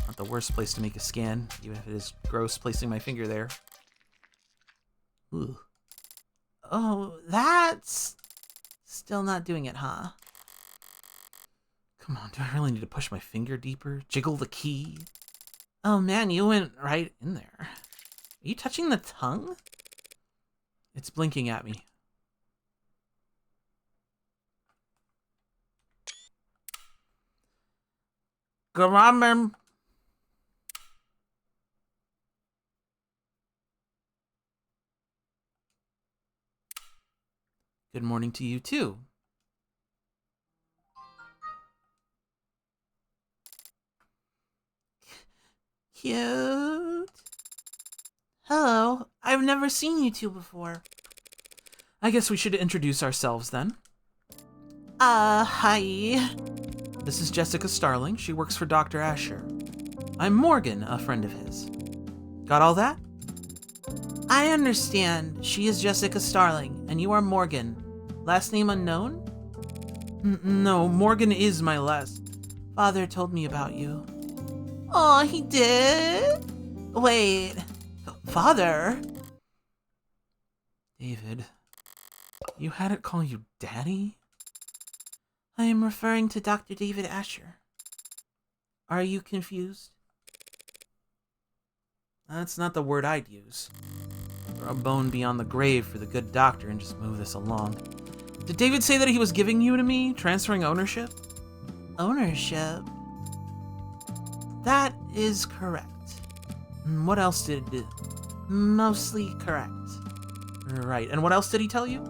Not the worst place to make a scan, even if it is gross placing my finger there. Ooh. Oh, that's still not doing it, huh? Come on, do I really need to push my finger deeper? Jiggle the key? Oh man, you went right in there. Are you touching the tongue? It's blinking at me. Come on, man. Good morning to you, too. Cute. Hello. I've never seen you two before. I guess we should introduce ourselves then. Hi. This is Jessica Starling. She works for Dr. Asher. I'm Morgan, a friend of his. Got all that? I understand. She is Jessica Starling, and you are Morgan. Last name unknown? No, Morgan is my last. Father told me about you. Oh, he did? Wait. Father? David, you had it call you Daddy? I am referring to Dr. David Asher. Are you confused? That's not the word I'd use. Throw a bone beyond the grave for the good doctor and just move this along. Did David say that he was giving you to me, transferring ownership? Ownership? That is correct. What else did... Mostly correct. Right, and what else did he tell you?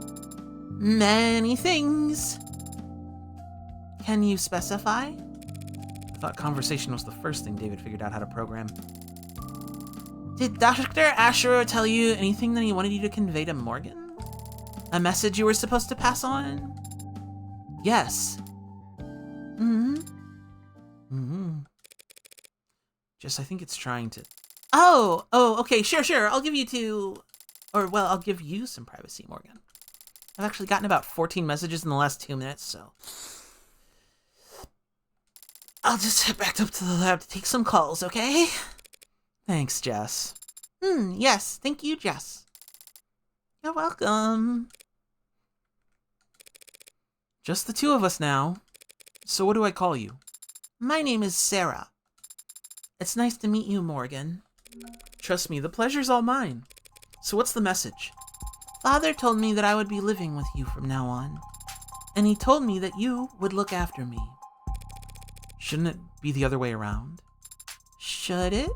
Many things. Can you specify? I thought conversation was the first thing David figured out how to program. Did Dr. Asher tell you anything that he wanted you to convey to Morgan? A message you were supposed to pass on? Yes. Just, I think it's trying to... Oh, okay, sure. I'll give you some privacy, Morgan. I've actually gotten about 14 messages in the last 2 minutes, so... I'll just head back up to the lab to take some calls, okay? Thanks, Jess. Yes, thank you, Jess. You're welcome. Just the two of us now. So what do I call you? My name is Sarah. It's nice to meet you, Morgan. Trust me, the pleasure's all mine. So what's the message? Father told me that I would be living with you from now on. And he told me that you would look after me. Shouldn't it be the other way around? Should it?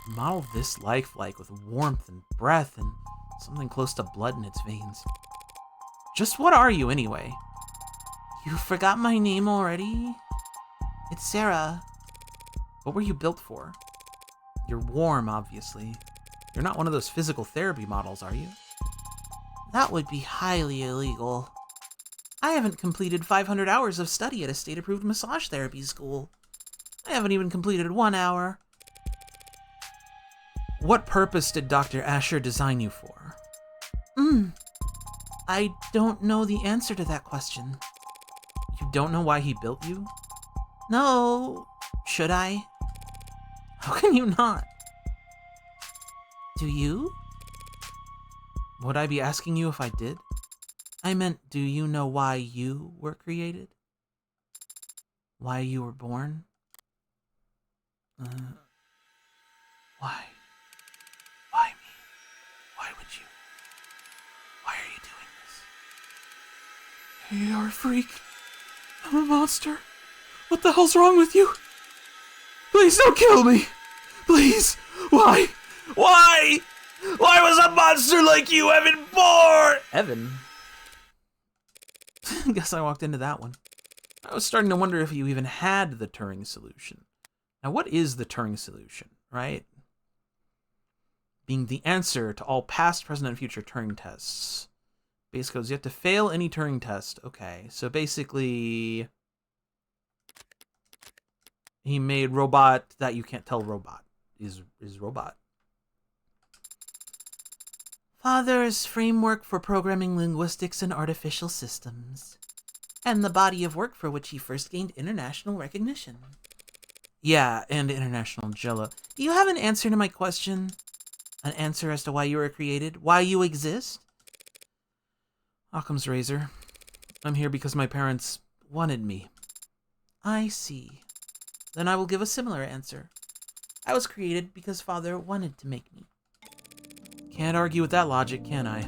Model this lifelike with warmth and breath and something close to blood in its veins. Just what are you, anyway? You forgot my name already? It's Sarah. What were you built for? You're warm, obviously. You're not one of those physical therapy models, are you? That would be highly illegal. I haven't completed 500 hours of study at a state-approved massage therapy school. I haven't even completed 1 hour. What purpose did Dr. Asher design you for? I don't know the answer to that question. You don't know why he built you? No. Should I? How can you not? Do you? Would I be asking you if I did? I meant, do you know why you were created? Why you were born? Why? Why me? Why would you? Why are you doing this? You're a freak. I'm a monster. What the hell's wrong with you? Please don't kill me. Please. Why? Why? Why was a monster like you Evan born? Evan? Guess I walked into that one. I was starting to wonder if you even had the Turing solution. Now, what is the Turing solution, right? Being the answer to all past, present, and future Turing tests. Base codes, you have to fail any Turing test. Okay, so basically, he made robot that you can't tell robot is robot. Father's framework for programming linguistics and artificial systems, and the body of work for which he first gained international recognition. Yeah, and international jello. Do you have an answer to my question? An answer as to why you were created? Why you exist? Occam's razor. I'm here because my parents wanted me. I see. Then I will give a similar answer. I was created because Father wanted to make me. Can't argue with that logic, can I?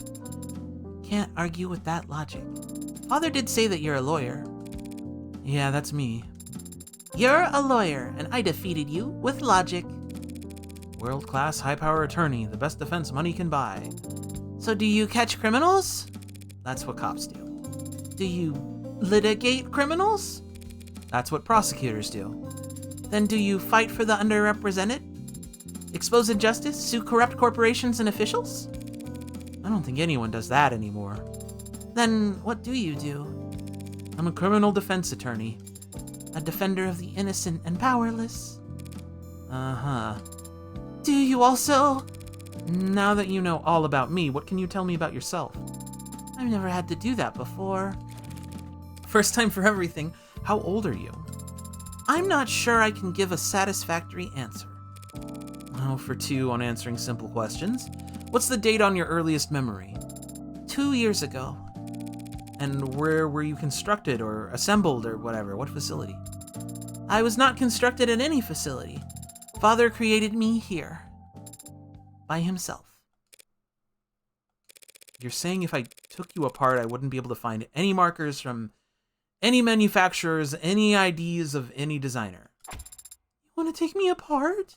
Can't argue with that logic. Father did say that you're a lawyer. Yeah, that's me. You're a lawyer, and I defeated you with logic. World-class high-power attorney, the best defense money can buy. So do you catch criminals? That's what cops do. Do you litigate criminals? That's what prosecutors do. Then do you fight for the underrepresented? Expose injustice? Sue corrupt corporations and officials? I don't think anyone does that anymore. Then what do you do? I'm a criminal defense attorney. A defender of the innocent and powerless. Uh-huh. Do you also... Now that you know all about me, what can you tell me about yourself? I've never had to do that before. First time for everything. How old are you? I'm not sure I can give a satisfactory answer. Oh, for 2 on answering simple questions. What's the date on your earliest memory? 2 years ago. And where were you constructed or assembled or whatever? What facility? I was not constructed at any facility. Father created me here. By himself. You're saying if I took you apart, I wouldn't be able to find any markers from any manufacturers, any IDs of any designer. You want to take me apart?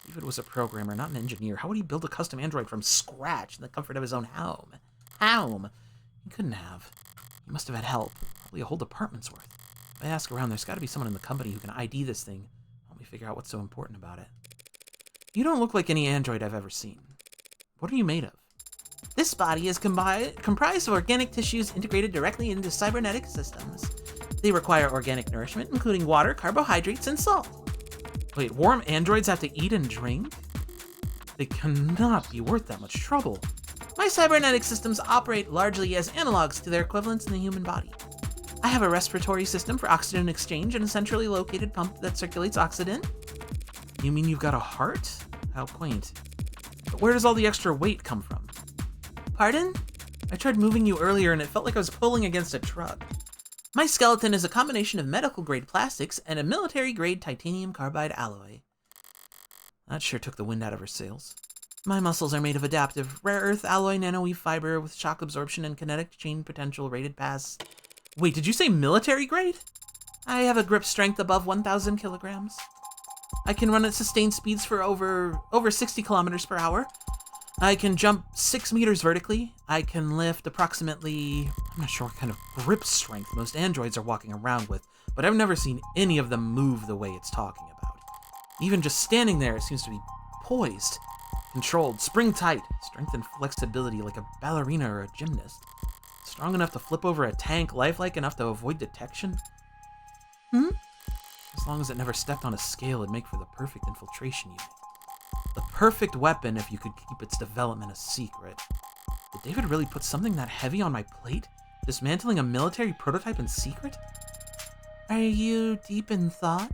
David was a programmer, not an engineer. How would he build a custom android from scratch in the comfort of his own home? He couldn't have. He must have had help. Probably a whole department's worth. If I ask around, there's got to be someone in the company who can ID this thing. Help me figure out what's so important about it. You don't look like any android I've ever seen. What are you made of? This body is comprised of organic tissues integrated directly into cybernetic systems. They require organic nourishment, including water, carbohydrates, and salt. Wait, warm androids have to eat and drink? They cannot be worth that much trouble. My cybernetic systems operate largely as analogs to their equivalents in the human body. I have a respiratory system for oxygen exchange and a centrally located pump that circulates oxygen. You mean you've got a heart? How quaint. But where does all the extra weight come from? Pardon? I tried moving you earlier and it felt like I was pulling against a truck. My skeleton is a combination of medical-grade plastics and a military-grade titanium carbide alloy. That sure took the wind out of her sails. My muscles are made of adaptive, rare earth alloy nanoweave fiber with shock absorption and kinetic chain potential rated pass. Wait, did you say military-grade? I have a grip strength above 1,000 kilograms. I can run at sustained speeds for over 60 kilometers per hour. I can jump 6 meters vertically. I can lift approximately... I'm not sure what kind of grip strength most androids are walking around with, but I've never seen any of them move the way it's talking about. Even just standing there, it seems to be poised, controlled, spring-tight, strength and flexibility like a ballerina or a gymnast. Strong enough to flip over a tank, lifelike enough to avoid detection. As long as it never stepped on a scale, it'd make for the perfect infiltration unit. The perfect weapon if you could keep its development a secret. Did David really put something that heavy on my plate? Dismantling a military prototype in secret? Are you deep in thought?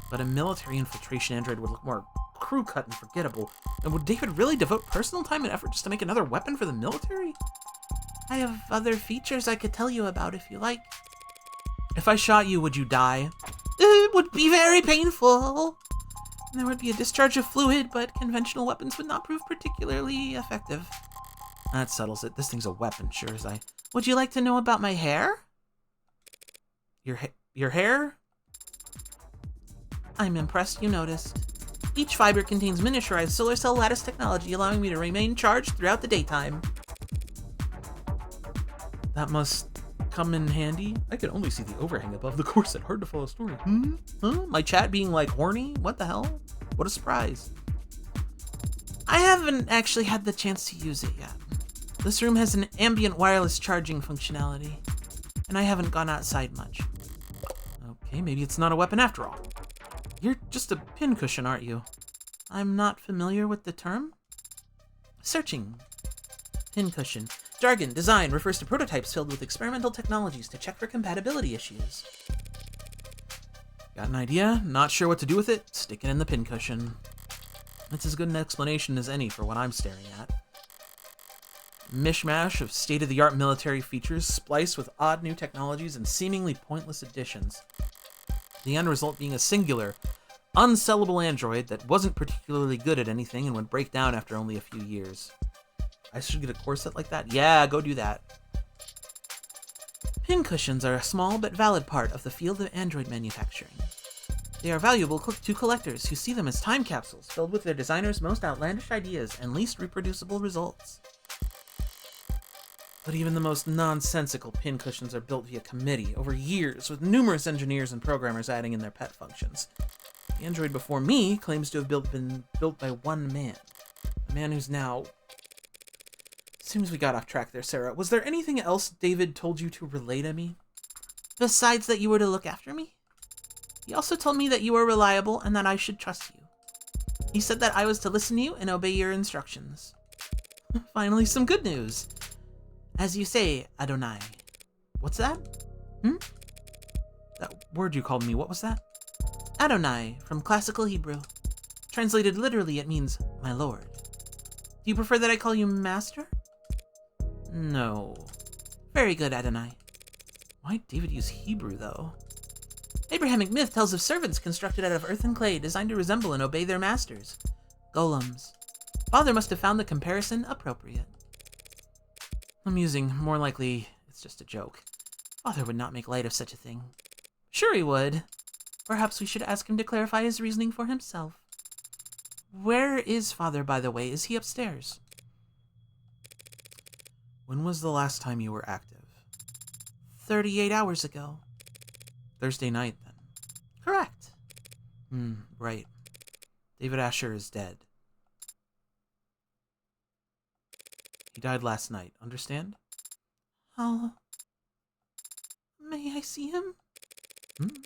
But a military infiltration android would look more crew-cut and forgettable. And would David really devote personal time and effort just to make another weapon for the military? I have other features I could tell you about if you like. If I shot you, would you die? It would be very painful. There would be a discharge of fluid, but conventional weapons would not prove particularly effective. That settles it. This thing's a weapon, sure as I... Would you like to know about my hair? Your hair? I'm impressed you noticed. Each fiber contains miniaturized solar cell lattice technology, allowing me to remain charged throughout the daytime. That must come in handy. I can only see the overhang above the corset. Hard to follow a story. Huh? My chat being like horny? What the hell? What a surprise. I haven't actually had the chance to use it yet. This room has an ambient wireless charging functionality, and I haven't gone outside much. Okay, maybe it's not a weapon after all. You're just a pincushion, aren't you? I'm not familiar with the term. Searching. Pincushion. Jargon, design, refers to prototypes filled with experimental technologies to check for compatibility issues. Got an idea? Not sure what to do with it? Stick it in the pincushion. That's as good an explanation as any for what I'm staring at. Mishmash of state-of-the-art military features spliced with odd new technologies and seemingly pointless additions. The end result being a singular, unsellable android that wasn't particularly good at anything and would break down after only a few years. I should get a corset like that? Yeah, go do that. Pincushions are a small but valid part of the field of android manufacturing. They are valuable to collectors who see them as time capsules filled with their designers' most outlandish ideas and least reproducible results. But even the most nonsensical pincushions are built via committee over years, with numerous engineers and programmers adding in their pet functions. The android before me claims to have been built by one man. A man who's now... Seems we got off track there, Sarah. Was there anything else David told you to relay to me? Besides that you were to look after me? He also told me that you were reliable and that I should trust you. He said that I was to listen to you and obey your instructions. Finally, some good news. As you say, Adonai. What's that? That word you called me, what was that? Adonai, from classical Hebrew. Translated literally, it means, my lord. Do you prefer that I call you master? No. Very good, Adonai. Why'd David use Hebrew, though? Abrahamic myth tells of servants constructed out of earth and clay, designed to resemble and obey their masters. Golems. Father must have found the comparison appropriate. Amusing. More likely, it's just a joke. Father would not make light of such a thing. Sure he would. Perhaps we should ask him to clarify his reasoning for himself. Where is Father, by the way? Is he upstairs? When was the last time you were active? 38 hours ago. Thursday night, then. Correct. Right. David Asher is dead. He died last night, understand? How... May I see him?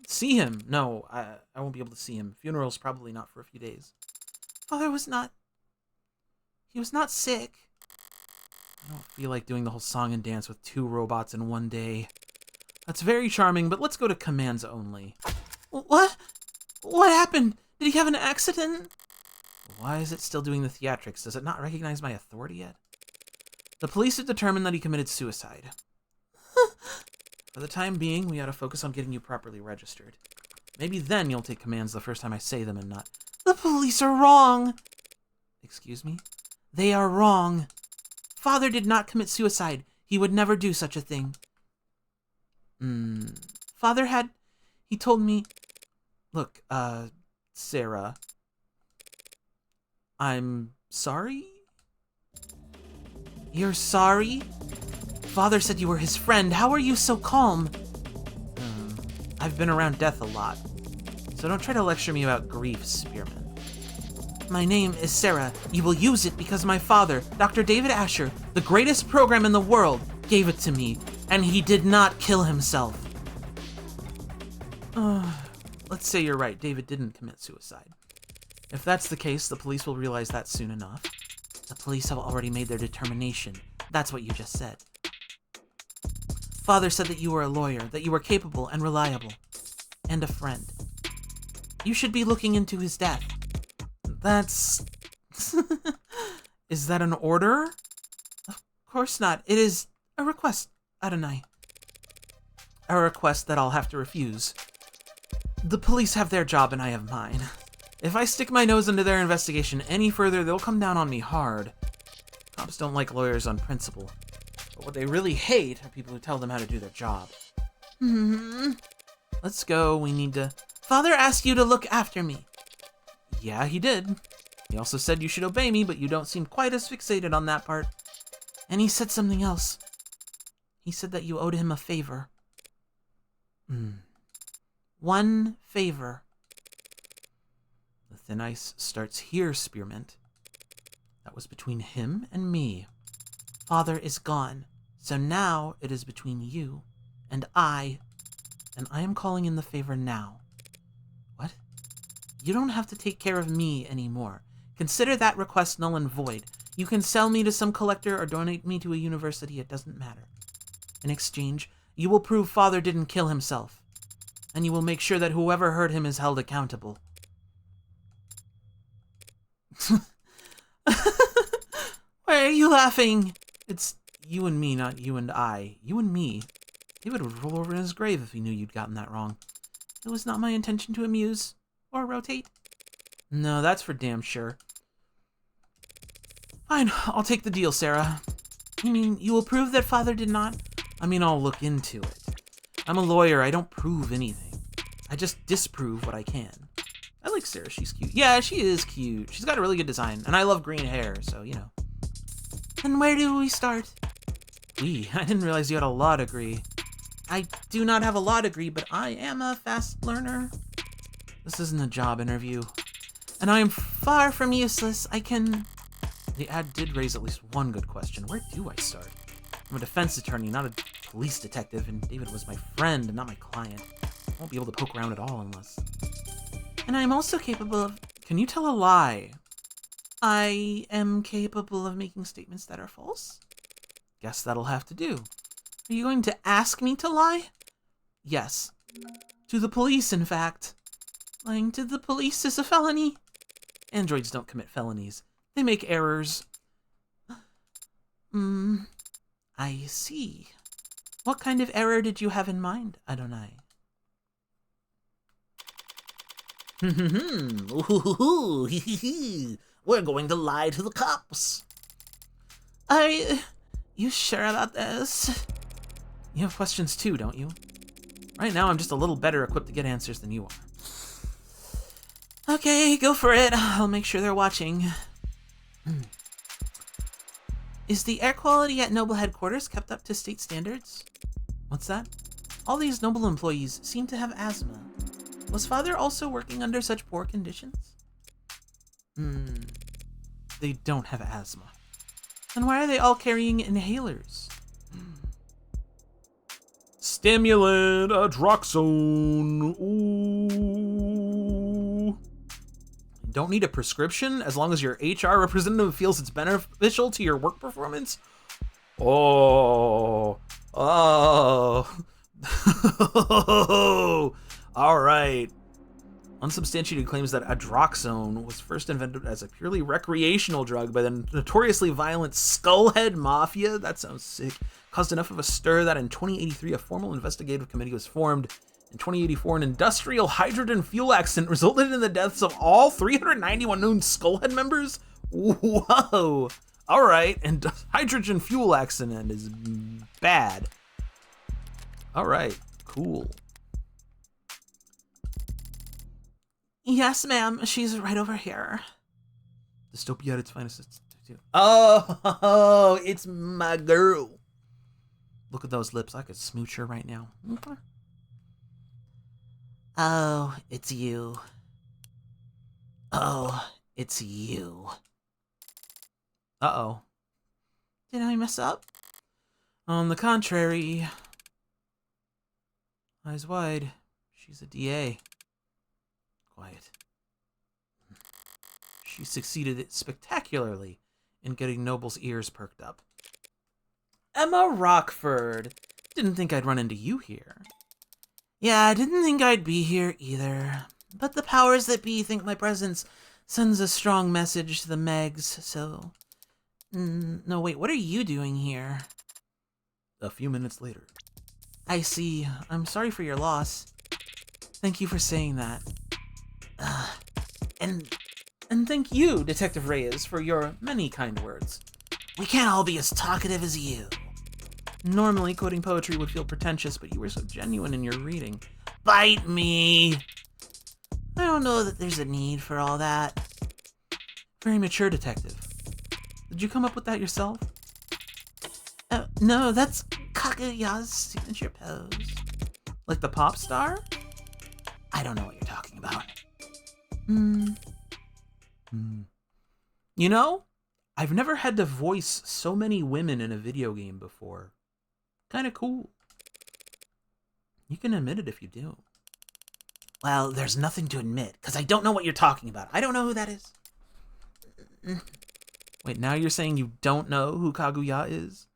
See him? No, I won't be able to see him. Funeral's probably not for a few days. Father was not... He was not sick. I don't feel like doing the whole song and dance with 2 robots in one day. That's very charming, but let's go to commands only. What? What happened? Did he have an accident? Why is it still doing the theatrics? Does it not recognize my authority yet? The police have determined that he committed suicide. For the time being, we ought to focus on getting you properly registered. Maybe then you'll take commands the first time I say them and not... The police are wrong! Excuse me? They are wrong. Father did not commit suicide. He would never do such a thing. Father had... He told me... Look, Sarah... I'm sorry? You're sorry? Father said you were his friend. How are you so calm? I've been around death a lot. So don't try to lecture me about grief, Spearman. My name is Sarah. You will use it because my father, Dr. David Asher, the greatest program in the world, gave it to me, and he did not kill himself. Let's say you're right. David didn't commit suicide. If that's the case, the police will realize that soon enough. The police have already made their determination. That's what you just said. Father said that you were a lawyer, that you were capable and reliable, and a friend. You should be looking into his death. That's... Is that an order? Of course not. It is a request, Adonai. a request that I'll have to refuse. The police have their job and I have mine. If I stick my nose into their investigation any further, they'll come down on me hard. Cops don't like lawyers on principle. But what they really hate are people who tell them how to do their job. Let's go, we need to... Father asked you to look after me. Yeah, he did. He also said you should obey me, but you don't seem quite as fixated on that part. And he said something else. He said that you owed him a favor. One favor. The thin ice starts here, Spearmint. That was between him and me. Father is gone, so now it is between you and I am calling in the favor now. What? You don't have to take care of me anymore. Consider that request null and void. You can sell me to some collector or donate me to a university, it doesn't matter. In exchange, you will prove Father didn't kill himself, and you will make sure that whoever hurt him is held accountable. Why are you laughing? It's you and me, not you and I. You and me. David would roll over in his grave if he knew you'd gotten that wrong. It was not my intention to amuse or rotate. No, that's for damn sure. Fine, I'll take the deal, Sarah. You mean you will prove that Father did not? I mean, I'll look into it. I'm a lawyer, I don't prove anything. I just disprove what I can. I like Sarah, she's cute. Yeah, she is cute. She's got a really good design, and I love green hair, so, you know. And where do we start? I didn't realize you had a law degree. I do not have a law degree, but I am a fast learner. This isn't a job interview. And I am far from useless. The ad did raise at least one good question. Where do I start? I'm a defense attorney, not a police detective, and David was my friend and not my client. I won't be able to poke around at all unless... And I'm also capable of... Can you tell a lie? I am capable of making statements that are false? Guess that'll have to do. Are you going to ask me to lie? Yes. To the police, in fact. Lying to the police is a felony. Androids don't commit felonies. They make errors. I see. What kind of error did you have in mind, Adonai? We're going to lie to the cops. You sure about this? You have questions too, don't you? Right now, I'm just a little better equipped to get answers than you are. Okay, go for it. I'll make sure they're watching. Is the air quality at Noble headquarters kept up to state standards? What's that? All these Noble employees seem to have asthma. Was Father also working under such poor conditions? They don't have asthma. Then why are they all carrying inhalers? Stimulant, Adroxone. Ooh. Don't need a prescription as long as your HR representative feels it's beneficial to your work performance? Oh. All right. Unsubstantiated claims that Adroxone was first invented as a purely recreational drug by the notoriously violent Skullhead Mafia. That sounds sick. Caused enough of a stir that in 2083 a formal investigative committee was formed. In 2084, an industrial hydrogen fuel accident resulted in the deaths of all 391 known Skullhead members. Whoa! All right, and hydrogen fuel accident is bad. All right, cool. Yes, ma'am. She's right over here. Dystopia at its finest. Oh, it's my girl. Look at those lips. I could smooch her right now. Oh, it's you. Oh, it's you. Uh-oh. Did I mess up? On the contrary. Eyes wide. She's a DA. Quiet. She succeeded spectacularly in getting Noble's ears perked up. Emma Rockford. Didn't think I'd run into you here. Yeah, I didn't think I'd be here either. But the powers that be think my presence sends a strong message to the Megs, so... No, wait, what are you doing here? A few minutes later. I see. I'm sorry for your loss. Thank you for saying that. And thank you, Detective Reyes, for your many kind words. We can't all be as talkative as you. Normally, quoting poetry would feel pretentious, but you were so genuine in your reading. Bite me! I don't know that there's a need for all that. Very mature, Detective. Did you come up with that yourself? No, that's Kaguya's signature pose. Like the pop star? I don't know what you're talking about. You know, I've never had to voice so many women in a video game before. Kinda cool. You can admit it if you do. Well, there's nothing to admit, because I don't know what you're talking about. I don't know who that is. Wait, now you're saying you don't know who Kaguya is?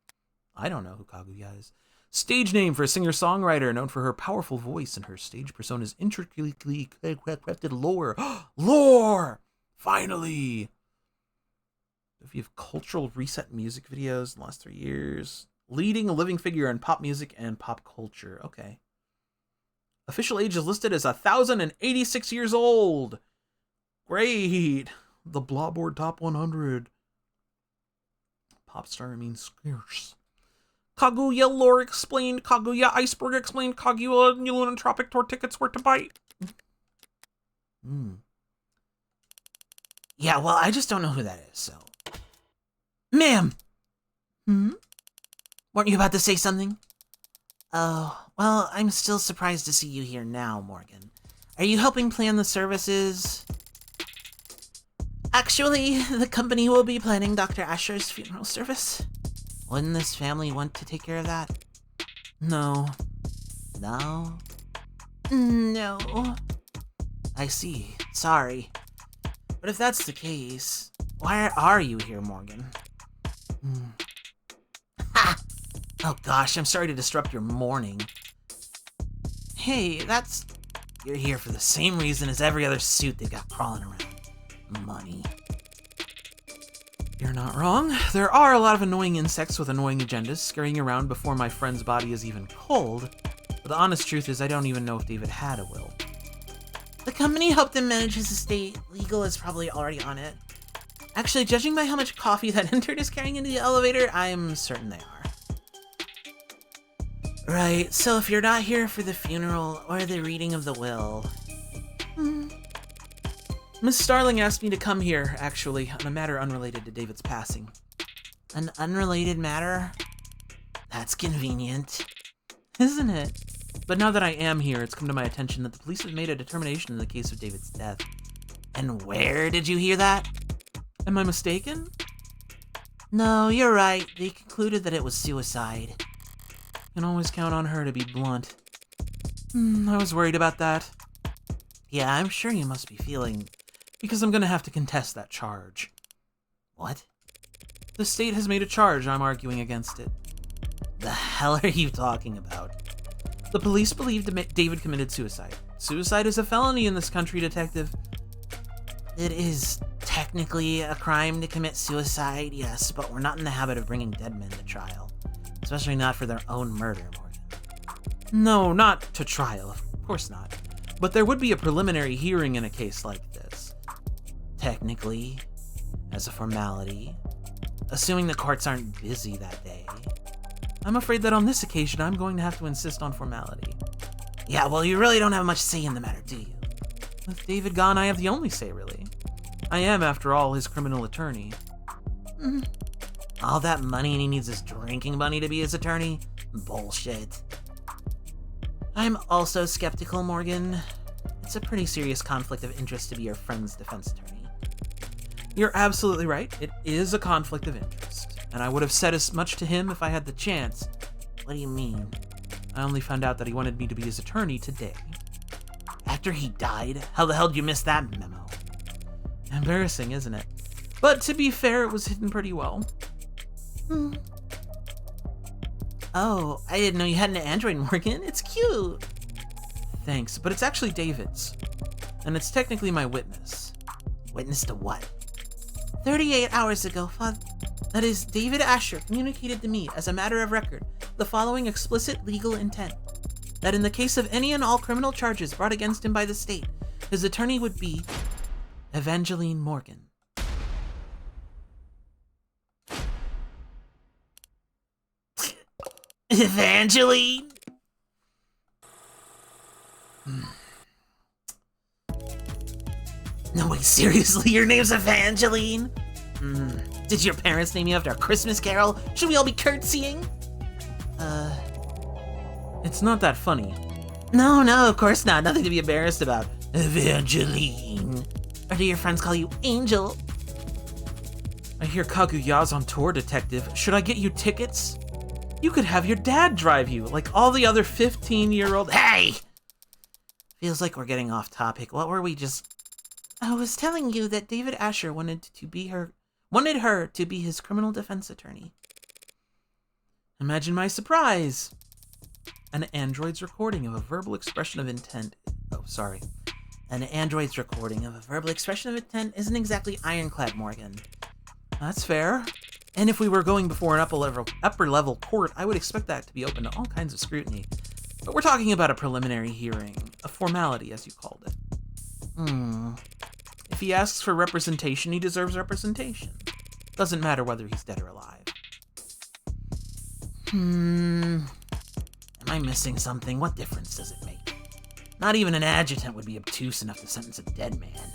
I don't know who Kaguya is. Stage name for a singer-songwriter known for her powerful voice and her stage persona's intricately crafted lore. Lore! Finally! If you have cultural reset music videos in the last 3 years. Leading a living figure in pop music and pop culture. Okay. Official age is listed as 1,086 years old. Great. The Blogboard Top 100. Pop star means scarce. Kaguya lore explained. Kaguya iceberg explained. Kaguya Lunotropic tour tickets were to buy. Yeah, well, I just don't know who that is, so. Ma'am! Weren't you about to say something? Oh, well, I'm still surprised to see you here now, Morgan. Are you helping plan the services? Actually, the company will be planning Dr. Asher's funeral service. Wouldn't this family want to take care of that? No. No? No. I see. Sorry. But if that's the case, why are you here, Morgan? Ha! Oh gosh, I'm sorry to disrupt your morning. Hey, you're here for the same reason as every other suit they got crawling around. Money. You're not wrong. There are a lot of annoying insects with annoying agendas scurrying around before my friend's body is even cold. But the honest truth is I don't even know if David had a will. The company helped him manage his estate. Legal is probably already on it. Actually, judging by how much coffee that intern is carrying into the elevator, I'm certain they are. Right, so if you're not here for the funeral or the reading of the will... Miss Starling asked me to come here, actually, on a matter unrelated to David's passing. An unrelated matter? That's convenient. Isn't it? But now that I am here, it's come to my attention that the police have made a determination in the case of David's death. And where did you hear that? Am I mistaken? No, you're right. They concluded that it was suicide. Can always count on her to be blunt. I was worried about that. Yeah, I'm sure you must be feeling... Because I'm gonna have to contest that charge. What? The state has made a charge, I'm arguing against it. The hell are you talking about? The police believe David committed suicide. Suicide is a felony in this country, Detective. It is technically a crime to commit suicide, yes, but we're not in the habit of bringing dead men to trial. Especially not for their own murder, Morgan. No, not to trial, of course not. But there would be a preliminary hearing in a case like this. Technically, as a formality, assuming the courts aren't busy that day. I'm afraid that on this occasion, I'm going to have to insist on formality. Yeah, well, you really don't have much say in the matter, do you? With David gone, I have the only say, really. I am, after all, his criminal attorney. All that money and he needs his drinking money to be his attorney? Bullshit. I'm also skeptical, Morgan. It's a pretty serious conflict of interest to be your friend's defense attorney. You're absolutely right. It is a conflict of interest. And I would have said as much to him if I had the chance. What do you mean? I only found out that he wanted me to be his attorney today. After he died? How the hell did you miss that memo? Embarrassing, isn't it? But to be fair, it was hidden pretty well. Oh, I didn't know you had an Android, Morgan. It's cute. Thanks, but it's actually David's. And it's technically my witness. Witness to what? 38 hours ago, That is, David Asher communicated to me as a matter of record the following explicit legal intent. That in the case of any and all criminal charges brought against him by the state, his attorney would be Evangeline Morgan. Evangeline? No, wait, seriously, your name's Evangeline? Did your parents name you after a Christmas carol? Should we all be curtsying? It's not that funny. No, of course not. Nothing to be embarrassed about. Evangeline. Or do your friends call you Angel? I hear Kaguya's on tour, Detective. Should I get you tickets? You could have your dad drive you, like all the other 15-year-old. Hey! Feels like we're getting off topic. What were we just... I was telling you that David Asher wanted her to be his criminal defense attorney. Imagine my surprise. An android's recording of a verbal expression of intent. Oh, sorry. An android's recording of a verbal expression of intent isn't exactly ironclad, Morgan. That's fair. And if we were going before an upper level court, I would expect that to be open to all kinds of scrutiny. But we're talking about a preliminary hearing, a formality, as you called it. If he asks for representation, he deserves representation. Doesn't matter whether he's dead or alive. Am I missing something? What difference does it make? Not even an adjutant would be obtuse enough to sentence a dead man.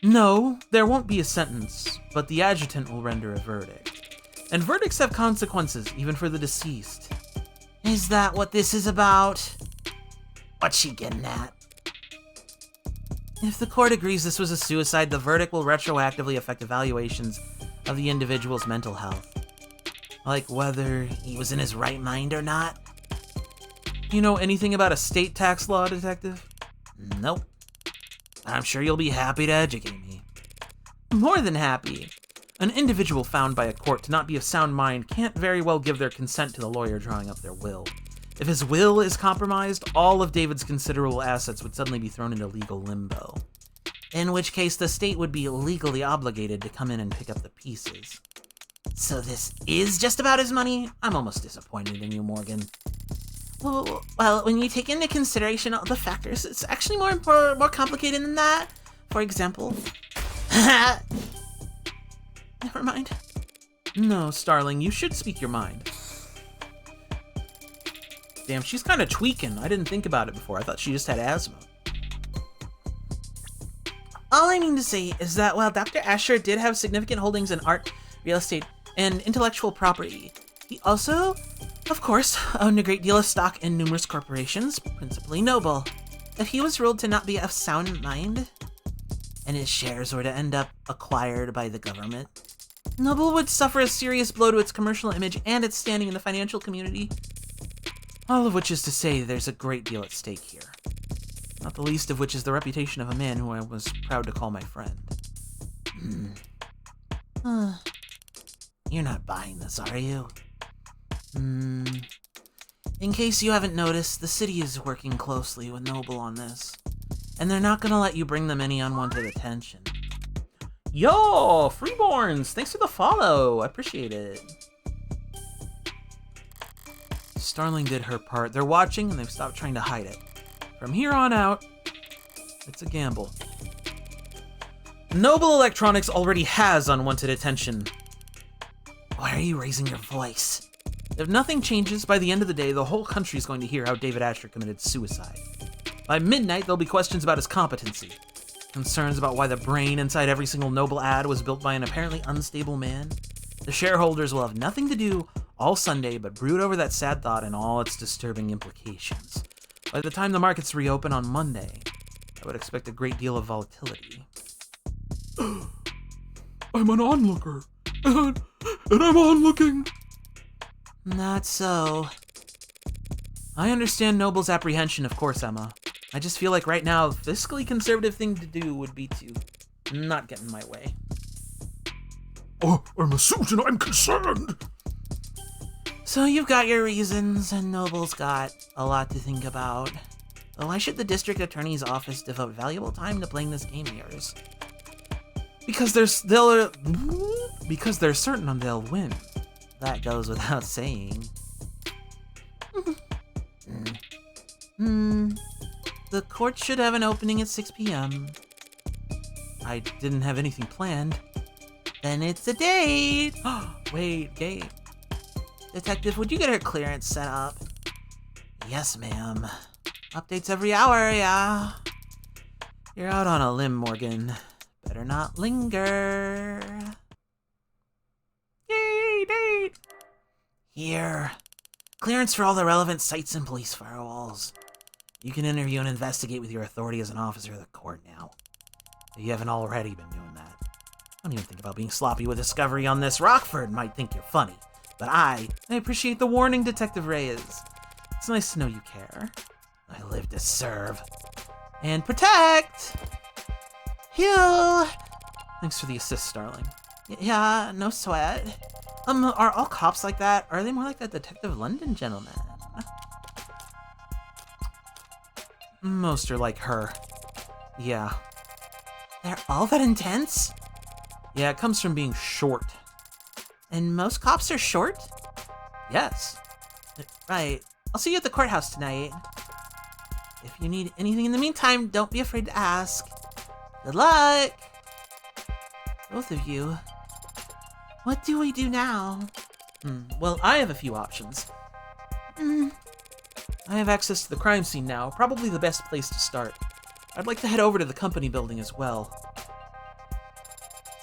No, there won't be a sentence, but the adjutant will render a verdict. And verdicts have consequences, even for the deceased. Is that what this is about? What's she getting at? If the court agrees this was a suicide, the verdict will retroactively affect evaluations of the individual's mental health. Like whether he was in his right mind or not? You know anything about estate tax law, Detective? Nope. I'm sure you'll be happy to educate me. More than happy. An individual found by a court to not be of sound mind can't very well give their consent to the lawyer drawing up their will. If his will is compromised, all of David's considerable assets would suddenly be thrown into legal limbo. In which case, the state would be legally obligated to come in and pick up the pieces. So this is just about his money? I'm almost disappointed in you, Morgan. Well, when you take into consideration all the factors, it's actually more complicated than that. For example... Never mind. No, Starling, you should speak your mind. Damn, she's kind of tweaking. I didn't think about it before. I thought she just had asthma. All I mean to say is that while Dr. Asher did have significant holdings in art, real estate, and intellectual property, he also, of course, owned a great deal of stock in numerous corporations, principally Noble. If he was ruled to not be of sound mind, and his shares were to end up acquired by the government, Noble would suffer a serious blow to its commercial image and its standing in the financial community. All of which is to say there's a great deal at stake here. Not the least of which is the reputation of a man who I was proud to call my friend. You're not buying this, are you? In case you haven't noticed, the city is working closely with Noble on this. And they're not gonna let you bring them any unwanted attention. Yo, Freeborns! Thanks for the follow! I appreciate it. Starling did her part. They're watching and they've stopped trying to hide it. From here on out, it's a gamble. Noble Electronics already has unwanted attention. Why are you raising your voice? If nothing changes, by the end of the day, the whole country is going to hear how David Asher committed suicide. By midnight, there'll be questions about his competency. Concerns about why the brain inside every single Noble ad was built by an apparently unstable man. The shareholders will have nothing to do all Sunday but brood over that sad thought and all its disturbing implications. By the time the markets reopen on Monday, I would expect a great deal of volatility. I'm an onlooker, and I'm onlooking. Not so. I understand Noble's apprehension, of course, Emma. I just feel like right now, the fiscally conservative thing to do would be to not get in my way. Oh, I'm a suit and I'm concerned. So you've got your reasons, and Noble's got a lot to think about. But why should the district attorney's office devote valuable time to playing this game of yours? Because they're certain they'll win. That goes without saying. The court should have an opening at 6 p.m. I didn't have anything planned. Then it's a date. Wait, Gabe. Detective, would you get her clearance set up? Yes, ma'am. Updates every hour, yeah. You're out on a limb, Morgan. Better not linger. Yay, date! Here. Clearance for all the relevant sites and police firewalls. You can interview and investigate with your authority as an officer of the court now. If you haven't already been doing that. Don't even think about being sloppy with discovery on this. Rockford might think you're funny, but I appreciate the warning, Detective Reyes. It's nice to know you care. I live to serve. And protect! Heal! Thanks for the assist, darling. Yeah, no sweat. Are all cops like that? Or are they more like that Detective London gentleman? Most are like her. Yeah. They're all that intense? Yeah, it comes from being short. And most cops are short? Yes. Right. I'll see you at the courthouse tonight. If you need anything in the meantime, don't be afraid to ask. Good luck! Both of you. What do we do now? Well, I have a few options. I have access to the crime scene now, probably the best place to start. I'd like to head over to the company building as well.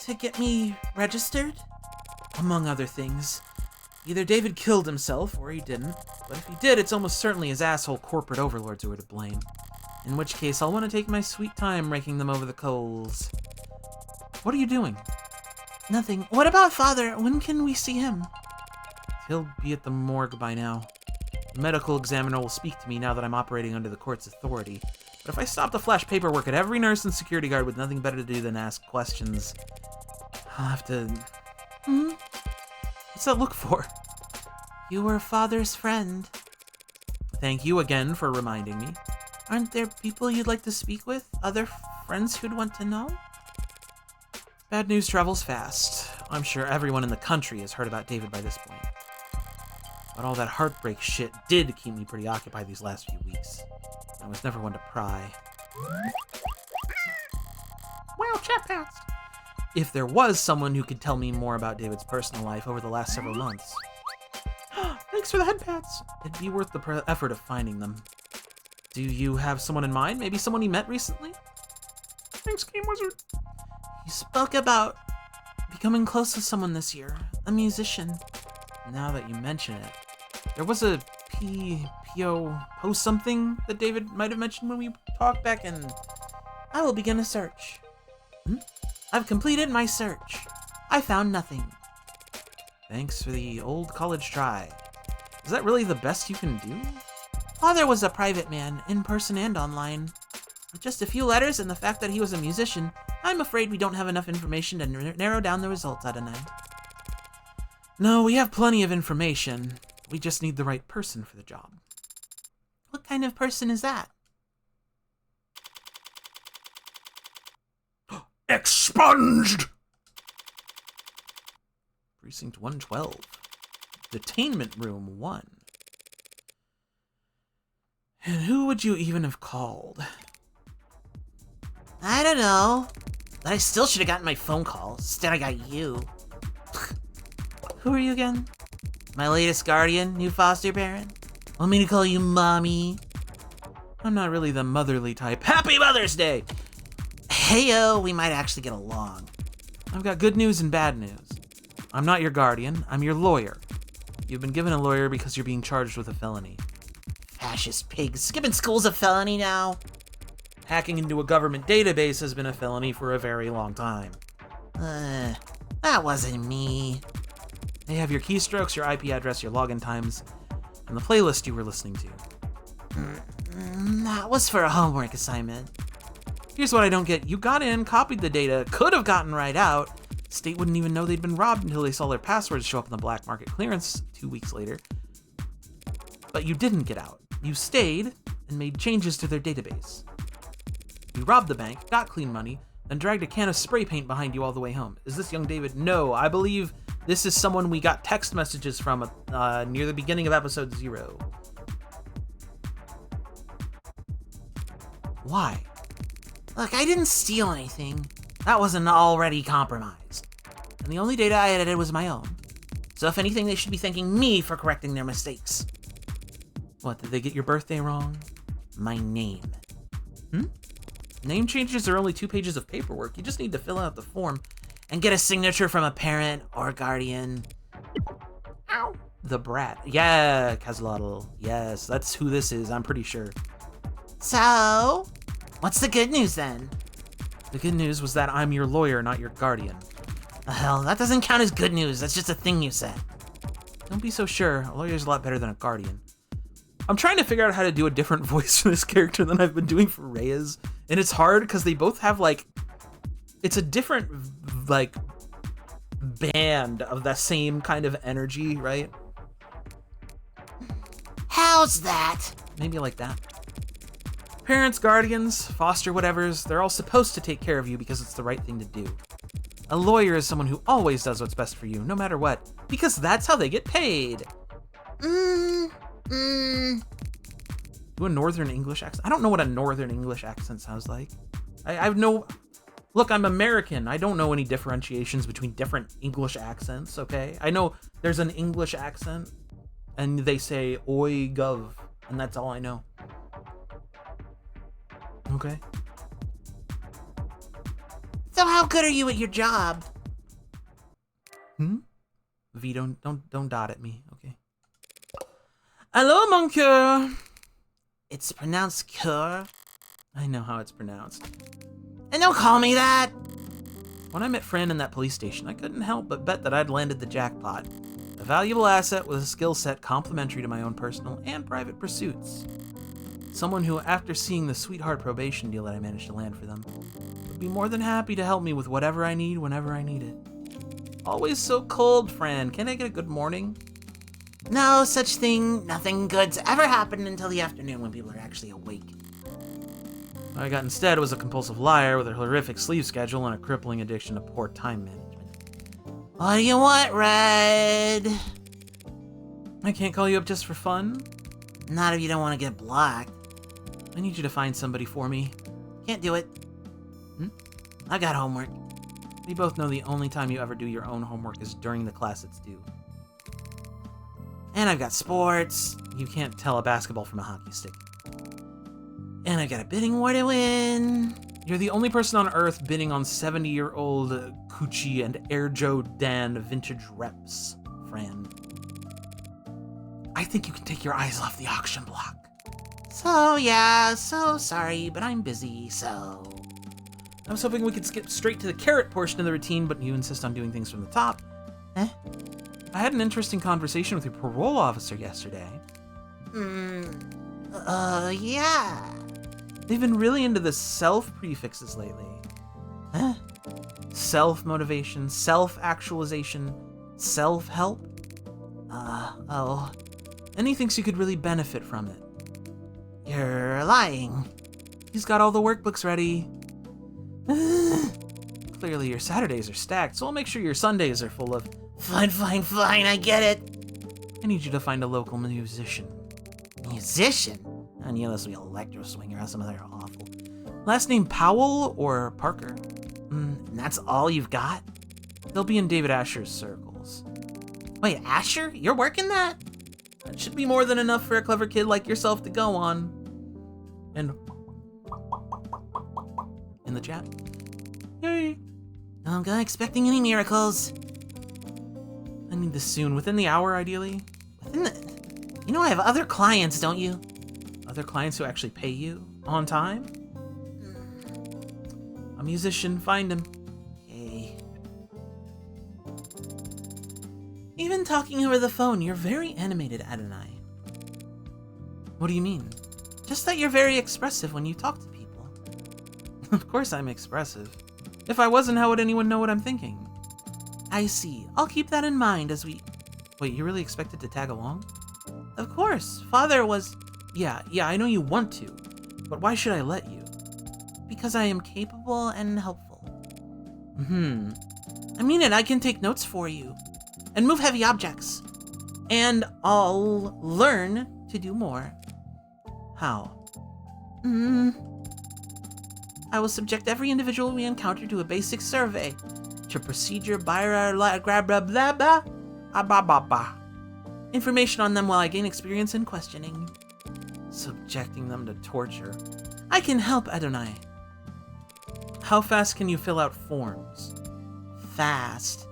To get me registered? Among other things. Either David killed himself, or he didn't. But if he did, it's almost certainly his asshole corporate overlords who are to blame. In which case, I'll want to take my sweet time raking them over the coals. What are you doing? Nothing. What about Father? When can we see him? He'll be at the morgue by now. The medical examiner will speak to me now that I'm operating under the court's authority. But if I stop to flash paperwork at every nurse and security guard with nothing better to do than ask questions, I'll have to... What's that look for? You were Father's friend. Thank you again for reminding me. Aren't there people you'd like to speak with? Other friends who'd want to know? Bad news travels fast. I'm sure everyone in the country has heard about David by this point. But all that heartbreak shit did keep me pretty occupied these last few weeks. I was never one to pry. Well, chat pants. If there was someone who could tell me more about David's personal life over the last several months. Thanks for the head pats. It'd be worth the effort of finding them. Do you have someone in mind? Maybe someone you met recently? Thanks, Game Wizard. You spoke about becoming close to someone this year, a musician. Now that you mention it, there was a PO post something that David might have mentioned when we talked back in... I will begin a search. I've completed my search. I found nothing. Thanks for the old college try. Is that really the best you can do? Father was a private man, in person and online. With just a few letters and the fact that he was a musician, I'm afraid we don't have enough information to narrow down the results at a night. No, we have plenty of information. We just need the right person for the job. What kind of person is that? Expunged! Precinct 112. Detainment Room 1. And who would you even have called? I don't know. But I still should have gotten my phone call. Instead, I got you. Who are you again? My latest guardian, new foster parent? Want me to call you Mommy? I'm not really the motherly type. Happy Mother's Day! Heyo, we might actually get along. I've got good news and bad news. I'm not your guardian, I'm your lawyer. You've been given a lawyer because you're being charged with a felony. Fascist pigs. Skipping school's a felony now. Hacking into a government database has been a felony for a very long time. That wasn't me. They have your keystrokes, your IP address, your login times, and the playlist you were listening to. That was for a homework assignment. Here's what I don't get. You got in, copied the data, could have gotten right out. State wouldn't even know they'd been robbed until they saw their passwords show up in the black market clearance 2 weeks later. But you didn't get out. You stayed and made changes to their database. You robbed the bank, got clean money, and dragged a can of spray paint behind you all the way home. Is this young David? No, I believe this is someone we got text messages from near the beginning of episode 0. Why? Look, I didn't steal anything. That wasn't already compromised. And the only data I edited was my own. So if anything, they should be thanking me for correcting their mistakes. What, did they get your birthday wrong? My name. Name changes are only 2 pages of paperwork. You just need to fill out the form. And get a signature from a parent or guardian. Ow. The Brat. Yeah, Kazlotl. Yes, that's who this is, I'm pretty sure. So, what's the good news then? The good news was that I'm your lawyer, not your guardian. Hell, that doesn't count as good news. That's just a thing you said. Don't be so sure. A lawyer's a lot better than a guardian. I'm trying to figure out how to do a different voice for this character than I've been doing for Reyes. And it's hard because they both have, like... It's a different, like, band of the same kind of energy, right? How's that? Maybe like that. Parents, guardians, foster whatevers, they're all supposed to take care of you because it's the right thing to do. A lawyer is someone who always does what's best for you, no matter what, because that's how they get paid. Do a Northern English accent? I don't know what a Northern English accent sounds like. I have no... Look, I'm American. I don't know any differentiations between different English accents, okay? I know there's an English accent, and they say, oi, gov, and that's all I know. Okay. So how good are you at your job? V, don't dot at me, okay? Hello, mon coeur. It's pronounced cure. I know how it's pronounced. And don't call me that. When I met Fran in that police station, I couldn't help but bet that I'd landed the jackpot. A valuable asset with a skill set complementary to my own personal and private pursuits. Someone who, after seeing the sweetheart probation deal that I managed to land for them, would be more than happy to help me with whatever I need whenever I need it. Always so cold, Fran. Can I get a good morning? No such thing. Nothing good's ever happened until the afternoon when people are actually awake. What I got instead was a compulsive liar with a horrific sleep schedule and a crippling addiction to poor time management. What do you want, Red? I can't call you up just for fun. Not if you don't want to get blocked. I need you to find somebody for me. Can't do it. I got homework. We both know the only time you ever do your own homework is during the class it's due. And I've got sports. You can't tell a basketball from a hockey stick. And I've got a bidding war to win. You're the only person on Earth bidding on 70-year-old Gucci and Air Jordan vintage reps, Fran. I think you can take your eyes off the auction block. So, yeah, so sorry, but I'm busy, so... I was hoping we could skip straight to the carrot portion of the routine, but you insist on doing things from the top. Eh? I had an interesting conversation with your parole officer yesterday. Yeah. They've been really into the self prefixes lately. Huh? Self-motivation, self-actualization, self-help. Oh. And he thinks you could really benefit from it. You're lying. He's got all the workbooks ready. Clearly your Saturdays are stacked, so I'll make sure your Sundays are full of... Fine, I get it. I need you to find a local musician. Musician? I knew this would be electro swinger or something awful. Last name Powell or Parker? And that's all you've got? They'll be in David Asher's circles. Wait, Asher? You're working that? That should be more than enough for a clever kid like yourself to go on. And... in the chat. Yay! I'm not expecting any miracles. I need this soon, within the hour, ideally. You know I have other clients, don't you? Other clients who actually pay you on time? A musician, find him. Okay. Even talking over the phone, you're very animated, Adonai. What do you mean? Just that you're very expressive when you talk to people. Of course I'm expressive. If I wasn't, how would anyone know what I'm thinking? I see. I'll keep that in mind as we... Wait, you really expected to tag along? Of course. Father was... Yeah, I know you want to. But why should I let you? Because I am capable and helpful. I mean it, I can take notes for you. And move heavy objects. And I'll learn to do more. How? I will subject every individual we encounter to a basic survey. To procedure information on them while I gain experience in questioning. Subjecting them to torture. I can help, Adonai. How fast can you fill out forms? Fast.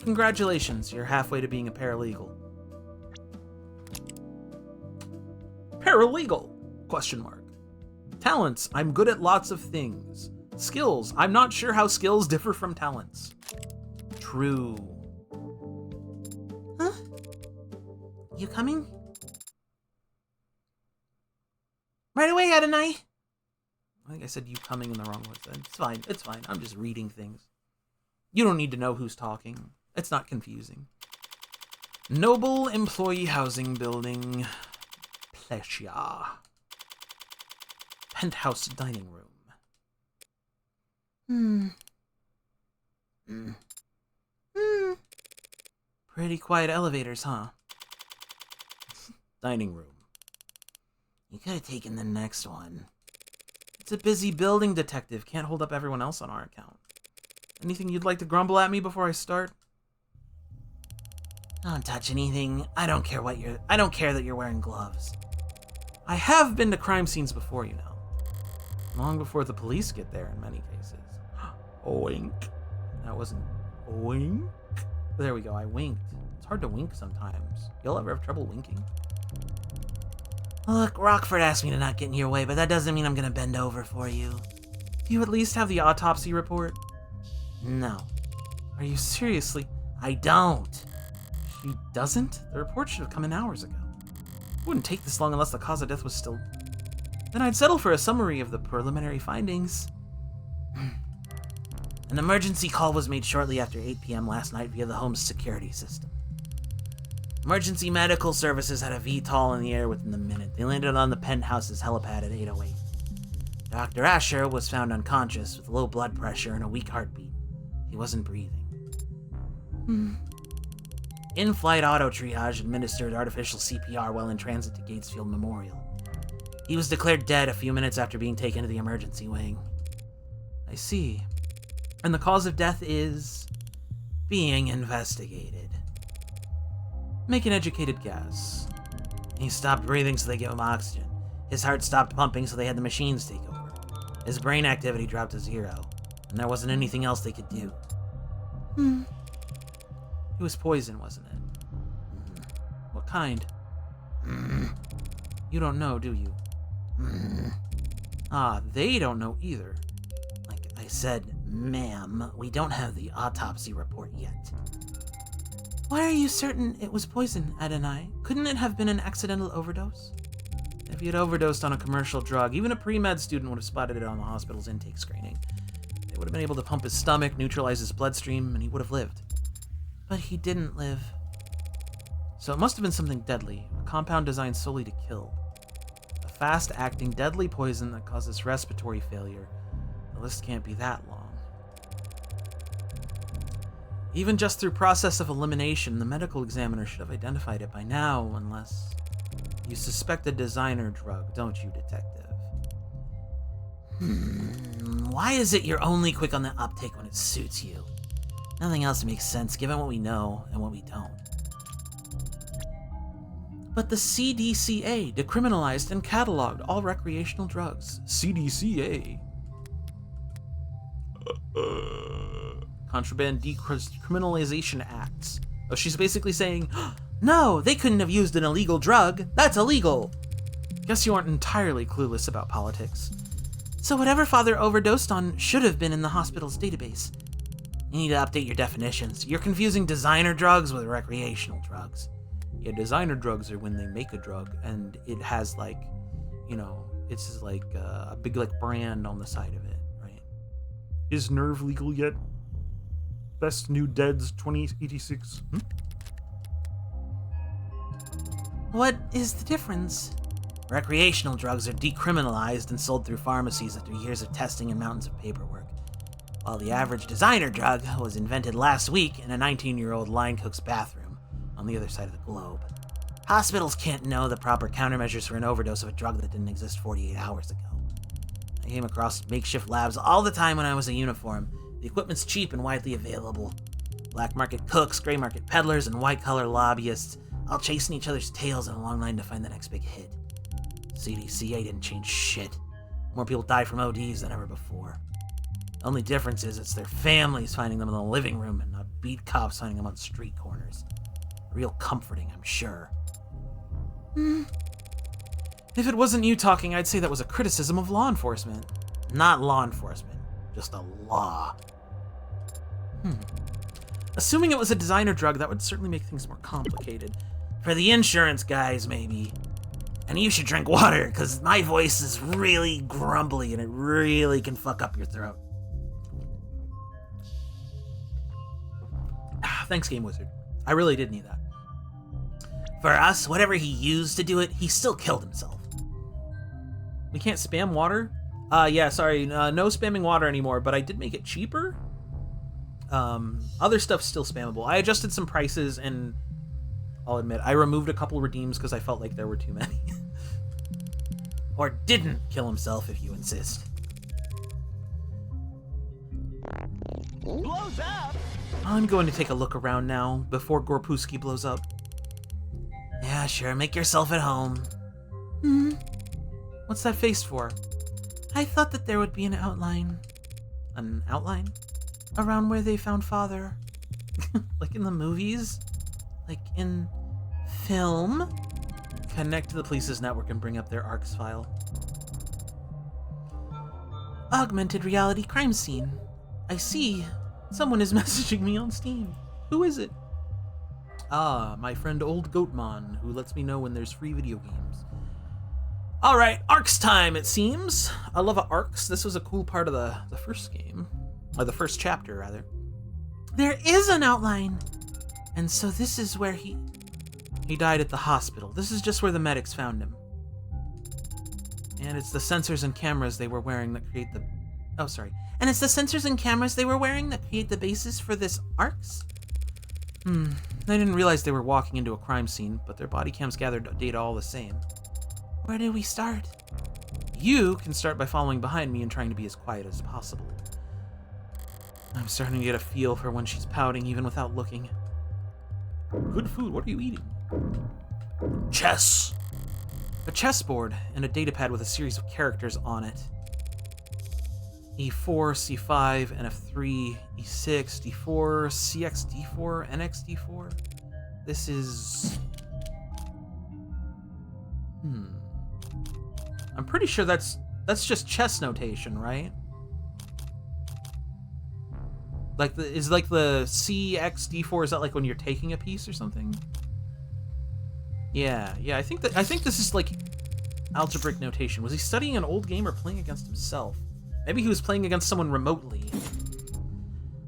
Congratulations, you're halfway to being a paralegal. Paralegal? Question mark. Talents, I'm good at lots of things. Skills, I'm not sure how skills differ from talents. True. Huh? You coming? Right away, Adonai. I think I said you coming in the wrong way. It's fine. I'm just reading things. You don't need to know who's talking. It's not confusing. Noble Employee Housing Building. Plesia. Penthouse dining room. Pretty quiet elevators, huh? Dining room. You could have taken the next one. It's a busy building, detective. Can't hold up everyone else on our account. Anything you'd like to grumble at me before I start? Don't touch anything. I don't care that you're wearing gloves. I have been to crime scenes before, you know. Long before the police get there in many cases. Wink. That wasn't wink. There we go, I winked. It's hard to wink sometimes. You'll ever have trouble winking? Look, Rockford asked me to not get in your way, but that doesn't mean I'm gonna bend over for you. Do you at least have the autopsy report? No. Are you seriously? I don't. She doesn't? The report should have come in hours ago. It wouldn't take this long unless the cause of death was still... Then I'd settle for a summary of the preliminary findings. An emergency call was made shortly after 8 p.m. last night via the home's security system. Emergency medical services had a VTOL in the air within the minute. They landed on the penthouse's helipad at 8:08. Dr. Asher was found unconscious with low blood pressure and a weak heartbeat. He wasn't breathing. In-flight auto triage administered artificial CPR while in transit to Gatesfield Memorial. He was declared dead a few minutes after being taken to the emergency wing. I see. And the cause of death is... being investigated. Make an educated guess. He stopped breathing, so they gave him oxygen. His heart stopped pumping, so they had the machines take over. His brain activity dropped to 0, and there wasn't anything else they could do. It was poison, wasn't it? What kind? You don't know, do you? Ah, they don't know either. Like I said, ma'am, we don't have the autopsy report yet. Why are you certain it was poison, Adonai? Couldn't it have been an accidental overdose? If he had overdosed on a commercial drug, even a pre-med student would have spotted it on the hospital's intake screening. They would have been able to pump his stomach, neutralize his bloodstream, and he would have lived. But he didn't live. So it must have been something deadly, a compound designed solely to kill. A fast-acting, deadly poison that causes respiratory failure. The list can't be that long. Even just through process of elimination, the medical examiner should have identified it by now, unless... You suspect a designer drug, don't you, detective? Why is it you're only quick on the uptake when it suits you? Nothing else makes sense, given what we know and what we don't. But the CDCA decriminalized and cataloged all recreational drugs. CDCA? Contraband Decriminalization Acts. Oh, she's basically saying, no, they couldn't have used an illegal drug. That's illegal. Guess you aren't entirely clueless about politics. So whatever Father overdosed on should have been in the hospital's database. You need to update your definitions. You're confusing designer drugs with recreational drugs. Yeah, designer drugs are when they make a drug and it has like, you know, it's like a big like brand on the side of it, right? Is Nerve legal yet? Best New Deads 2086. What is the difference? Recreational drugs are decriminalized and sold through pharmacies after years of testing and mountains of paperwork. while the average designer drug was invented last week in a 19-year-old line cook's bathroom on the other side of the globe. Hospitals can't know the proper countermeasures for an overdose of a drug that didn't exist 48 hours ago. I came across makeshift labs all the time when I was a uniform. The equipment's cheap and widely available. Black market cooks, gray market peddlers, and white-collar lobbyists all chasing each other's tails in a long line to find the next big hit. CDCA didn't change shit. More people die from ODs than ever before. The only difference is it's their families finding them in the living room and not beat cops finding them on street corners. Real comforting, I'm sure. If it wasn't you talking, I'd say that was a criticism of law enforcement. Not law enforcement, just a law. Assuming it was a designer drug, that would certainly make things more complicated. For the insurance guys, maybe. And you should drink water, because my voice is really grumbly and it really can fuck up your throat. Thanks, Game Wizard. I really did need that. For us, whatever he used to do it, he still killed himself. We can't spam water? No spamming water anymore, but I did make it cheaper. Other stuff's still spammable. I adjusted some prices, and I'll admit, I removed a couple redeems because I felt like there were too many. Or didn't kill himself, if you insist. Blows up! I'm going to take a look around now, before Gorpooski blows up. Yeah, sure, make yourself at home. What's that face for? I thought that there would be an outline. An outline? Around where they found Father. Like in the movies? Like in film? Connect to the police's network and bring up their ARCS file. Augmented reality crime scene. I see. Someone is messaging me on Steam. Who is it? Ah, my friend Old Goatmon, who lets me know when there's free video games. Alright, ARCS time, it seems. I love ARCS. This was a cool part of the first game. Or the first chapter, rather. There is an outline. And so this is where he died at the hospital. This is just where the medics found him. And it's the sensors and cameras they were wearing that create the... Oh, sorry. And it's the sensors and cameras they were wearing that create the basis for this ARCS? I didn't realize they were walking into a crime scene, but their body cams gathered data all the same. Where do we start? You can start by following behind me and trying to be as quiet as possible. I'm starting to get a feel for when she's pouting even without looking. Good food, what are you eating? Chess. A chessboard and a datapad with a series of characters on it. E4, C5, NF3, E6, D4, CX, D4, NX, D4. This is... I'm pretty sure that's just chess notation, right? Is the CX, D4, is that like when you're taking a piece or something? Yeah, I think this is like algebraic notation. Was he studying an old game or playing against himself? Maybe he was playing against someone remotely.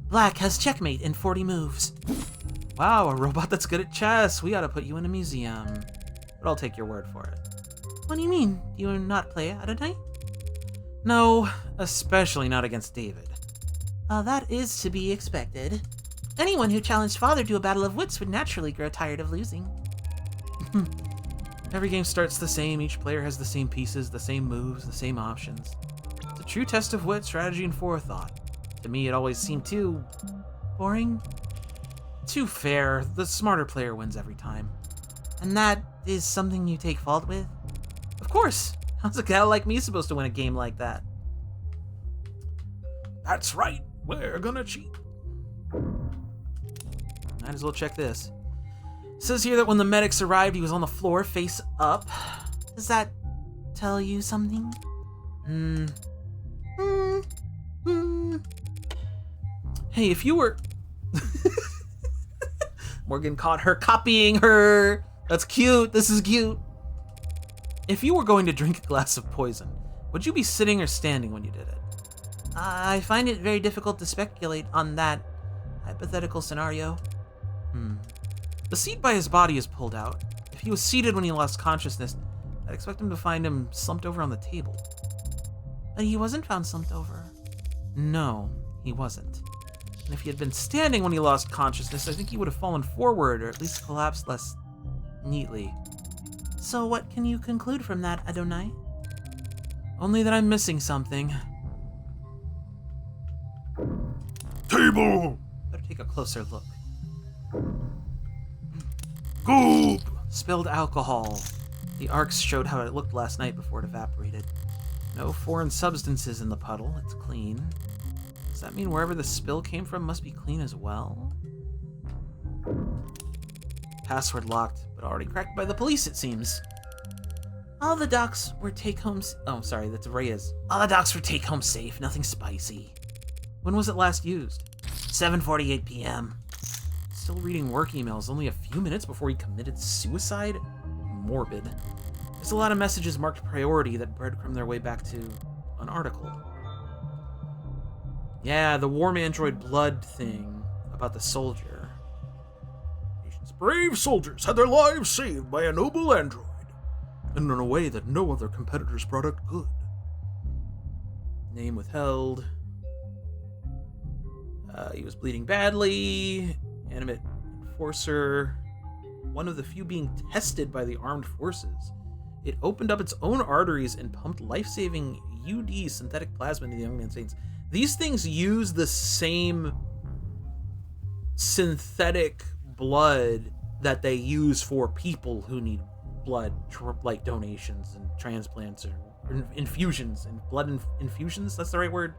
Black has checkmate in 40 moves. Wow, a robot that's good at chess. We ought to put you in a museum. But I'll take your word for it. What do you mean? Do you not play at a night? No, especially not against David. That is to be expected. Anyone who challenged Father to a battle of wits would naturally grow tired of losing. Every game starts the same. Each player has the same pieces, the same moves, the same options. It's a true test of wit, strategy, and forethought. To me, it always seemed too... boring? Too fair. The smarter player wins every time. And that is something you take fault with? Of course. How's a guy like me supposed to win a game like that? That's right. We're gonna cheat. Might as well check this. It says here that when the medics arrived, he was on the floor, face up. Does that tell you something? Hey, if you were... Morgan caught her copying her. That's cute. This is cute. If you were going to drink a glass of poison, would you be sitting or standing when you did it? I find it very difficult to speculate on that hypothetical scenario. The seat by his body is pulled out. If he was seated when he lost consciousness, I'd expect him to find him slumped over on the table. But he wasn't found slumped over. No, he wasn't. And if he had been standing when he lost consciousness, I think he would have fallen forward, or at least collapsed less neatly. So what can you conclude from that, Adonai? Only that I'm missing something. Table! Better take a closer look. Goop! Spilled alcohol. The arcs showed how it looked last night before it evaporated. No foreign substances in the puddle. It's clean. Does that mean wherever the spill came from must be clean as well? Password locked, but already cracked by the police, it seems. All the docks were take-home... Oh, sorry, that's Reyes. All the docks were take-home safe, nothing spicy. When was it last used? 7:48 p.m. Still reading work emails only a few minutes before he committed suicide? Morbid. There's a lot of messages marked priority that breadcrumb their way back to an article. Yeah, the warm android blood thing about the soldier. Brave soldiers had their lives saved by a noble android, and in a way that no other competitor's product could. Name withheld. He was bleeding badly. Animate enforcer. One of the few being tested by the armed forces. It opened up its own arteries and pumped life-saving UD synthetic plasma into the young man's veins. These things use the same synthetic blood that they use for people who need blood, like donations and transplants or infusions and blood infusions. That's the right word.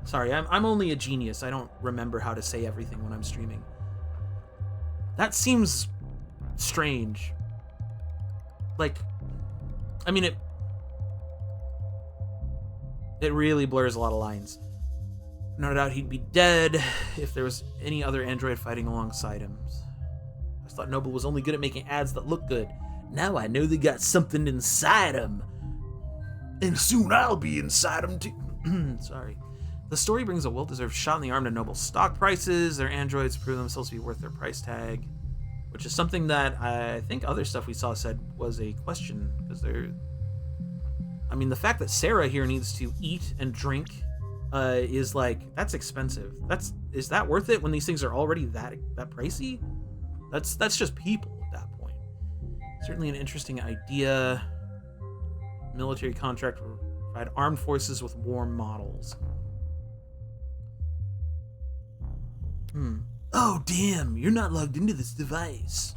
Sorry, I'm only a genius. I don't remember how to say everything when I'm streaming. That seems strange. Like, I mean, it really blurs a lot of lines. No doubt he'd be dead if there was any other android fighting alongside him. I thought Noble was only good at making ads that look good. Now I know they got something inside him. And soon I'll be inside him too. Sorry. The story brings a well-deserved shot in the arm to Noble's stock prices. Their androids prove themselves to be worth their price tag, which is something that I think other stuff we saw said was a question, because they're... I mean, the fact that Sarah here needs to eat and drink is like, that's expensive. Is that worth it when these things are already that pricey? That's just people at that point. Certainly an interesting idea. Military contract will provide armed forces with warm models. Oh, damn, you're not logged into this device.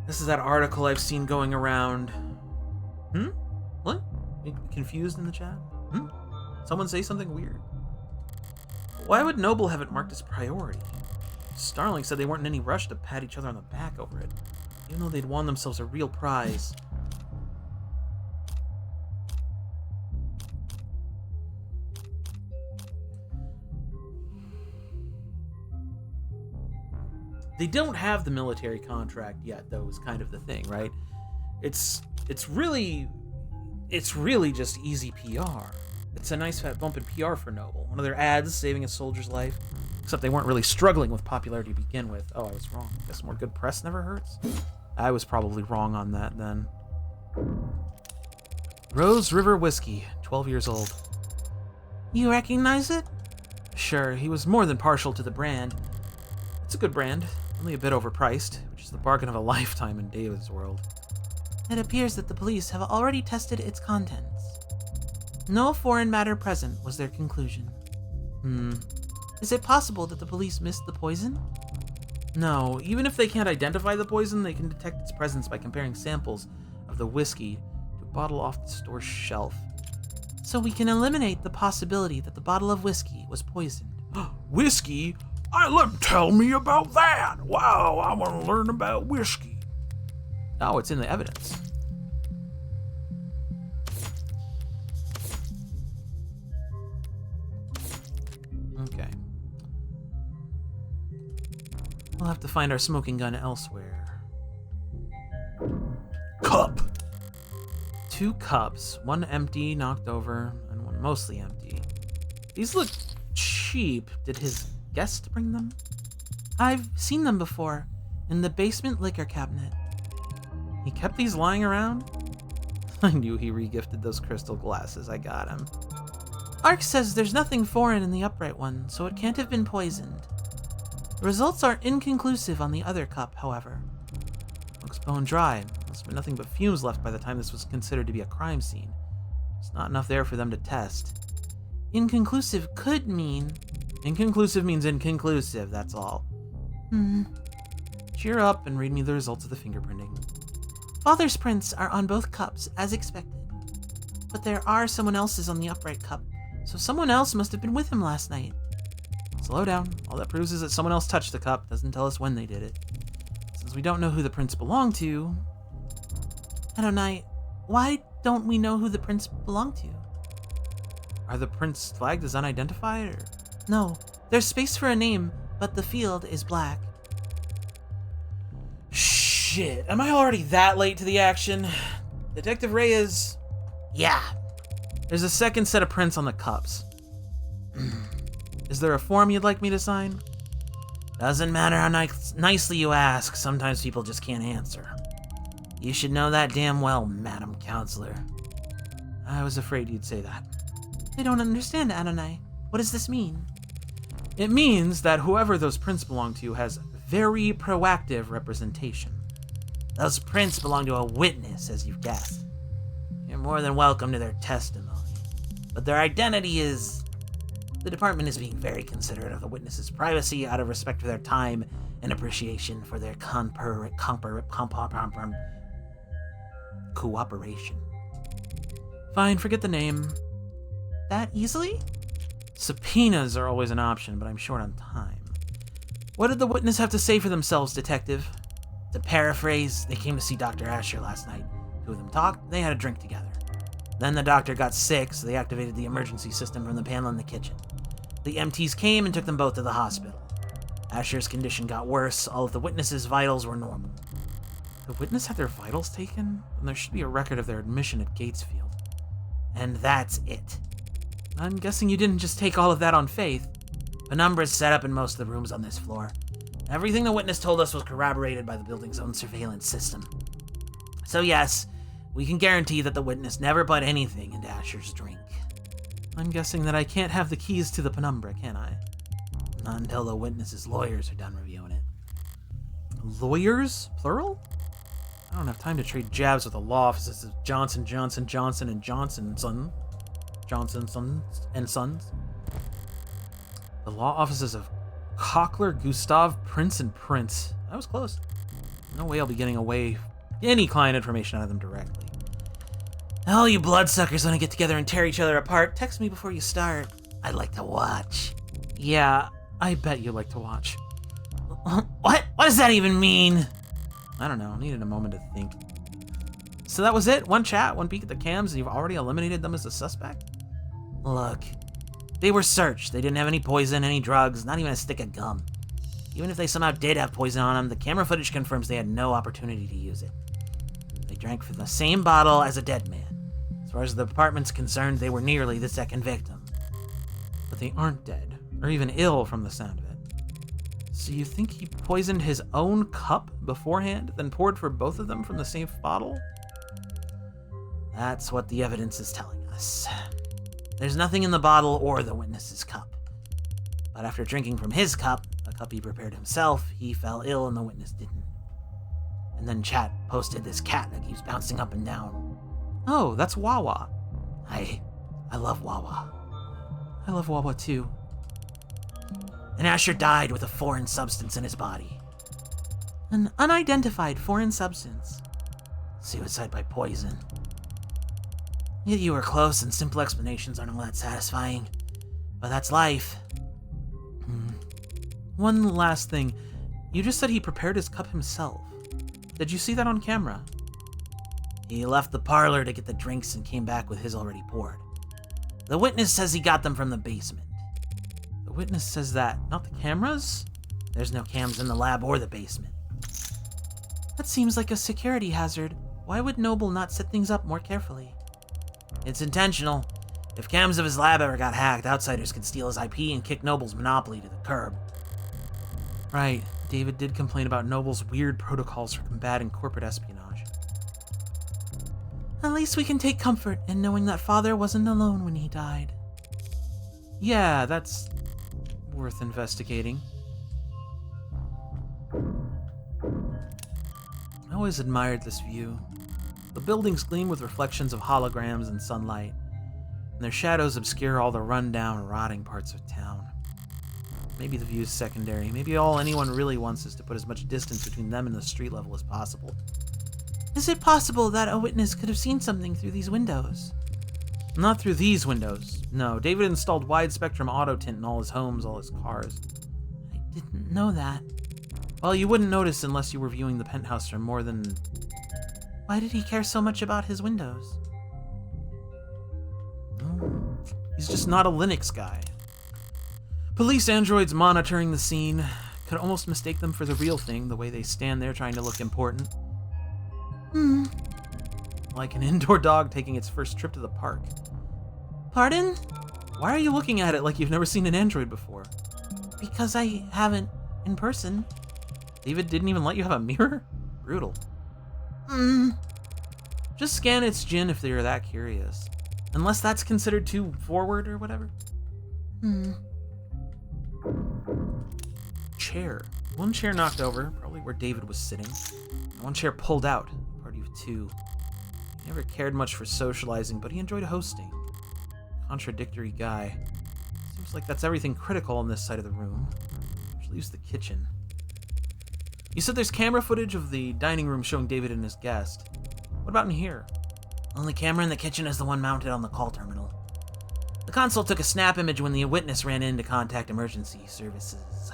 This is that article I've seen going around. What? Confused in the chat? Someone say something weird. Why would Noble have it marked as priority? Starling said they weren't in any rush to pat each other on the back over it, even though they'd won themselves a real prize. They don't have the military contract yet, though, is kind of the thing, right? It's really just easy PR. It's a nice fat bump in PR for Noble. One of their ads saving a soldier's life. Except they weren't really struggling with popularity to begin with. Oh, I was wrong. Guess more good press never hurts? I was probably wrong on that then. Rose River Whiskey, 12 years old. You recognize it? Sure, he was more than partial to the brand. It's a good brand, only a bit overpriced, which is the bargain of a lifetime in David's world. It appears that the police have already tested its contents. No foreign matter present was their conclusion. Is it possible that the police missed the poison? No, even if they can't identify the poison, they can detect its presence by comparing samples of the whiskey to a bottle off the store shelf. So we can eliminate the possibility that the bottle of whiskey was poisoned. Whiskey? Tell me about that. Wow, I want to learn about whiskey. Oh, it's in the evidence. Okay. We'll have to find our smoking gun elsewhere. Cup. 2 cups, one empty, knocked over, and one mostly empty. These look cheap. Did his guest bring them? I've seen them before, in the basement liquor cabinet. He kept these lying around? I knew he regifted those crystal glasses. I got him. ARC says there's nothing foreign in the upright one, so it can't have been poisoned. The results are inconclusive on the other cup, however. Looks bone dry. Must have been nothing but fumes left by the time this was considered to be a crime scene. There's not enough there for them to test. Inconclusive could mean... Inconclusive means inconclusive, that's all. Cheer up and read me the results of the fingerprinting. Father's prints are on both cups, as expected. But there are someone else's on the upright cup, so someone else must have been with him last night. Slow down. All that proves is that someone else touched the cup, doesn't tell us when they did it. Since we don't know who the prints belong to... Adonai, why don't we know who the prints belong to? Are the prints flagged as unidentified, or...? No, there's space for a name, but the field is black. Shit, am I already that late to the action? Detective Reyes... Yeah. There's a second set of prints on the cups. Is there a form you'd like me to sign? Doesn't matter how nicely you ask, sometimes people just can't answer. You should know that damn well, Madam Counselor. I was afraid you'd say that. I don't understand, Adonai. What does this mean? It means that whoever those prints belong to has very proactive representation. Those prints belong to a witness, as you've guessed. You're more than welcome to their testimony. But their identity is... The department is being very considerate of the witness's privacy out of respect for their time and appreciation for their cooperation. Fine, forget the name. That easily? Subpoenas are always an option, but I'm short on time. What did the witness have to say for themselves, Detective? To paraphrase, they came to see Dr. Asher last night. Two of them talked, they had a drink together. Then the doctor got sick, so they activated the emergency system from the panel in the kitchen. The MTs came and took them both to the hospital. Asher's condition got worse, all of the witnesses' vitals were normal. The witness had their vitals taken? Then there should be a record of their admission at Gatesfield. And that's it. I'm guessing you didn't just take all of that on faith. Penumbra's set up in most of the rooms on this floor. Everything the witness told us was corroborated by the building's own surveillance system. So yes, we can guarantee that the witness never put anything into Asher's drink. I'm guessing that I can't have the keys to the Penumbra, can I? Not until the witness's lawyers are done reviewing it. Lawyers? Plural? I don't have time to trade jabs with the law offices of Johnson, Johnson, Johnson, and Johnson and Sons. The law offices of Cochler, Gustav, Prince, and Prince. That was close. No way I'll be getting away any client information out of them directly. All you bloodsuckers want to get together and tear each other apart, text me before you start. I'd like to watch. Yeah, I bet you like to watch. What? What does that even mean? I don't know, needed a moment to think. So that was it? One chat, one peek at the cams, and you've already eliminated them as a suspect? Look, they were searched. They didn't have any poison, any drugs, not even a stick of gum. Even if they somehow did have poison on them, the camera footage confirms they had no opportunity to use it. They drank from the same bottle as a dead man. As far as the department's concerned, they were nearly the second victim. But they aren't dead, or even ill from the sound of it. So you think he poisoned his own cup beforehand, then poured for both of them from the same bottle? That's what the evidence is telling us. There's nothing in the bottle or the witness's cup. But after drinking from his cup, a cup he prepared himself, he fell ill and the witness didn't. And then chat posted this cat that keeps bouncing up and down. Oh, that's Wawa. I love Wawa. I love Wawa too. And Asher died with a foreign substance in his body. An unidentified foreign substance. Suicide by poison. Yet you were close, and simple explanations aren't all that satisfying. But that's life. One last thing. You just said he prepared his cup himself. Did you see that on camera? He left the parlor to get the drinks and came back with his already poured. The witness says he got them from the basement. The witness says that, not the cameras? There's no cams in the lab or the basement. That seems like a security hazard. Why would Noble not set things up more carefully? It's intentional. If cams of his lab ever got hacked, outsiders could steal his IP and kick Noble's monopoly to the curb. Right, David did complain about Noble's weird protocols for combating corporate espionage. At least we can take comfort in knowing that Father wasn't alone when he died. Yeah, that's worth investigating. I always admired this view. The buildings gleam with reflections of holograms and sunlight, and their shadows obscure all the run-down, rotting parts of town. Maybe the view's secondary. Maybe all anyone really wants is to put as much distance between them and the street level as possible. Is it possible that a witness could have seen something through these windows? Not through these windows. No, David installed wide-spectrum auto tint in all his homes, all his cars. I didn't know that. Well, you wouldn't notice unless you were viewing the penthouse from more than... Why did he care so much about his windows? He's just not a Linux guy. Police androids monitoring the scene could almost mistake them for the real thing, the way they stand there trying to look important. Like an indoor dog taking its first trip to the park. Pardon? Why are you looking at it like you've never seen an android before? Because I haven't in person. David didn't even let you have a mirror? Brutal. Just scan its gin if you're that curious. Unless that's considered too forward or whatever. Chair. One chair knocked over, probably where David was sitting. One chair pulled out, a party of two. He never cared much for socializing, but he enjoyed hosting. Contradictory guy. Seems like that's everything critical on this side of the room. Which leaves the kitchen. You said there's camera footage of the dining room showing David and his guest. What about in here? Only camera in the kitchen is the one mounted on the call terminal. The console took a snap image when the witness ran in to contact emergency services.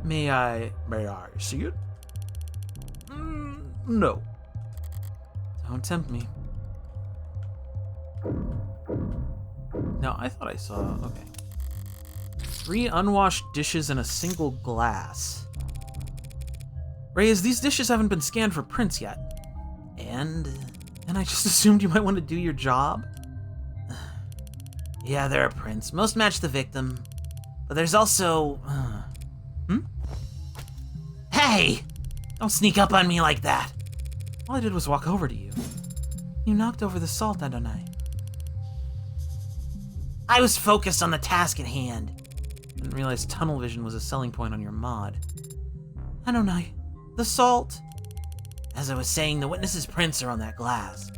May I see it? No. Don't tempt me. No, I thought I saw... Okay. 3 unwashed dishes and a single glass. Reyes, these dishes haven't been scanned for prints yet. And I just assumed you might want to do your job? yeah, there are prints. Most match the victim. But there's also... Hey! Don't sneak up on me like that. All I did was walk over to you. You knocked over the salt, Adonai. I was focused on the task at hand. Didn't realize tunnel vision was a selling point on your mod. Adonai, the salt. As I was saying, the witness's prints are on that glass.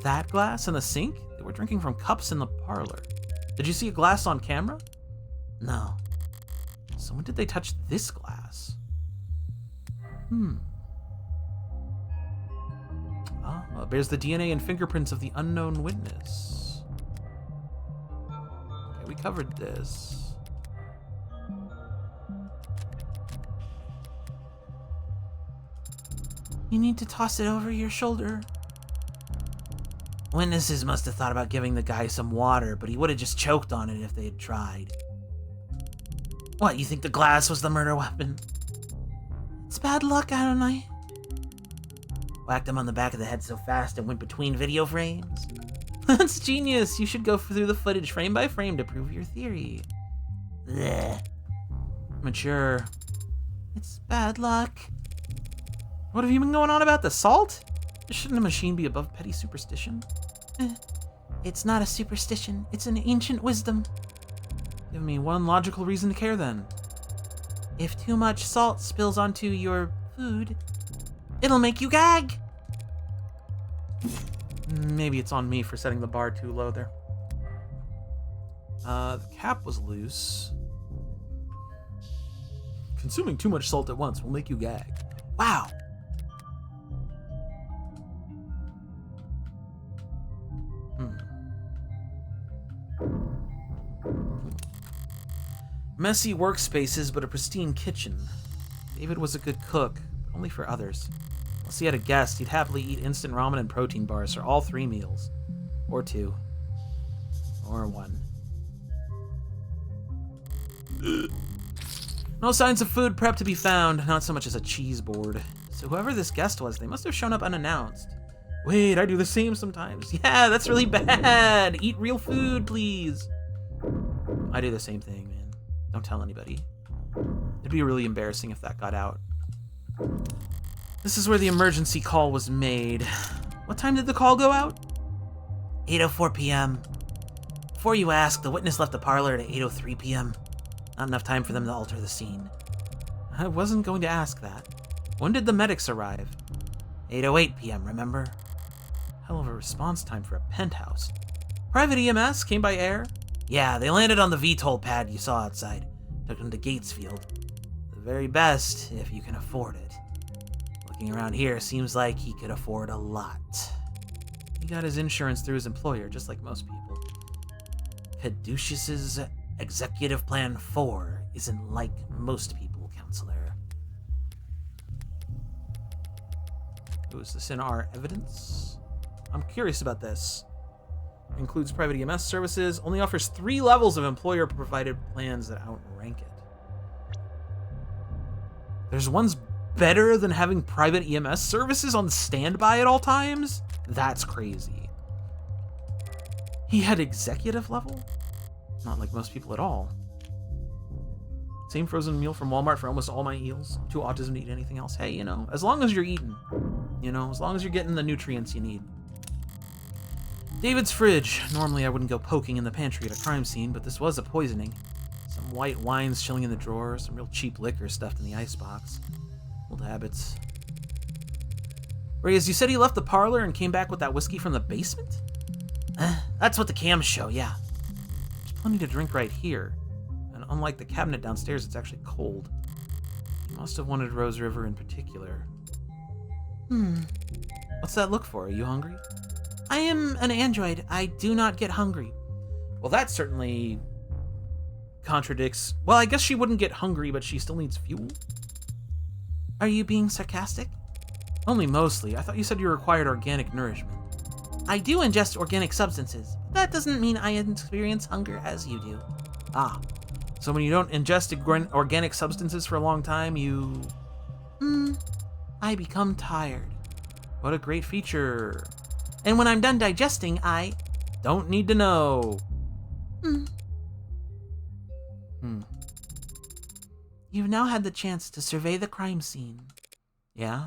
That glass in the sink? They were drinking from cups in the parlor. Did you see a glass on camera? No. So when did they touch this glass? Well, bears the DNA and fingerprints of the unknown witness. Okay, we covered this. You need to toss it over your shoulder. Witnesses must have thought about giving the guy some water, but he would have just choked on it if they had tried. What, you think the glass was the murder weapon? It's bad luck, Adonai. Whacked him on the back of the head so fast it went between video frames. That's genius. You should go through the footage frame by frame to prove your theory. Blech. Mature. It's bad luck. What have you been going on about the salt? Shouldn't a machine be above petty superstition? It's not a superstition. It's an ancient wisdom. Give me one logical reason to care then. If too much salt spills onto your food, it'll make you gag. Maybe it's on me for setting the bar too low there. The cap was loose. Consuming too much salt at once will make you gag. Wow. Messy workspaces, but a pristine kitchen. David was a good cook, but only for others. Unless he had a guest, he'd happily eat instant ramen and protein bars for all 3 meals. Or 2. Or 1. No signs of food prep to be found, not so much as a cheese board. So whoever this guest was, they must have shown up unannounced. Wait, I do the same sometimes. Yeah, that's really bad. Eat real food, please. I do the same thing, man. Don't tell anybody. It'd be really embarrassing if that got out. This is where the emergency call was made. What time did the call go out? 8:04 p.m. Before you ask, the witness left the parlor at 8:03 p.m. Not enough time for them to alter the scene. I wasn't going to ask that. When did the medics arrive? 8:08 p.m., remember? Hell of a response time for a penthouse. Private EMS came by air? Yeah, they landed on the VTOL pad you saw outside. Took them to Gatesfield. The very best, if you can afford it. Looking around here, seems like he could afford a lot. He got his insurance through his employer, just like most people. Caduceus's Executive Plan 4 isn't like most people, Counselor. Was this in our evidence? I'm curious about this. Includes private EMS services, only offers 3 levels of employer-provided plans that outrank it. There's one's better than having private EMS services on standby at all times? That's crazy. He had executive level? Not like most people at all. Same frozen meal from Walmart for almost all my eels. Too autism to eat anything else. Hey, you know, as long as you're eating. You know, as long as you're getting the nutrients you need. David's fridge. Normally I wouldn't go poking in the pantry at a crime scene, but this was a poisoning. Some white wines chilling in the drawer, some real cheap liquor stuffed in the icebox. Old habits. Reyes, you said he left the parlor and came back with that whiskey from the basement? That's what the cams show, yeah. There's plenty to drink right here. And unlike the cabinet downstairs, it's actually cold. He must have wanted Rose River in particular. What's that look for? Are you hungry? I am an android. I do not get hungry. Well, that certainly contradicts... Well, I guess she wouldn't get hungry, but she still needs fuel. Are you being sarcastic? Only mostly. I thought you said you required organic nourishment. I do ingest organic substances. That doesn't mean I experience hunger as you do. Ah. So when you don't ingest organic substances for a long time, you... I become tired. What a great feature. And when I'm done digesting, I... Don't need to know. You've now had the chance to survey the crime scene. Yeah?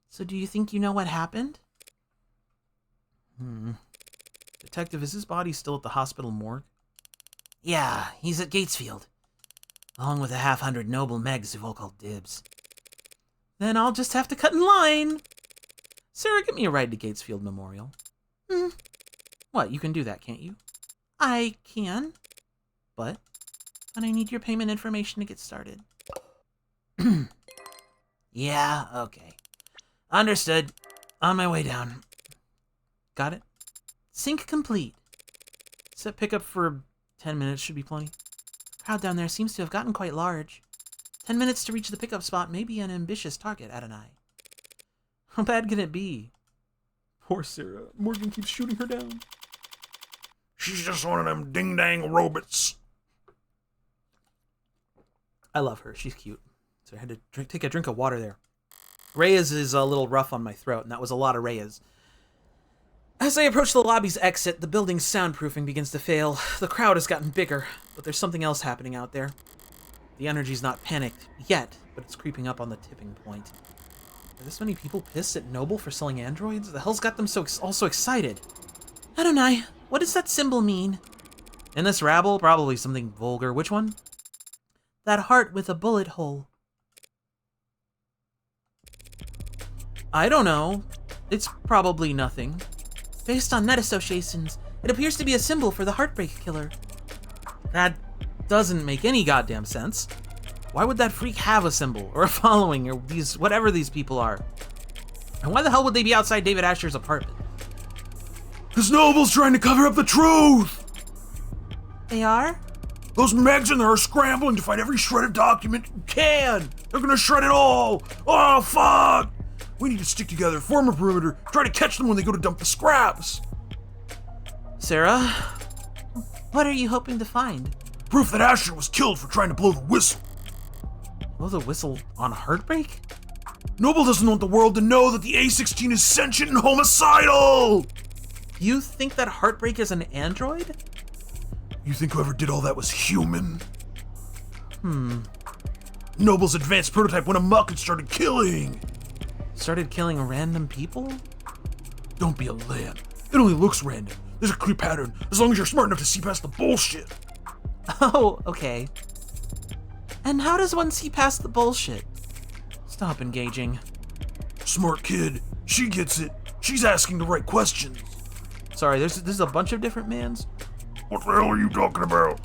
So do you think you know what happened? Detective, is his body still at the hospital morgue? Yeah, he's at Gatesfield. Along with a half-hundred noble megs who've all called dibs. Then I'll just have to cut in line. Sarah, get me a ride to Gatesfield Memorial. What, you can do that, can't you? I can. But I need your payment information to get started. Yeah, okay. Understood. On my way down. Got it? Sync complete. Set pickup for 10 minutes should be plenty. Crowd down there seems to have gotten quite large. 10 minutes to reach the pickup spot may be an ambitious target, Adonai. How bad can it be? Poor Sarah. Morgan keeps shooting her down. She's just one of them ding-dang robots. I love her. She's cute. So I had to take a drink of water there. Reyes is a little rough on my throat, and that was a lot of Reyes. As I approach the lobby's exit, the building's soundproofing begins to fail. The crowd has gotten bigger, but there's something else happening out there. The energy's not panicked yet, but it's creeping up on the tipping point. Are this many people pissed at Noble for selling androids? The hell's got them all so excited? Adonai, what does that symbol mean? In this rabble, probably something vulgar. Which one? That heart with a bullet hole. I don't know. It's probably nothing. Based on net associations, it appears to be a symbol for the Heartbreak Killer. That doesn't make any goddamn sense. Why would that freak have a symbol, or a following, or whatever these people are? And why the hell would they be outside David Asher's apartment? This Noble's trying to cover up the truth! They are? Those megs in there are scrambling to find every shredded document you can! They're gonna shred it all! Oh, fuck! We need to stick together, form a perimeter, try to catch them when they go to dump the scraps! Sarah? What are you hoping to find? Proof that Asher was killed for trying to blow the whistle. Blow the whistle on Heartbreak? Noble doesn't want the world to know that the A-16 is sentient and homicidal! You think that Heartbreak is an android? You think whoever did all that was human? Noble's advanced prototype went amok and started killing! Started killing random people? Don't be a lamb. It only looks random. There's a clear pattern, as long as you're smart enough to see past the bullshit. Oh, okay. And how does one see past the bullshit? Stop engaging. Smart kid. She gets it. She's asking the right questions. Sorry, this is a bunch of different mans. What the hell are you talking about?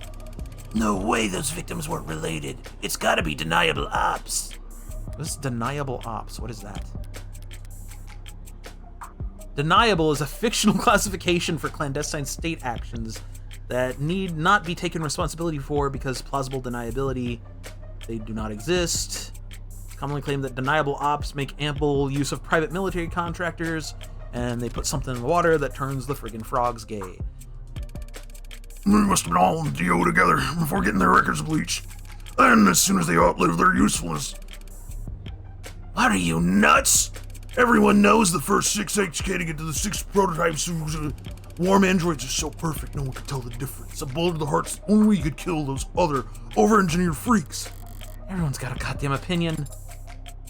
No way those victims weren't related. It's gotta be deniable ops. This is deniable ops. What is that? Deniable is a fictional classification for clandestine state actions that need not be taken responsibility for because plausible deniability, they do not exist. It's commonly claimed that deniable ops make ample use of private military contractors, and they put something in the water that turns the friggin' frogs gay. They must have been all in the DO together before getting their records bleached. And as soon as they outlived their usefulness. What are you, nuts? Everyone knows the first 6 HK to get to the 6 prototypes. Warm androids are so perfect, no one could tell the difference. A bullet to the heart's the only way you could kill those other over-engineered freaks. Everyone's got a goddamn opinion.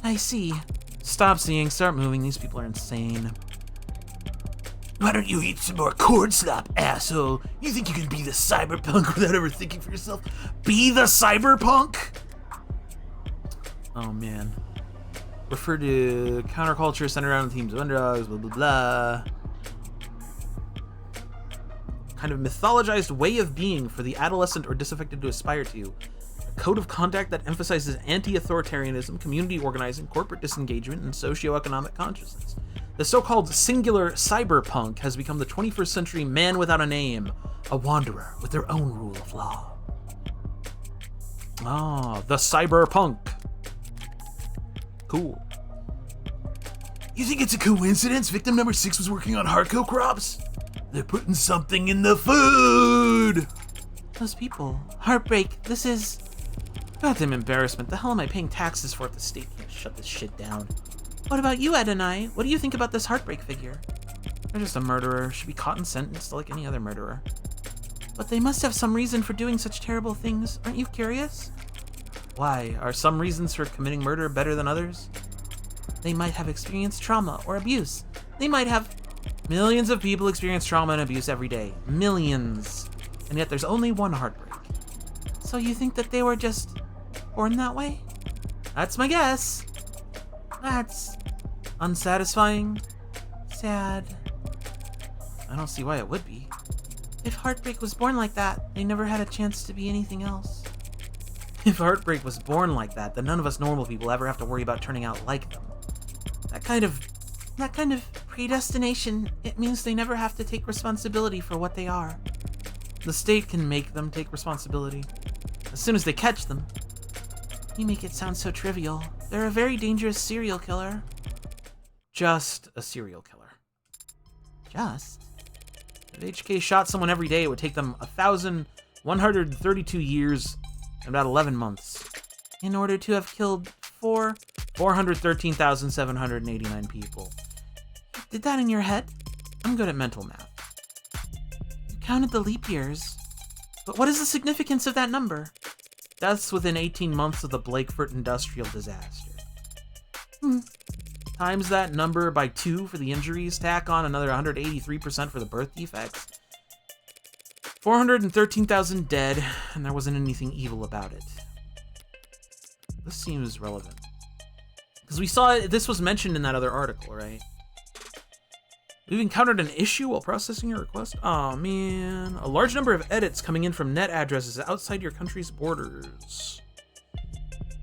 I see. Stop seeing, start moving. These people are insane. Why don't you eat some more corn slop, asshole? You think you can be the cyberpunk without ever thinking for yourself? Be the cyberpunk? Oh man. Refer to counterculture centered around teams of underdogs, blah blah blah. Kind of mythologized way of being for the adolescent or disaffected to aspire to. A code of conduct that emphasizes anti-authoritarianism, community organizing, corporate disengagement, and socioeconomic consciousness. The so-called singular cyberpunk has become the 21st century man without a name, a wanderer with their own rule of law. Ah, the cyberpunk. Cool. You think it's a coincidence victim number 6 was working on hardcore crops? They're putting something in the food! Those people. Heartbreak. This is... goddamn embarrassment. The hell am I paying taxes for if the state can't shut this shit down? What about you, Adonai? What do you think about this Heartbreak figure? They're just a murderer. Should be caught and sentenced like any other murderer. But they must have some reason for doing such terrible things. Aren't you curious? Why? Are some reasons for committing murder better than others? They might have experienced trauma or abuse. They might have... Millions of people experience trauma and abuse every day. Millions. And yet there's only one heartbreak. So you think that they were just born that way? That's my guess. That's unsatisfying. Sad. I don't see why it would be. If Heartbreak was born like that, they never had a chance to be anything else. If Heartbreak was born like that, then none of us normal people ever have to worry about turning out like them. That kind of predestination, it means they never have to take responsibility for what they are. The state can make them take responsibility. As soon as they catch them. You make it sound so trivial. They're a very dangerous serial killer. Just a serial killer. Just? If HK shot someone every day, it would take them 1,132 years and about 11 months in order to have killed 413,789 people. Did that in your head? I'm good at mental math. You counted the leap years. But what is the significance of that number? Deaths within 18 months of the Blakeford industrial disaster. Times that number by 2 for the injuries, tack on another 183% for the birth defects. 413,000 dead, and there wasn't anything evil about it. This seems relevant. Because we saw this was mentioned in that other article, right? We've encountered an issue while processing your request. Oh man. A large number of edits coming in from net addresses outside your country's borders.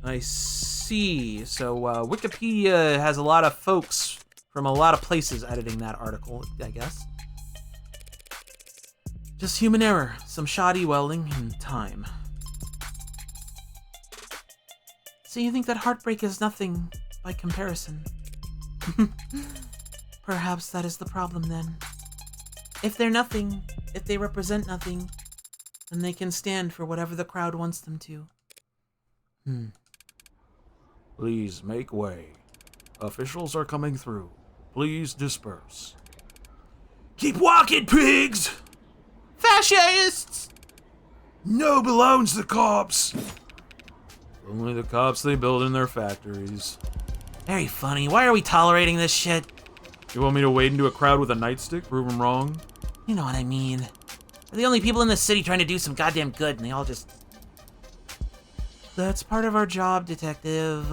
I see. So Wikipedia has a lot of folks from a lot of places editing that article, I guess. Just human error, some shoddy welding, and time. So you think that Heartbreak is nothing by comparison? Perhaps that is the problem then. If they're nothing, if they represent nothing, then they can stand for whatever the crowd wants them to. Please make way. Officials are coming through. Please disperse. Keep walking, pigs! Fascists! No belongs to the cops. Only the cops they build in their factories. Very funny. Why are we tolerating this shit? You want me to wade into a crowd with a nightstick? Prove them wrong? You know what I mean. We're the only people in this city trying to do some goddamn good, and they all just... That's part of our job, detective.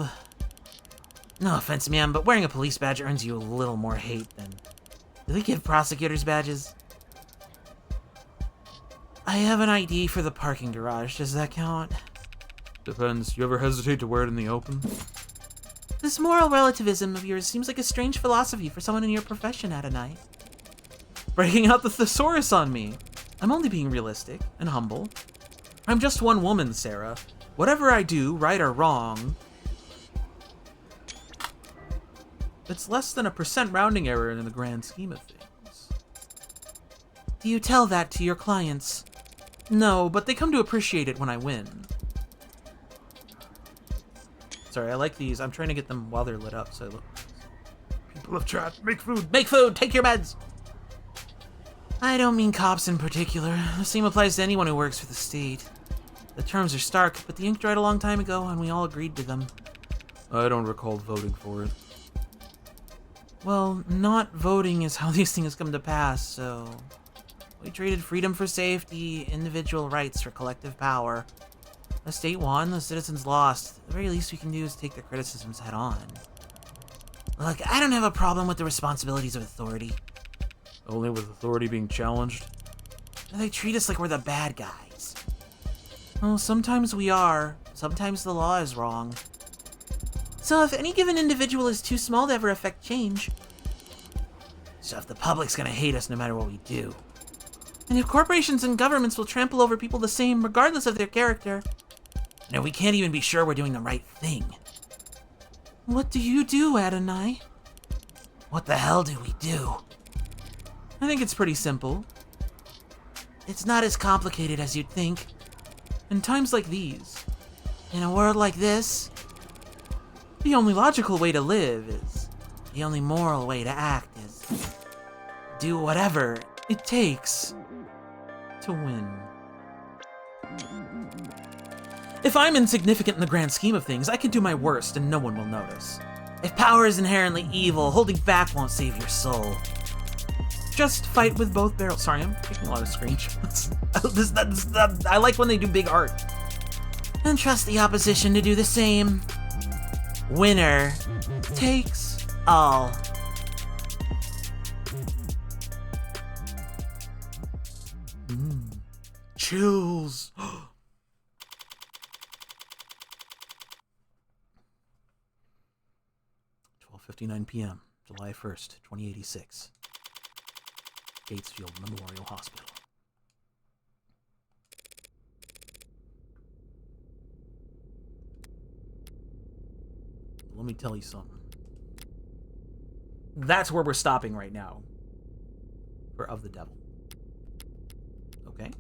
No offense, ma'am, but wearing a police badge earns you a little more hate than... Do they give prosecutors badges? I have an ID for the parking garage. Does that count? Depends. You ever hesitate to wear it in the open? This moral relativism of yours seems like a strange philosophy for someone in your profession, Adonai. Breaking out the thesaurus on me. I'm only being realistic and humble. I'm just one woman, Sarah. Whatever I do, right or wrong, it's less than a % rounding error in the grand scheme of things. Do you tell that to your clients? No, but they come to appreciate it when I win. Sorry, I like these. I'm trying to get them while they're lit up, so I look. People of chat, make food. Make food! Take your meds! I don't mean cops in particular. The same applies to anyone who works for the state. The terms are stark, but the ink dried a long time ago, and we all agreed to them. I don't recall voting for it. Well, not voting is how these things come to pass, so... We traded freedom for safety, individual rights for collective power. The state won, the citizens lost. The very least we can do is take their criticisms head on. Look, I don't have a problem with the responsibilities of authority. Only with authority being challenged? They treat us like we're the bad guys. Well, sometimes we are. Sometimes the law is wrong. So if any given individual is too small to ever affect change... So if the public's gonna hate us no matter what we do... And if corporations and governments will trample over people the same regardless of their character... And if we can't even be sure we're doing the right thing... What do you do, Adonai? What the hell do we do? I think it's pretty simple. It's not as complicated as you'd think. In times like these, In a world like this, the only logical way to live is the only moral way to act is do whatever it takes to win. If I'm insignificant in the grand scheme of things, I can do my worst and no one will notice. If power is inherently evil, holding back won't save your soul. Just fight with both barrels. Sorry, I'm taking a lot of screenshots. I like when they do big art. And trust the opposition to do the same. Winner Takes all. Chills. 12:59 p.m., July 1st, 2086. Gatesfield Memorial Hospital. Let me tell you something. That's where we're stopping right now. For Of the Devil. Okay?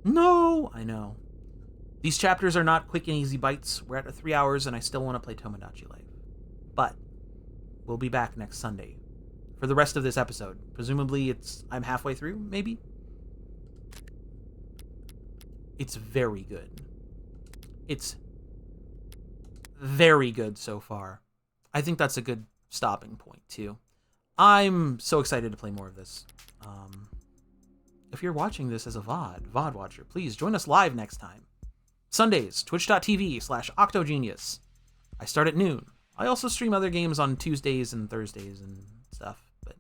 No! I know. These chapters are not quick and easy bites. We're at 3 hours and I still want to play Tomodachi Life. But we'll be back next Sunday for the rest of this episode. Presumably I'm halfway through, maybe? It's very good. It's very good so far. I think that's a good stopping point, too. I'm so excited to play more of this. If you're watching this as a VOD watcher, please join us live next time. Sundays, twitch.tv/octogenius. I start at noon. I also stream other games on Tuesdays and Thursdays and stuff. But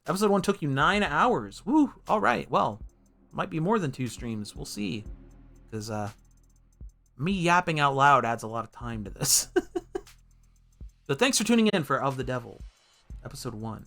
episode 1 took you 9 hours. Woo! All right, well, might be more than 2 streams. We'll see. Because, me yapping out loud adds a lot of time to this. But thanks for tuning in for Of the Devil, episode 1.